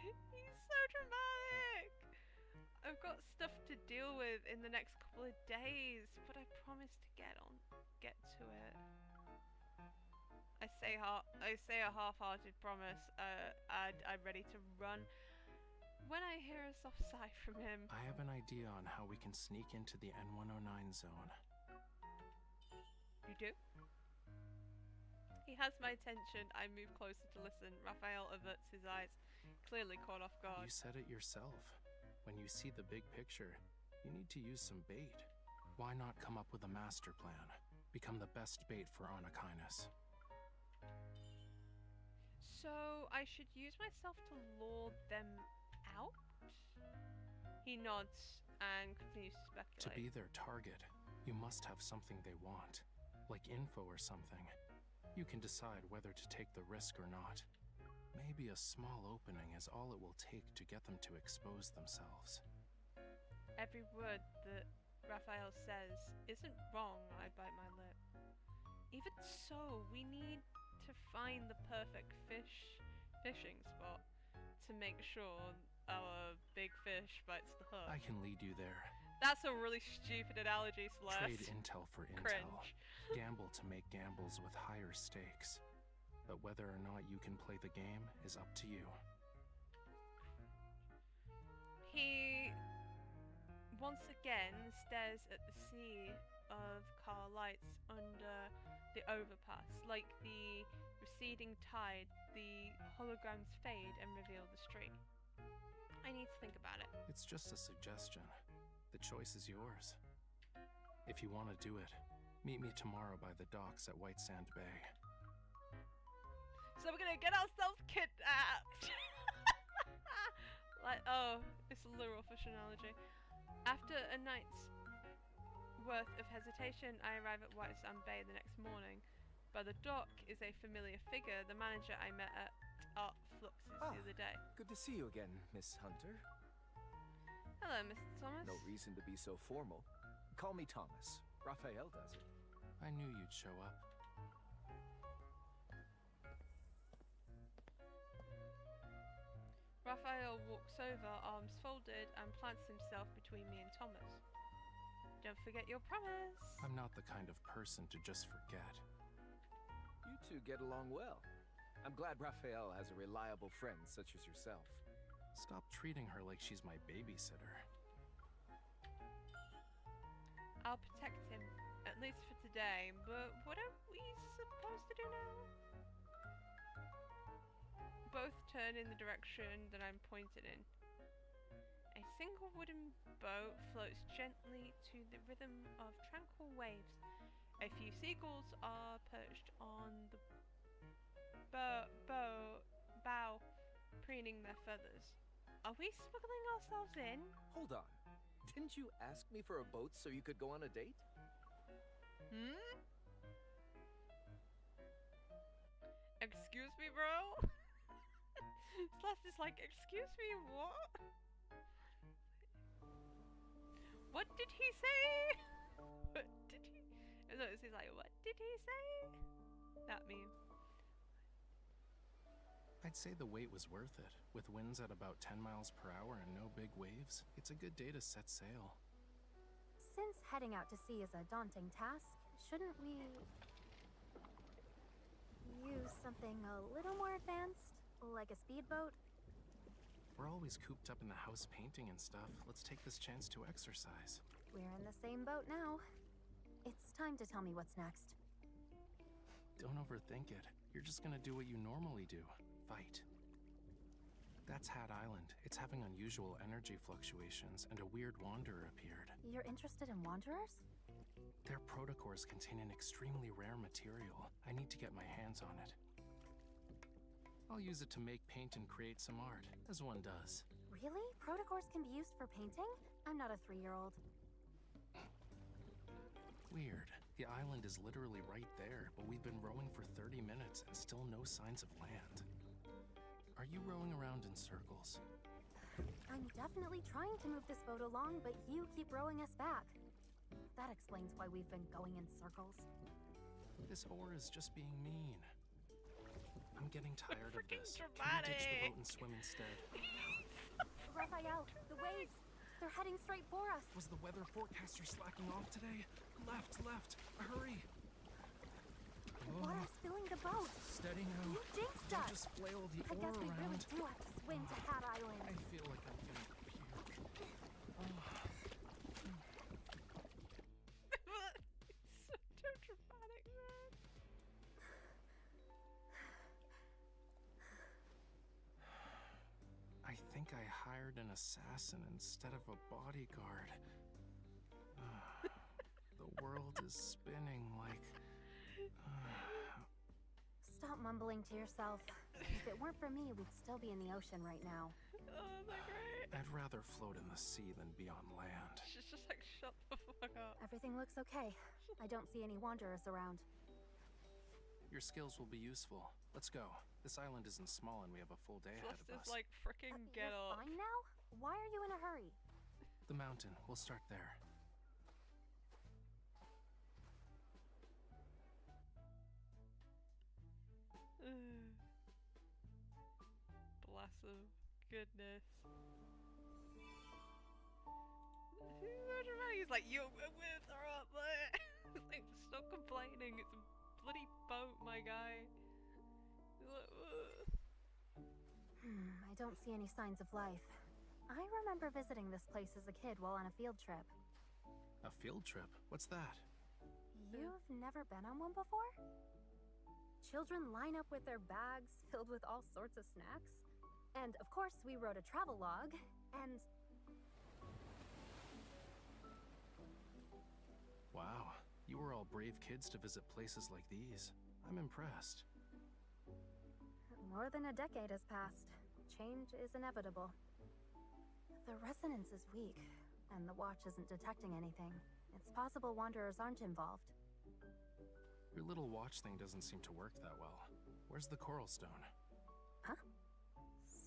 He's so dramatic. I've got stuff to deal with in the next couple of days, but I promise to get to it. I say a half-hearted promise. I'm ready to run when I hear a soft sigh from him. I have an idea on how we can sneak into the N109 zone. You do? He has my attention. I move closer to listen. Raphael averts his eyes, clearly caught off guard. You said it yourself. When you see the big picture, you need to use some bait. Why not come up with a master plan? Become the best bait for Anakinus. So I should use myself to lure them out? He nods and continues to speculate. To be their target, You must have something they want, like info or something. You can decide whether to take the risk or not. Maybe a small opening is all it will take to get them to expose themselves. Every word that Raphael says isn't wrong, I bite my lip. Even so, we need to find the perfect fishing spot to make sure our big fish bites the hook. I can lead you there. That's a really stupid analogy, Celeste. Trade intel for intel. Cringe. Gamble to make gambles with higher stakes. But whether or not you can play the game is up to you. He once again stares at the sea of car lights under the overpass. Like the receding tide, the holograms fade and reveal the street. I need to think about it. It's just a suggestion. The choice is yours. If you want to do it, meet me tomorrow by the docks at White Sand Bay. So we're gonna get ourselves kidnapped! Like, oh, it's a literal fish analogy. After a night's worth of hesitation, I arrive at White Sand Bay the next morning. By the dock is a familiar figure, the manager I met at Art Fluxes the other day. Good to see you again, Miss Hunter. Hello, Mr. Thomas. No reason to be so formal. Call me Thomas. Raphael does it. I knew you'd show up. Raphael walks over, arms folded, and plants himself between me and Thomas. Don't forget your promise. I'm not the kind of person to just forget. You two get along well. I'm glad Raphael has a reliable friend such as yourself. Stop treating her like she's my babysitter. I'll protect him, at least for today, but what are we supposed to do now? Both turn in the direction that I'm pointed in. A single wooden boat floats gently to the rhythm of tranquil waves. A few seagulls are perched on the bow, preening their feathers. Are we smuggling ourselves in? Hold on. Didn't you ask me for a boat so you could go on a date? Excuse me, bro? Celeste is like, excuse me, what? What did he say? What did he? No, he's like, what did he say? That meme. I'd say the wait was worth it. With winds at about 10 miles per hour and no big waves, it's a good day to set sail. Since heading out to sea is a daunting task, shouldn't we use something a little more advanced? Like a speedboat? We're always cooped up in the house painting and stuff. Let's take this chance to exercise. We're in the same boat now. It's time to tell me what's next. Don't overthink it. You're just gonna do what you normally do. Fight. That's Hat Island. It's having unusual energy fluctuations, and a weird wanderer appeared. You're interested in wanderers? Their protocores contain an extremely rare material. I need to get my hands on it. I'll use it to make paint and create some art, as one does. Really? Protocores can be used for painting? I'm not a 3-year-old. Weird. The island is literally right there, but we've been rowing for 30 minutes and still no signs of land. Are you rowing around in circles? I'm definitely trying to move this boat along, but you keep rowing us back. That explains why we've been going in circles. This oar is just being mean. I'm getting tired of this. Dramatic. Can we ditch the boat and swim instead? Raphael, the waves! They're heading straight for us! Was the weather forecaster slacking off today? Left, hurry! The water's filling the boat! Steady now. You jinxed Don't us! just flail the I oar guess we around. really do have to swim to Hat Island. I feel like I'm gonna puke. So dramatic, man. I think I hired an assassin instead of a bodyguard. The world is spinning like... Stop mumbling to yourself. If it weren't for me, we'd still be in the ocean right now. Oh, is that great? I'd rather float in the sea than be on land. She's just like, shut the fuck up. Everything looks okay. I don't see any wanderers around. Your skills will be useful. Let's go. This island isn't small and we have a full day ahead of us. Celeste is like, freaking get you're up. fine now? Why are you in a hurry? The mountain. We'll start there. Bless him. Goodness. He's like, your words are up there. It's like, stop complaining. It's a bloody boat, my guy. He's like, I don't see any signs of life. I remember visiting this place as a kid while on a field trip. A field trip? What's that? You've never been on one before? Children line up with their bags filled with all sorts of snacks. And of course, we wrote a travel log, and... Wow, you were all brave kids to visit places like these. I'm impressed. More than a decade has passed. Change is inevitable. The resonance is weak, and the watch isn't detecting anything. It's possible wanderers aren't involved. Your little watch thing doesn't seem to work that well. Where's the coral stone? Huh?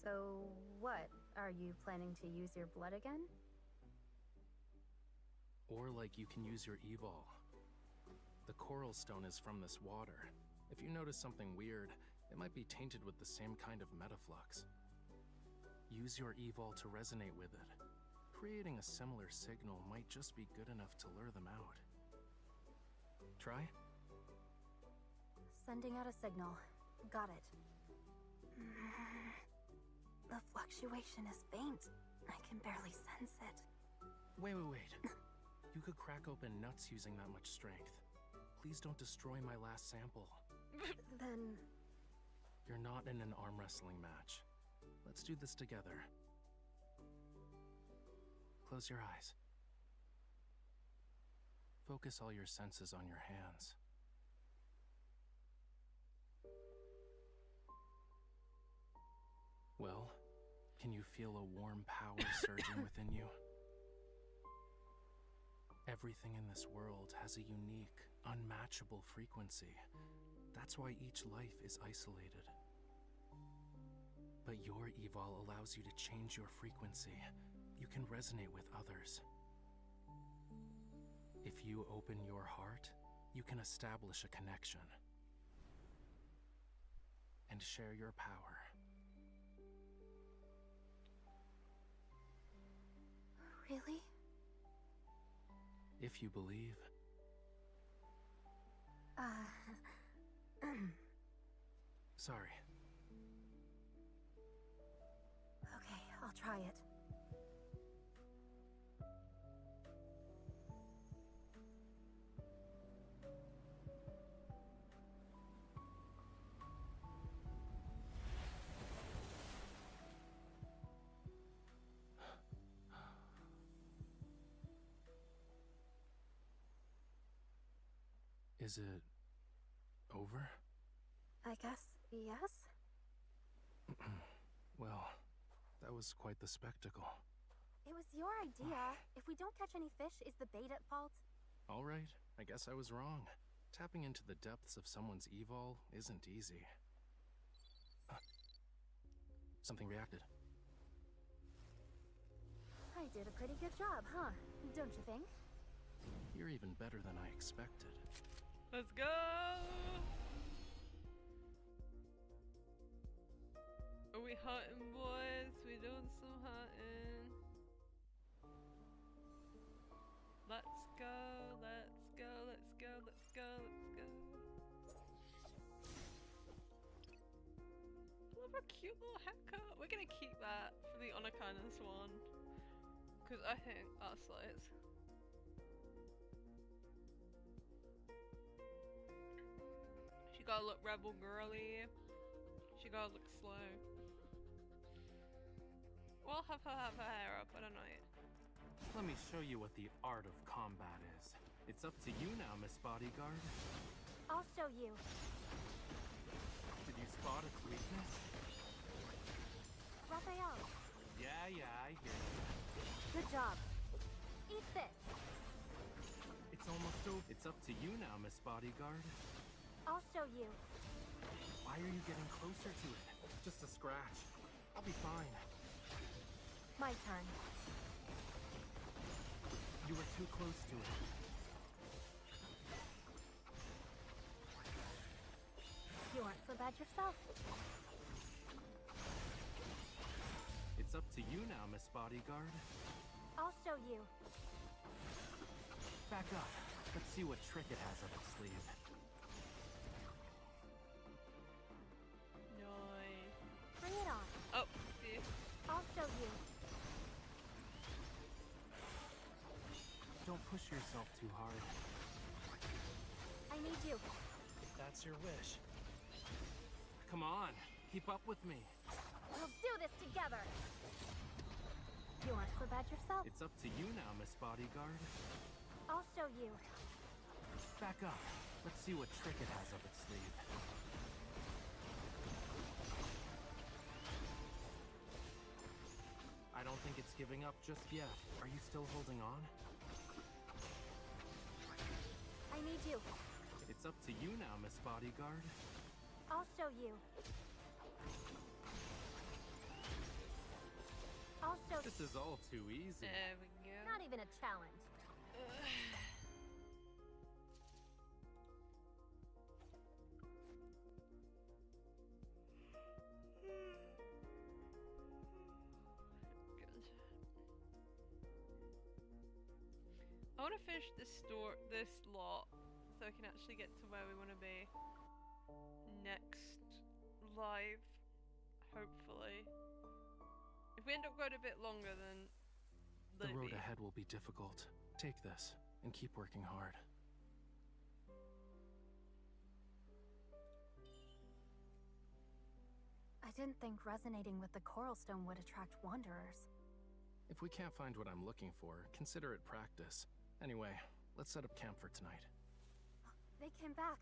So, what? Are you planning to use your blood again? Or like you can use your evol. The coral stone is from this water. If you notice something weird, it might be tainted with the same kind of metaflux. Use your evol to resonate with it. Creating a similar signal might just be good enough to lure them out. Try? Sending out a signal. Got it. The fluctuation is faint. I can barely sense it. Wait. You could crack open nuts using that much strength. Please don't destroy my last sample. Then... You're not in an arm wrestling match. Let's do this together. Close your eyes. Focus all your senses on your hands. Well, can you feel a warm power surging within you? Everything in this world has a unique, unmatchable frequency. That's why each life is isolated. But your evol allows you to change your frequency. You can resonate with others. If you open your heart, you can establish a connection and share your power. Really? If you believe. Sorry. Okay, I'll try it. Is it over? I guess yes? Well, that was quite the spectacle. It was your idea. If we don't catch any fish, is the bait at fault? All right, I guess I was wrong. Tapping into the depths of someone's evol isn't easy. Something reacted. I did a pretty good job, huh? Don't you think? You're even better than I expected. Let's go! Are we hunting, boys? We doing some hunting. Let's go, let's go, let's go, let's go, let's go. I love her cute little haircut. We're gonna keep that for the Unakiness one. Because I think that slays. She gotta look rebel girly. She gotta look slow. We'll have her hair up, I don't know yet. Let me show you what the art of combat is. It's up to you now, Miss Bodyguard. I'll show you. Did you spot its weakness? Raphael. Yeah, I hear Bodyguard? I'll show you. Why are you getting closer to it? Just a scratch. I'll be fine. My turn. You were too close to it. You aren't so bad yourself. It's up to you now, Miss Bodyguard. I'll show you. Back up. Let's see what trick it has up its sleeve. Nice. Bring it on. Oh, see. I'll show you. Don't push yourself too hard. I need you. If that's your wish. Come on, keep up with me. We'll do this together. You aren't so bad yourself. It's up to you now, Miss Bodyguard. I'll show you. Back up. Let's see what trick it has up its sleeve. I don't think it's giving up just yet. Are you still holding on? I need you. It's up to you now, Miss Bodyguard. I'll show you. I'll show you. This is all too easy. There we go. Not even a challenge. I want to finish this lot, so I can actually get to where we want to be next live, hopefully. If we end up going a bit longer, then The road ahead will be difficult. Take this and keep working hard. I didn't think resonating with the coral stone would attract wanderers. If we can't find what I'm looking for, consider it practice. Anyway, let's set up camp for tonight. They came back.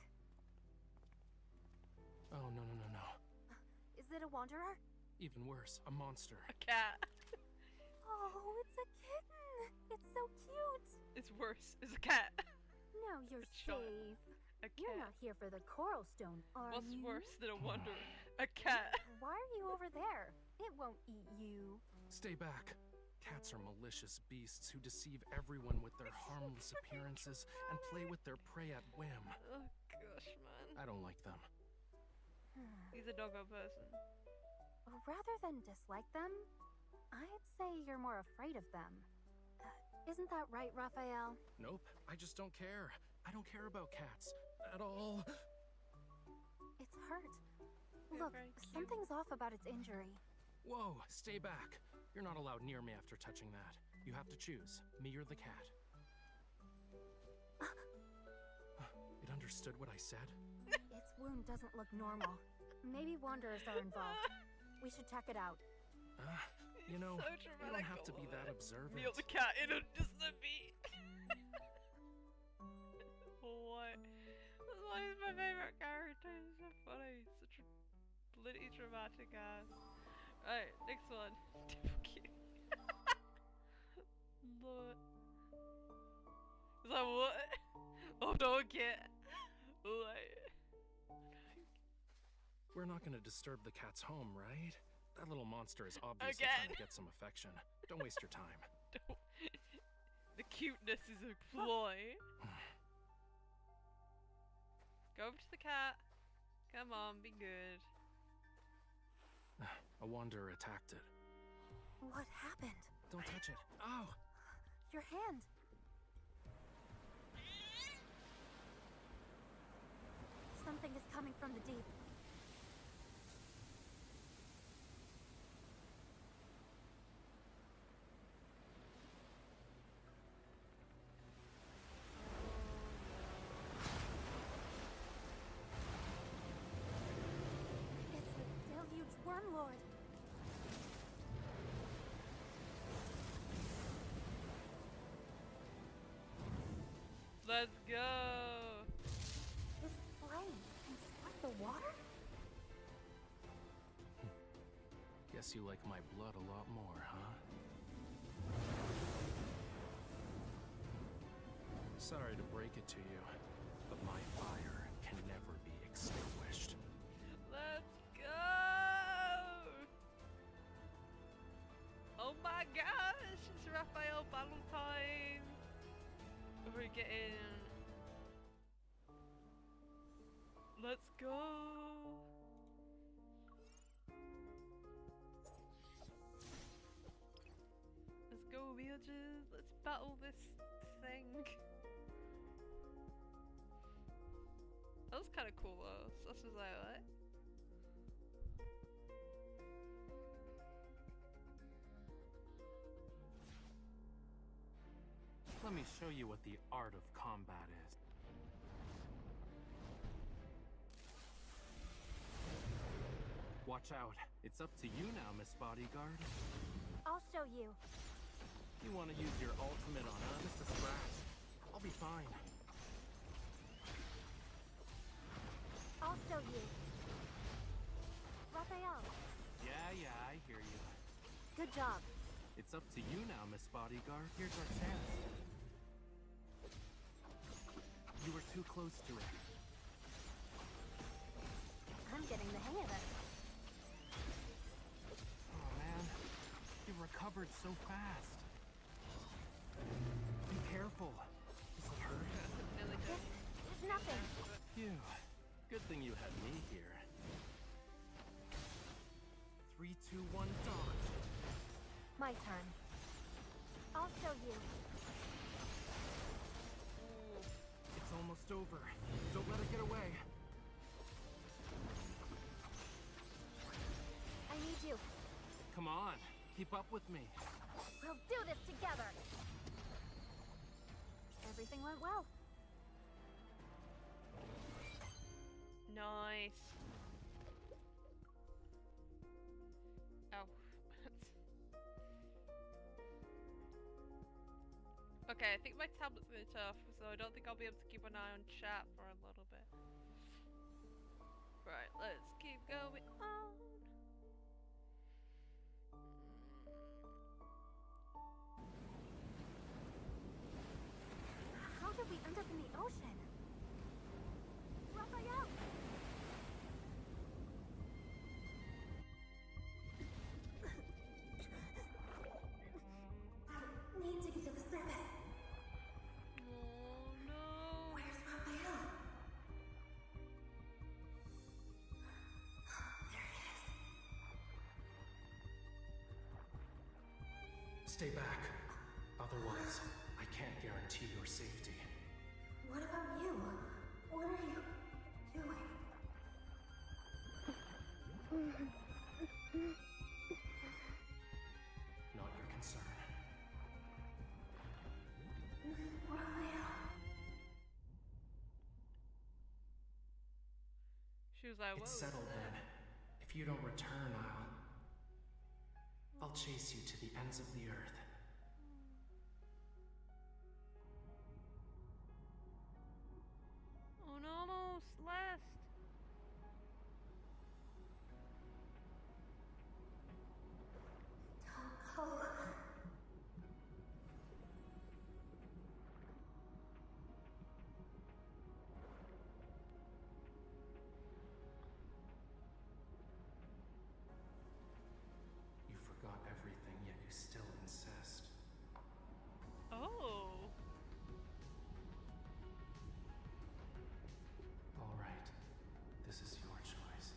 Oh, no. Is it a wanderer? Even worse, a monster. A cat. Oh, it's a kitten. It's so cute. It's worse. It's a cat. Now you're child. safe. A cat. You're not here for the coral stone, are What's you? worse than a wanderer? A cat. Why are you over there? It won't eat you. Stay back. Cats are malicious beasts who deceive everyone with their harmless appearances and play with their prey at whim. Oh gosh, man. I don't like them. He's a doggo person. Rather than dislike them, I'd say you're more afraid of them. Isn't that right, Raphael? Nope, I just don't care. I don't care about cats. At all. It's hurt. They're Look, very cute. something's off about its injury. Whoa, stay back. You're not allowed near me after touching that. You have to choose, me or the cat. It understood what I said? Its wound doesn't look normal. Maybe wanderers are involved. We should check it out. You know, So you dramatic, don't have to all be of that it. observant. Kneel the cat in just a beat. What? That's why he's my favorite character. He's so funny. Such a bloody dramatic ass. Right, next one. Cute. Love it. Is that what? Oh, don't get. We're not gonna disturb the cat's home, right? That little monster is obviously Again. trying to get some affection. Don't waste your time. The cuteness is a ploy. Go over to the cat. Come on, be good. A wanderer attacked it. What happened? Don't touch it. Ow! Your hand. Something is coming from the deep. It's a deluge wormlord. Let's go. This flames can split the water? Guess you like my blood a lot more, huh? Sorry to break it to you, but My fire can never be extinguished. Let's go! Oh my gosh, it's Raphael battle time! We're getting... Let's go! Let's go, villages! Let's battle this thing! That was kind of cool though, so this was like, what? Let me show you what the art of combat is. Watch out. It's up to you now, Miss Bodyguard. I'll show you. You want to use your ultimate on us to scratch? I'll be fine. I'll show you. Raphael. Yeah, I hear you. Good job. It's up to you now, Miss Bodyguard. Here's our chance. You were too close to it. I'm getting the hang of it. Oh man, you recovered so fast. Be careful. Does it hurt? It's nothing. Phew. Good thing you had me here. 3, 2, 1, dodge. My turn. I'll show you. It's almost over. Don't let it get away. I need you. Come on, keep up with me. We'll do this together. Everything went well. Nice. Oh. Okay, I think my tablet's gonna be tough, so I don't think I'll be able to keep an eye on chat for a little bit. Right, let's keep going on. How did we end up in the ocean? Raphael! I need to get to the surface. Oh no! Where's Raphael? There he is. Stay back. Otherwise, I can't guarantee your safety. What about you? What are you doing? Not your concern. Raphael. She was like, whoa. It's settled then. If you don't return, I'll chase you to the ends of the earth. Oh no, Celeste! Don't go. You forgot everything, yet you still insist. Oh. All right. This is your choice.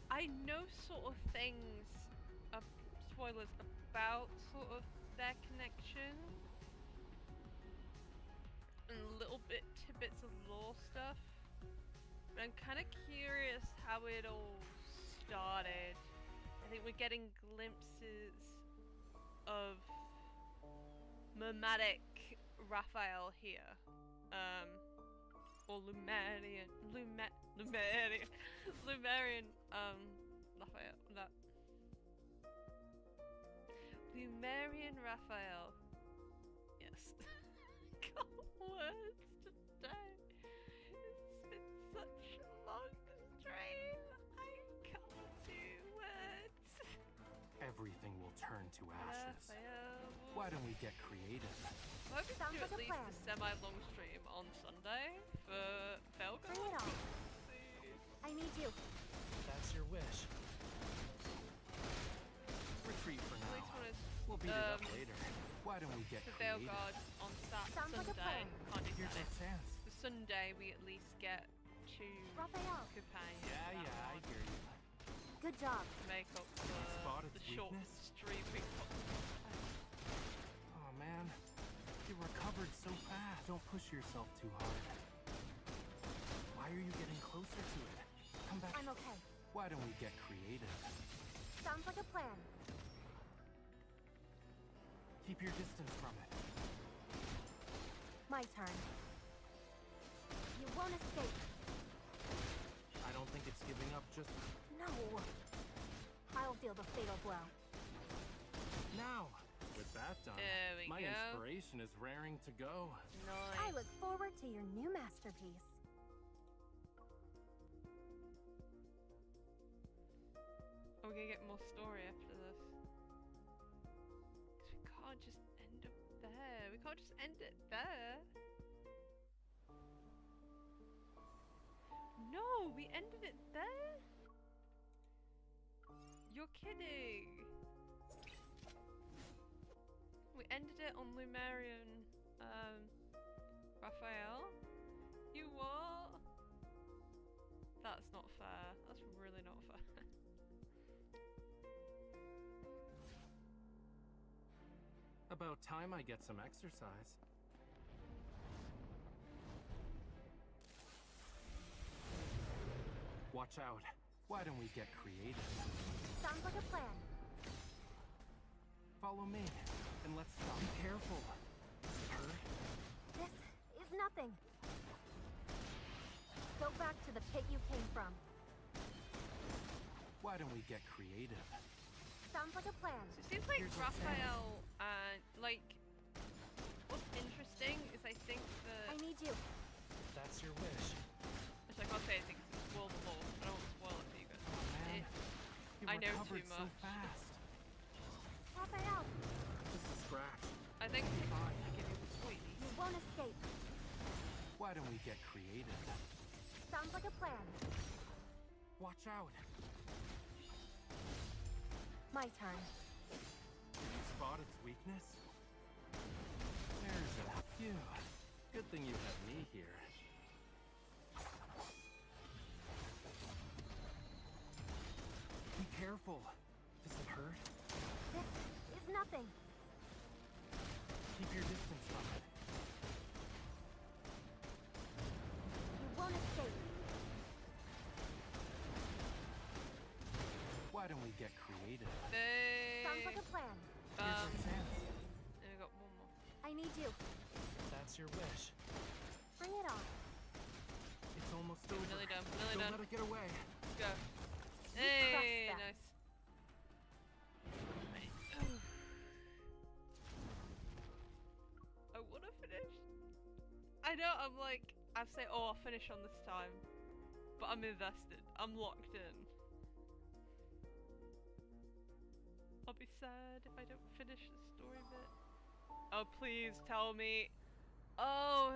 I know sort of things, spoilers, about sort of their connection. And little tidbits of lore stuff. But I'm kind of curious how it all started. I think we're getting glimpses of Mermatic Raphael here. Or Lumerian, Raphael, that. Lumerian Raphael. Yes. Got words today. It's been such a long stream. I can't do words. Everything will turn to ashes. Raphael. Why don't we get creative? I hope we can do at least a semi-long stream on Sunday for Felga. Bring it on. I need you. That's your wish. Retreat for now. We'll beat it up later. Why don't we get for creative? Veilguard on Sounds Sunday. like a plan. Can't do Here's Saturday. our chance. For Sunday, we at least get two Raphael. companions. Yeah, I hear you. Good job. To make up Spotted the short weakness? stream we got. Oh man, you recovered so fast. Don't push yourself too hard. Why are you getting closer to it? Come back. I'm okay. Why don't we get creative? Sounds like a plan. Keep your distance from it. My turn. You won't escape. I don't think it's giving up just No. I'll deal the fatal blow. now. With that done, There we my go. inspiration is raring to go. I look forward to your new masterpiece. Are we gonna get more story after this? Because we can't just end up there. We can't just end it there. No, we ended it there? You're kidding. We ended it on Lumerian, Raphael? You what? That's not fair. That's really not fair. About time I get some exercise. Watch out. Why don't we get creative? Sounds like a plan. Follow me, and let's stop. Be careful. Hurt? This is nothing. Go back to the pit you came from. Why don't we get creative? Sounds like a plan. So it seems like Here's what's Raphael, like, what's interesting is I think that... I need you. That's your wish. Which I can't say anything because it's spoil the lore. I don't want to spoil it for you guys. Man, you I know recovered too so much. fast. Raphael, Just a scratch. I think Fine. I give you the squeeze. you won't escape. Why don't we get creative? Sounds like a plan. Watch out. My turn. You spot its weakness? There's a phew. Good thing you have me here. Be careful. Does it hurt? This is nothing. Keep your distance from it. You won't escape. Why don't we get creative? Sounds like a plan. Here's our chance. And we got one more. I need you. That's your wish. Bring it on. It's almost Okay, over. we're nearly done. We're nearly Don't done. let it get away. Let's go. You Hey, crushed that. nice. I want to finish. I know, I'm like, I'd say, oh, I'll finish on this time. But I'm invested. I'm locked in. I'll be sad if I don't finish the story bit. Oh, please tell me. Oh,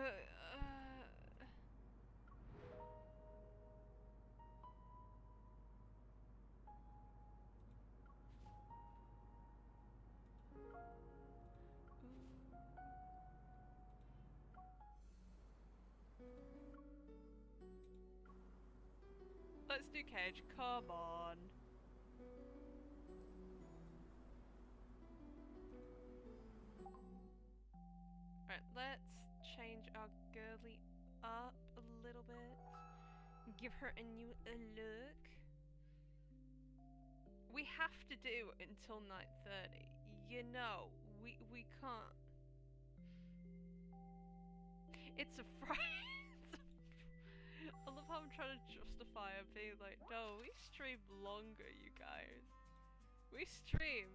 let's do Cage. Come on. Alright, let's change our girly up a little bit. Give her a new look. We have to do until 9:30. You know, we can't. It's a Friday. I love how I'm trying to justify and being like, no, we stream longer, you guys. We stream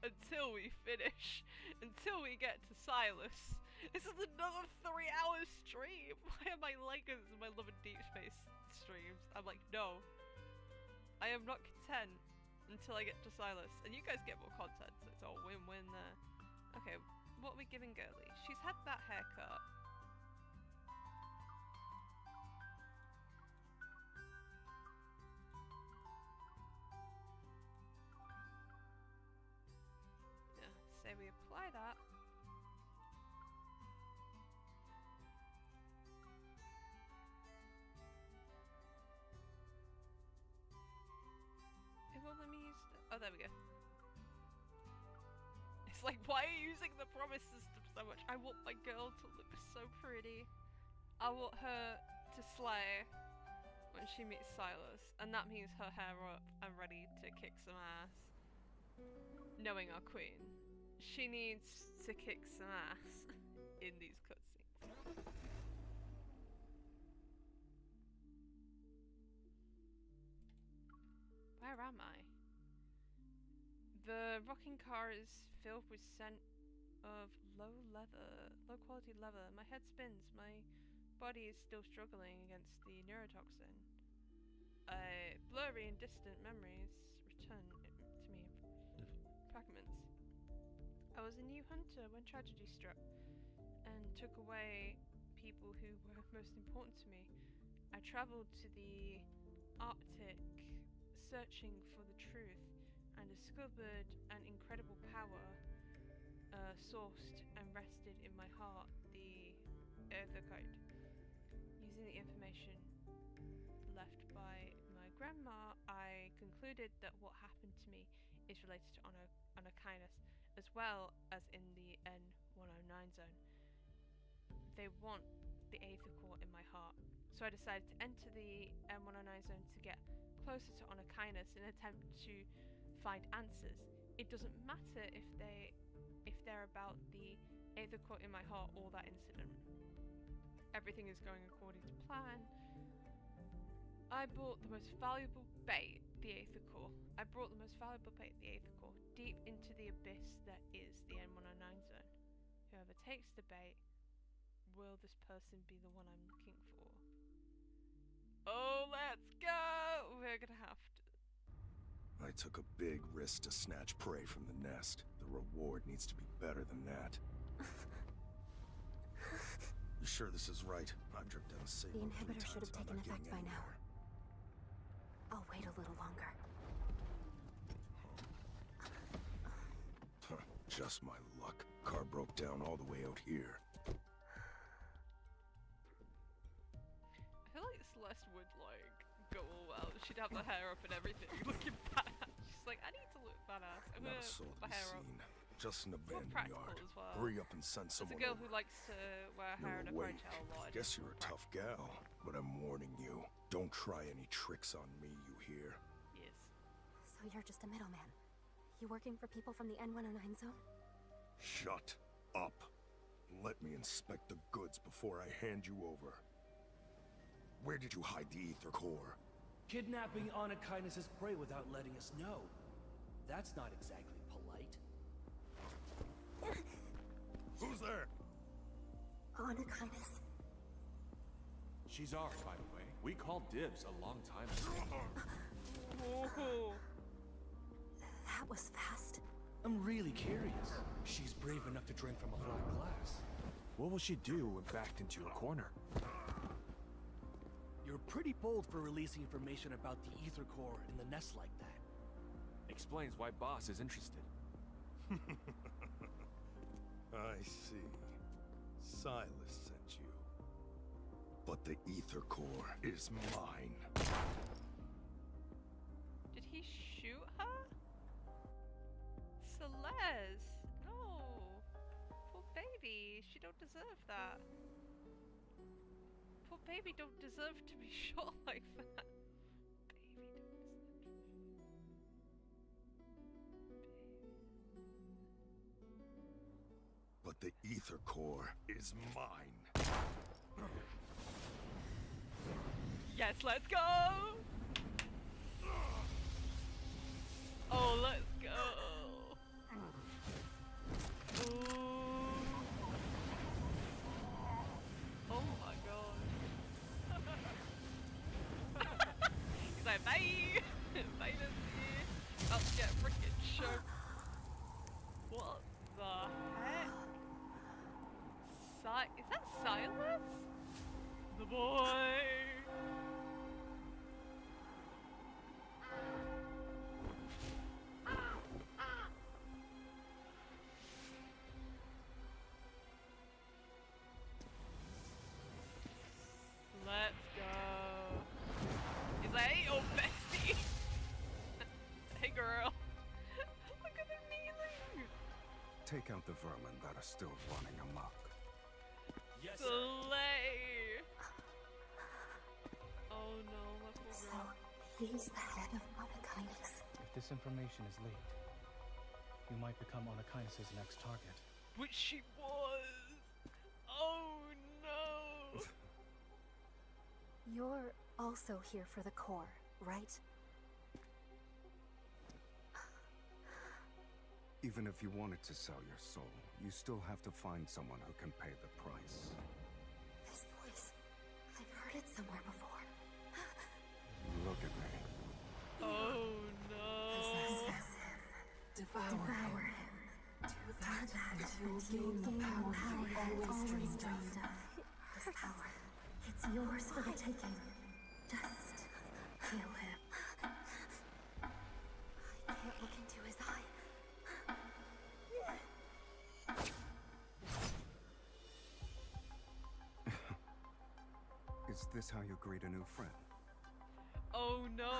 until we finish, until we get to Silas. This is another 3-hour stream. Why am I like this in my Love and Deep Space streams? I'm like, no. I am not content until I get to Silas. And you guys get more content, so it's all win-win there. Okay, what are we giving Girly? She's had that haircut. Yeah, say we apply that. It won't let me use oh, there we go. It's like, why are you using the promise system so much? I want my girl to look so pretty. I want her to slay when she meets Silas, and that means her hair up and ready to kick some ass. Knowing our queen, she needs to kick some ass in these cutscenes. Where am I? The rocking car is filled with scent of low quality leather. My head spins. My body is still struggling against the neurotoxin. Blurry and distant memories return to me in fragments. I was a new hunter when tragedy struck and took away people who were most important to me. I travelled to the Arctic searching for the truth and discovered an incredible power sourced and rested in my heart, the code. Using the information left by my grandma, I concluded that what happened to me is related to honor kindness, as well as in the N109 zone. They want the Aether Core in my heart, so I decided to enter the N109 zone to get closer to honor kindness in an attempt to find answers. It doesn't matter if they're about the Aether Core in my heart or that incident. Everything is going according to plan. I brought the most valuable bait, the Aether Core. Deep into the abyss that is the N109 zone. Whoever takes the bait, will this person be the one I'm looking for? Oh, let's go! We're gonna have to. I took a big risk to snatch prey from the nest. The reward needs to be better than that. You sure this is right? I've dripped down a safe. The inhibitor should have taken effect by now. I'll wait a little longer. Huh, just my luck. Car broke down all the way out here. I feel like Celeste would like go all well. She'd have the hair up and everything, looking badass. She's like, I need to look badass. I'm Not gonna a soul put to my be hair up. seen. Just an abandoned practical yard. as well. Hurry up and send As someone a girl over. who likes to wear hair in a No, wait. ponytail a lot. Guess you're a tough gal, but I'm warning you. Don't try any tricks on me, you hear? Yes. So you're just a middleman. You working for people from the N109 zone? Shut up. Let me inspect the goods before I hand you over. Where did you hide the Aether Core? Kidnapping honor kindness's prey without letting us know. That's not exactly polite. Who's there? Honor kindness. She's ours, by the way. We called dibs a long time ago. Whoa. That was fast. I'm really curious. She's brave enough to drink from a black glass. What will she do when backed into a corner? You're pretty bold for releasing information about the Aether Core in the nest like that. Explains why Boss is interested. I see. Silas sent you. But the Aether Core is mine. Did he shoot her? Celeste! No! Poor baby, she don't deserve that. Poor baby don't deserve to be shot like that. Baby don't deserve to be... But the Aether Core is mine. Yes, let's go! Oh, let's go! Bye! Bye, Nancy. About to get freaking choked. What the heck? Is that Silas? The boy! Let's go. He's like, hey, oh bestie. Hey girl. Look at the kneeling. Take out the vermin that are still running amok. Yes, Slay. Oh no, my poor So, girl. he's the head of Monochinus. If this information is leaked, you might become Onakainis' next target. Which she was. Oh no. You're also here for the core, right? Even if you wanted to sell your soul, you still have to find someone who can pay the price. This voice, I've heard it somewhere before. Look at me. Oh no. Devour him. Do that, and you'll gain the power you always dreamed of. This power, it's yours for the taking. Just kill him. I can't look into his eye. Is this how you greet a new friend? Oh no.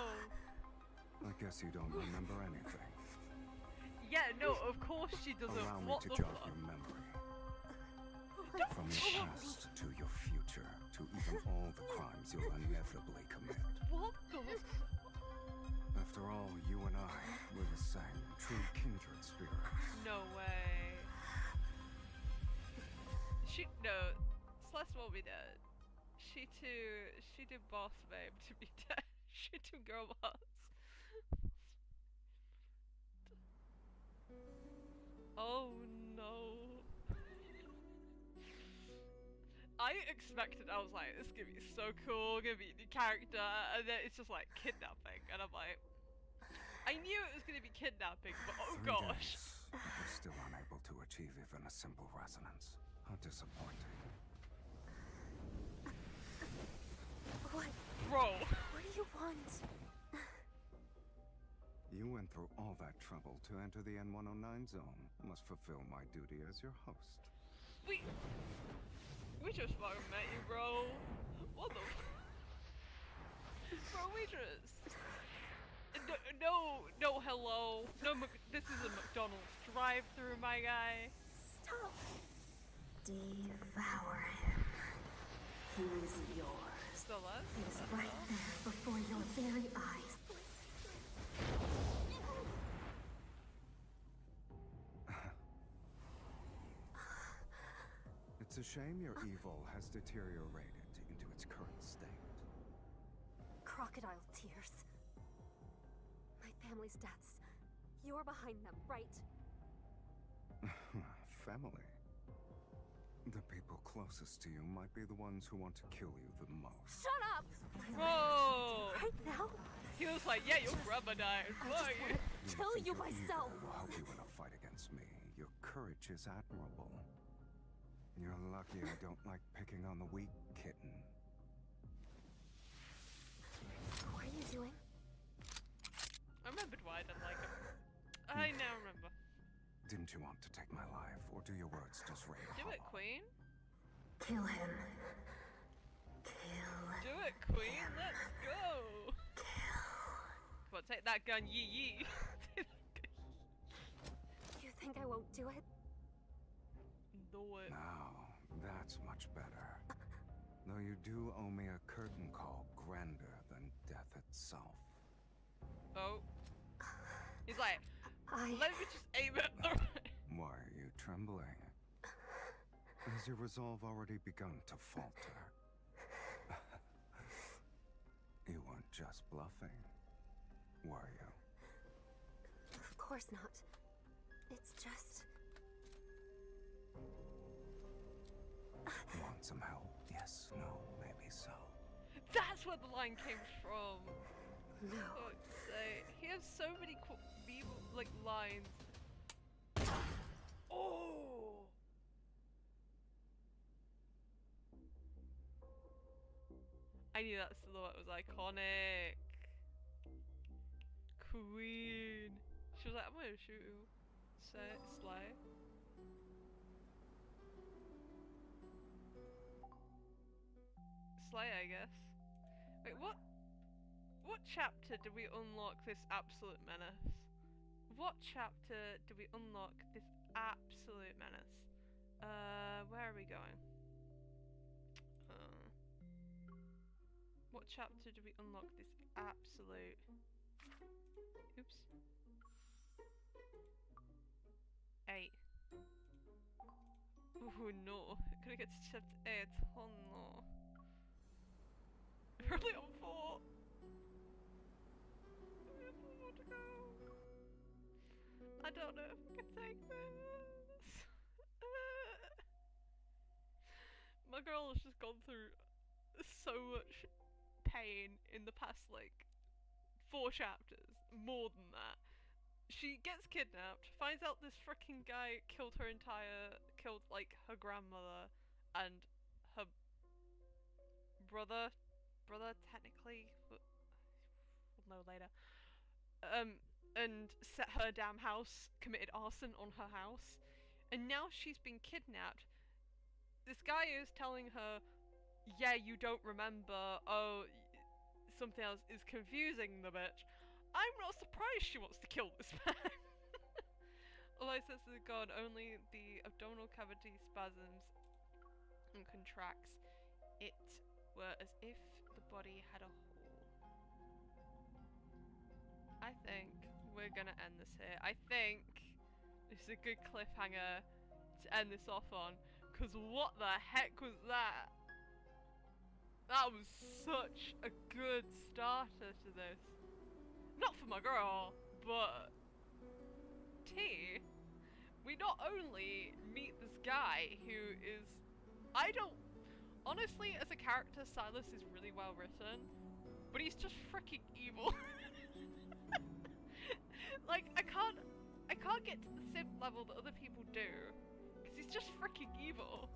I guess you don't remember anything. Yeah, no, of course she doesn't. Allow me What to the jog fuck? your memory. From your past to your future, to even all the crimes you'll inevitably commit. What the After all, you and I were the same, true kindred spirits. No way. No, Celeste won't be dead. She too boss babe to be dead. She too girl boss. Oh no. I expected, I was like, this is gonna be so cool, gonna be a new character, and then it's just like kidnapping, and I'm like, I knew it was gonna be kidnapping, but oh 3 gosh. days, but we're still unable to achieve even a simple resonance. How disappointing. What? Bro. What do you want? You went through all that trouble to enter the N109 zone. Must fulfill my duty as your host. We just fucking met you, bro. What the Bro, we just... No, hello. This is a McDonald's drive-thru, my guy. Stop. Devour him. He's yours. Stella? He's right there before your very eyes. It's a shame your evil has deteriorated into its current state. Crocodile tears. My family's deaths. You're behind them, right? Family. The people closest to you might be the ones who want to kill you the most. Shut up! Whoa! Right now? He was like, yeah, your grandma died. Fuck. Kill think you your myself! evil will help you in a fight against me. Your courage is admirable. You're lucky I don't like picking on the weak, kitten. What are you doing? I remembered why I didn't like him. I now remember. Didn't you want to take my life, or do your words just ring Do it, hollow? Queen. Kill him. Kill Do it, Queen. Let's go. Come on, take that gun, yee yee. You think I won't do it? Do it. Now, that's much better. Though you do owe me a curtain call grander than death itself. Oh. He's like, let me just aim it. Why are you trembling? Has your resolve already begun to falter? You weren't just bluffing, were you? Of course not. It's just... Want some help? Yes, no, maybe so. That's where the line came from. No. He has so many cool, like lines. Oh. I knew that silhouette was iconic. Queen. She was like, I'm gonna shoot you. Slay. Slay, I guess. Wait, what chapter do we unlock this absolute menace? What chapter do we unlock this absolute menace? Where are we going? What chapter do we unlock this absolute... Oops. 8. Ooh, no. Gonna get to chapter 8. Oh no. Probably on 4. We have 4 more to go. I don't know if I can take this. My girl has just gone through so much pain in the past, like, 4 chapters. More than that. She gets kidnapped, finds out this freaking guy killed like her grandmother and her brother technically, but we'll know later. And set her damn house, committed arson on her house, and now she's been kidnapped. This guy is telling her, yeah, you don't remember, oh, something else is confusing the bitch. I'm not surprised she wants to kill this man. All I says is gone, only the abdominal cavity spasms and contracts. It were as if the body had a hole. I think we're gonna end this here. I think this is a good cliffhanger to end this off on, because what the heck was that? That was such a good starter to this. Not for my girl, but T. We not only meet this guy who is, honestly, as a character, Silas is really well written, but he's just freaking evil. Like, I can't get to the simp level that other people do, because he's just freaking evil.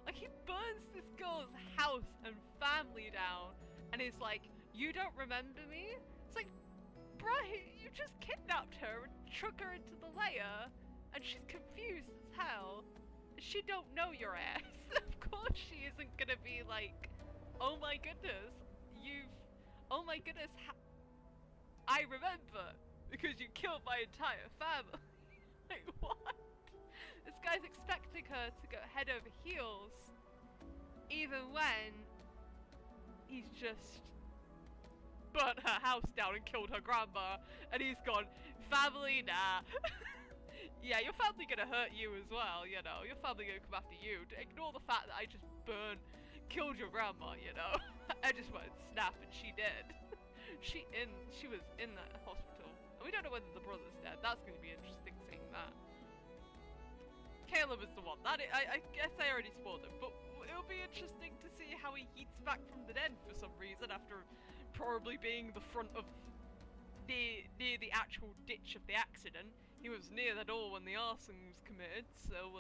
Like, he burns this girl's house and family down, and is like, you don't remember me? It's like, bruh, you just kidnapped her and took her into the lair, and she's confused as hell. She don't know your ass. Of course she isn't gonna be like, oh my goodness, oh my goodness, I remember, because you killed my entire family. Like, what? This guy's expecting her to go head over heels, even when he's just burnt her house down and killed her grandma, and he's gone, family, nah. Yeah, your family gonna hurt you as well, you know, your family gonna come after you. Ignore the fact that I just killed your grandma, you know. I just went snap, and she did. She was in that hospital, and we don't know whether the brother's dead. That's gonna be interesting seeing that. Caleb is the one. I guess I already spoiled it, but it'll be interesting to see how he yeets back from the dead for some reason after probably being the front of near the actual ditch of the accident. He was near the door when the arson was committed, so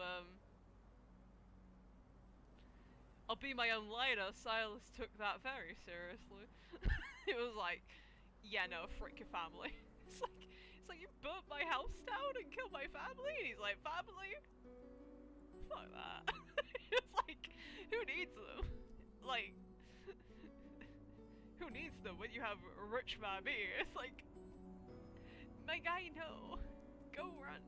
I'll be my own lighter. Silas took that very seriously. It was like, yeah, no, frick your family. It's like you burnt my house down and killed my family, and he's like, family? Fuck that. It's like, who needs them? Like, who needs them when you have a rich man me? It's like, my guy, no. Go run.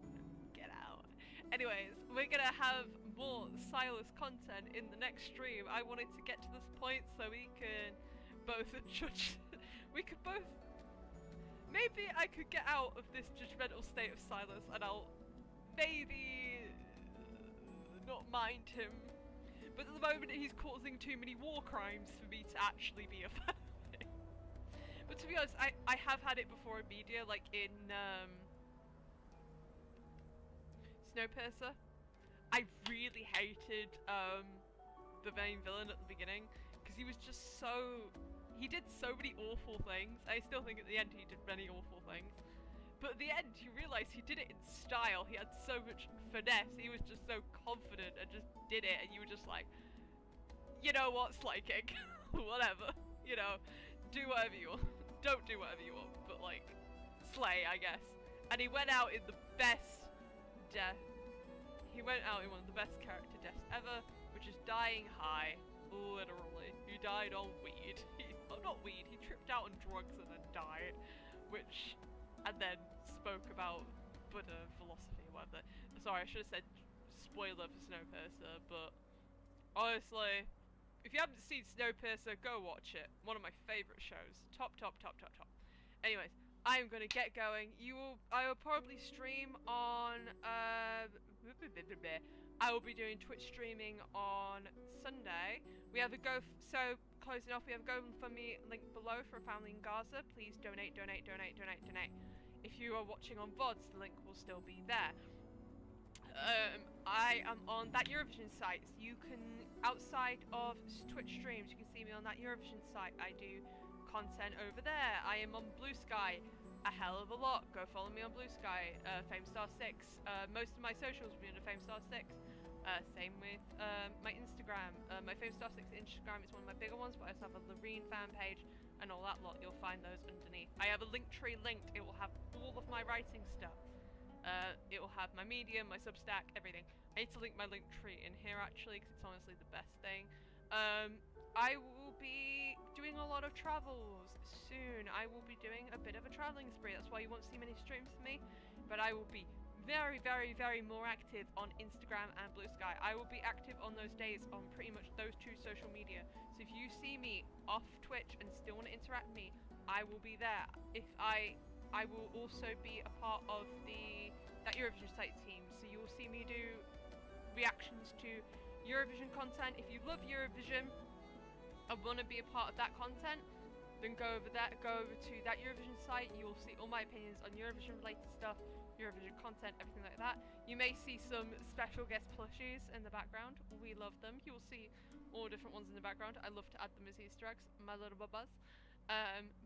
Get out. Anyways, we're gonna have more Silas content in the next stream. I wanted to get to this point so we can both judge. We could both. Maybe I could get out of this judgmental state of Silas, and I'll maybe not mind him. But at the moment, he's causing too many war crimes for me to actually be a fan of him. But to be honest, I have had it before in media, like in Snowpiercer. I really hated the main villain at the beginning, because he was just so... He did so many awful things. I still think at the end he did many awful things. But at the end, you realise he did it in style. He had so much finesse. He was just so confident and just did it. And you were just like, you know what, Slay King? Whatever. You know, do whatever you want. Don't do whatever you want. But, like, slay, I guess. And he went out in the best death. He went out in one of the best character deaths ever, which is dying high. Literally. He died on weed. Well, not weed. He tripped out on drugs and then died. Which... And then spoke about Buddha philosophy or whatever. Sorry, I should have said spoiler for Snowpiercer, but honestly, if you haven't seen Snowpiercer, go watch it. One of my favourite shows. Top. Anyways, I am gonna get going. I will probably stream on I will be doing Twitch streaming on Sunday. We have a so closing off, we have a GoFundMe link below for a family in Gaza. Please donate. If you are watching on VODs, the link will still be there. I am on that Eurovision site. You can, outside of Twitch streams, you can see me on that Eurovision site. I do content over there. I am on Blue Sky a hell of a lot. Go follow me on Blue Sky, FameStar6. Most of my socials will be under FameStar6. Same with my Instagram. My FameStar6 Instagram is one of my bigger ones, but I also have a Loreen fan page and all that lot. You'll find those underneath. I have a link tree linked. It will have all of my writing stuff. It will have my Medium, my Substack, everything. I need to link my link tree in here actually, because it's honestly the best thing. I will be doing a lot of travels soon. I will be doing a bit of a traveling spree. That's why you won't see many streams from me. But I will be very more active on Instagram and Blue Sky. I will be active on those days on pretty much those two social media. So if you see me off Twitch and still want to interact with me, I will be there. I will also be a part of that Eurovision site team. So you'll see me do reactions to Eurovision content. If you love Eurovision and want to be a part of that content, then go over to that Eurovision site. You will see all my opinions on Eurovision related stuff, Eurovision content, everything like that. You may see some special guest plushies in the background. We love them. You will see all different ones in the background. I love to add them as Easter eggs, my little bubbas.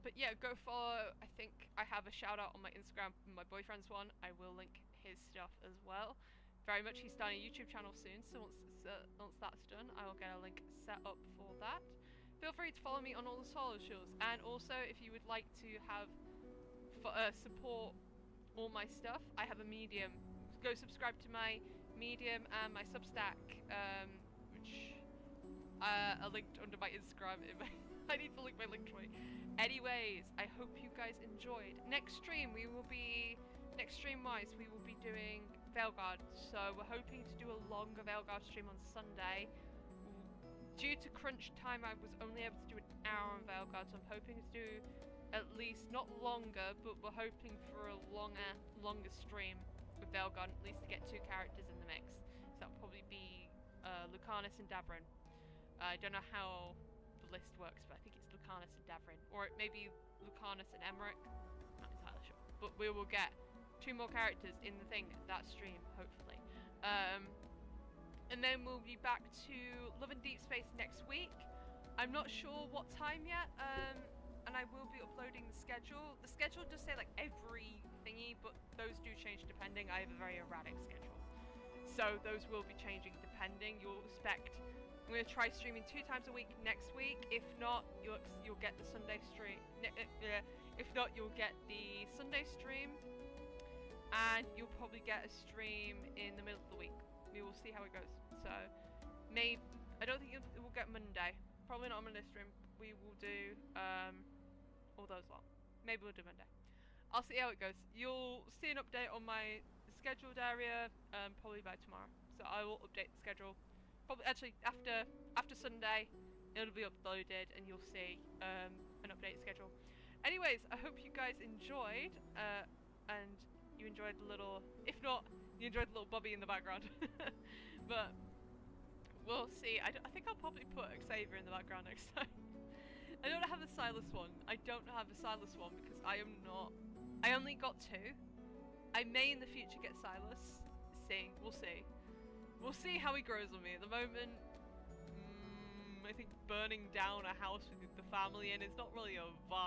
But yeah, go follow. I think I have a shout out on my Instagram from my boyfriend's one. I will link his stuff as well. Very much, he's starting a YouTube channel soon, so once that's done, I will get a link set up for that. Feel free to follow me on all the socials, and also if you would like to have support all my stuff, I have a Medium. Go subscribe to my Medium and my Substack, which are linked under my Instagram. I need to link my link tree. Anyways, I hope you guys enjoyed. Next stream wise, we will be doing Veilguard. So we're hoping to do a longer Veilguard stream on Sunday. Due to crunch time, I was only able to do an hour on Veilguard, so I'm hoping to do at least, not longer, but we're hoping for a longer stream with Veilguard, at least to get 2 characters in the mix. So that'll probably be Lucanus and Davrin. I don't know how the list works, but I think it's Lucanus and Davrin. Or it may be Lucanus and Emmerich. Not entirely sure. But we will get 2 more characters in the thing that stream, hopefully. And then we'll be back to Love and Deepspace next week. I'm not sure what time yet, and I will be uploading the schedule. The schedule does say like every thingy, but those do change depending. I have a very erratic schedule, so those will be changing depending. You'll expect I'm going to try streaming 2 times a week next week. If not, you'll get the Sunday stream. If not, you'll get the Sunday stream, and you'll probably get a stream in the middle of the week. We will see how it goes. So, I don't think it will get Monday. Probably not Monday stream. We will do all those lot. Maybe we'll do Monday. I'll see how it goes. You'll see an update on my scheduled area probably by tomorrow. So I will update the schedule. Probably actually after Sunday, it'll be uploaded and you'll see an updated schedule. Anyways, I hope you guys enjoyed and you enjoyed the little, if not, you enjoyed the little Bubby in the background. But we'll see. I think I'll probably put Xavier in the background next time. I don't have the Silas one. I don't have the Silas one because I only got 2. I may in the future get Silas. We'll see. We'll see how he grows on me. At the moment, I think burning down a house with the family in is not really a vibe.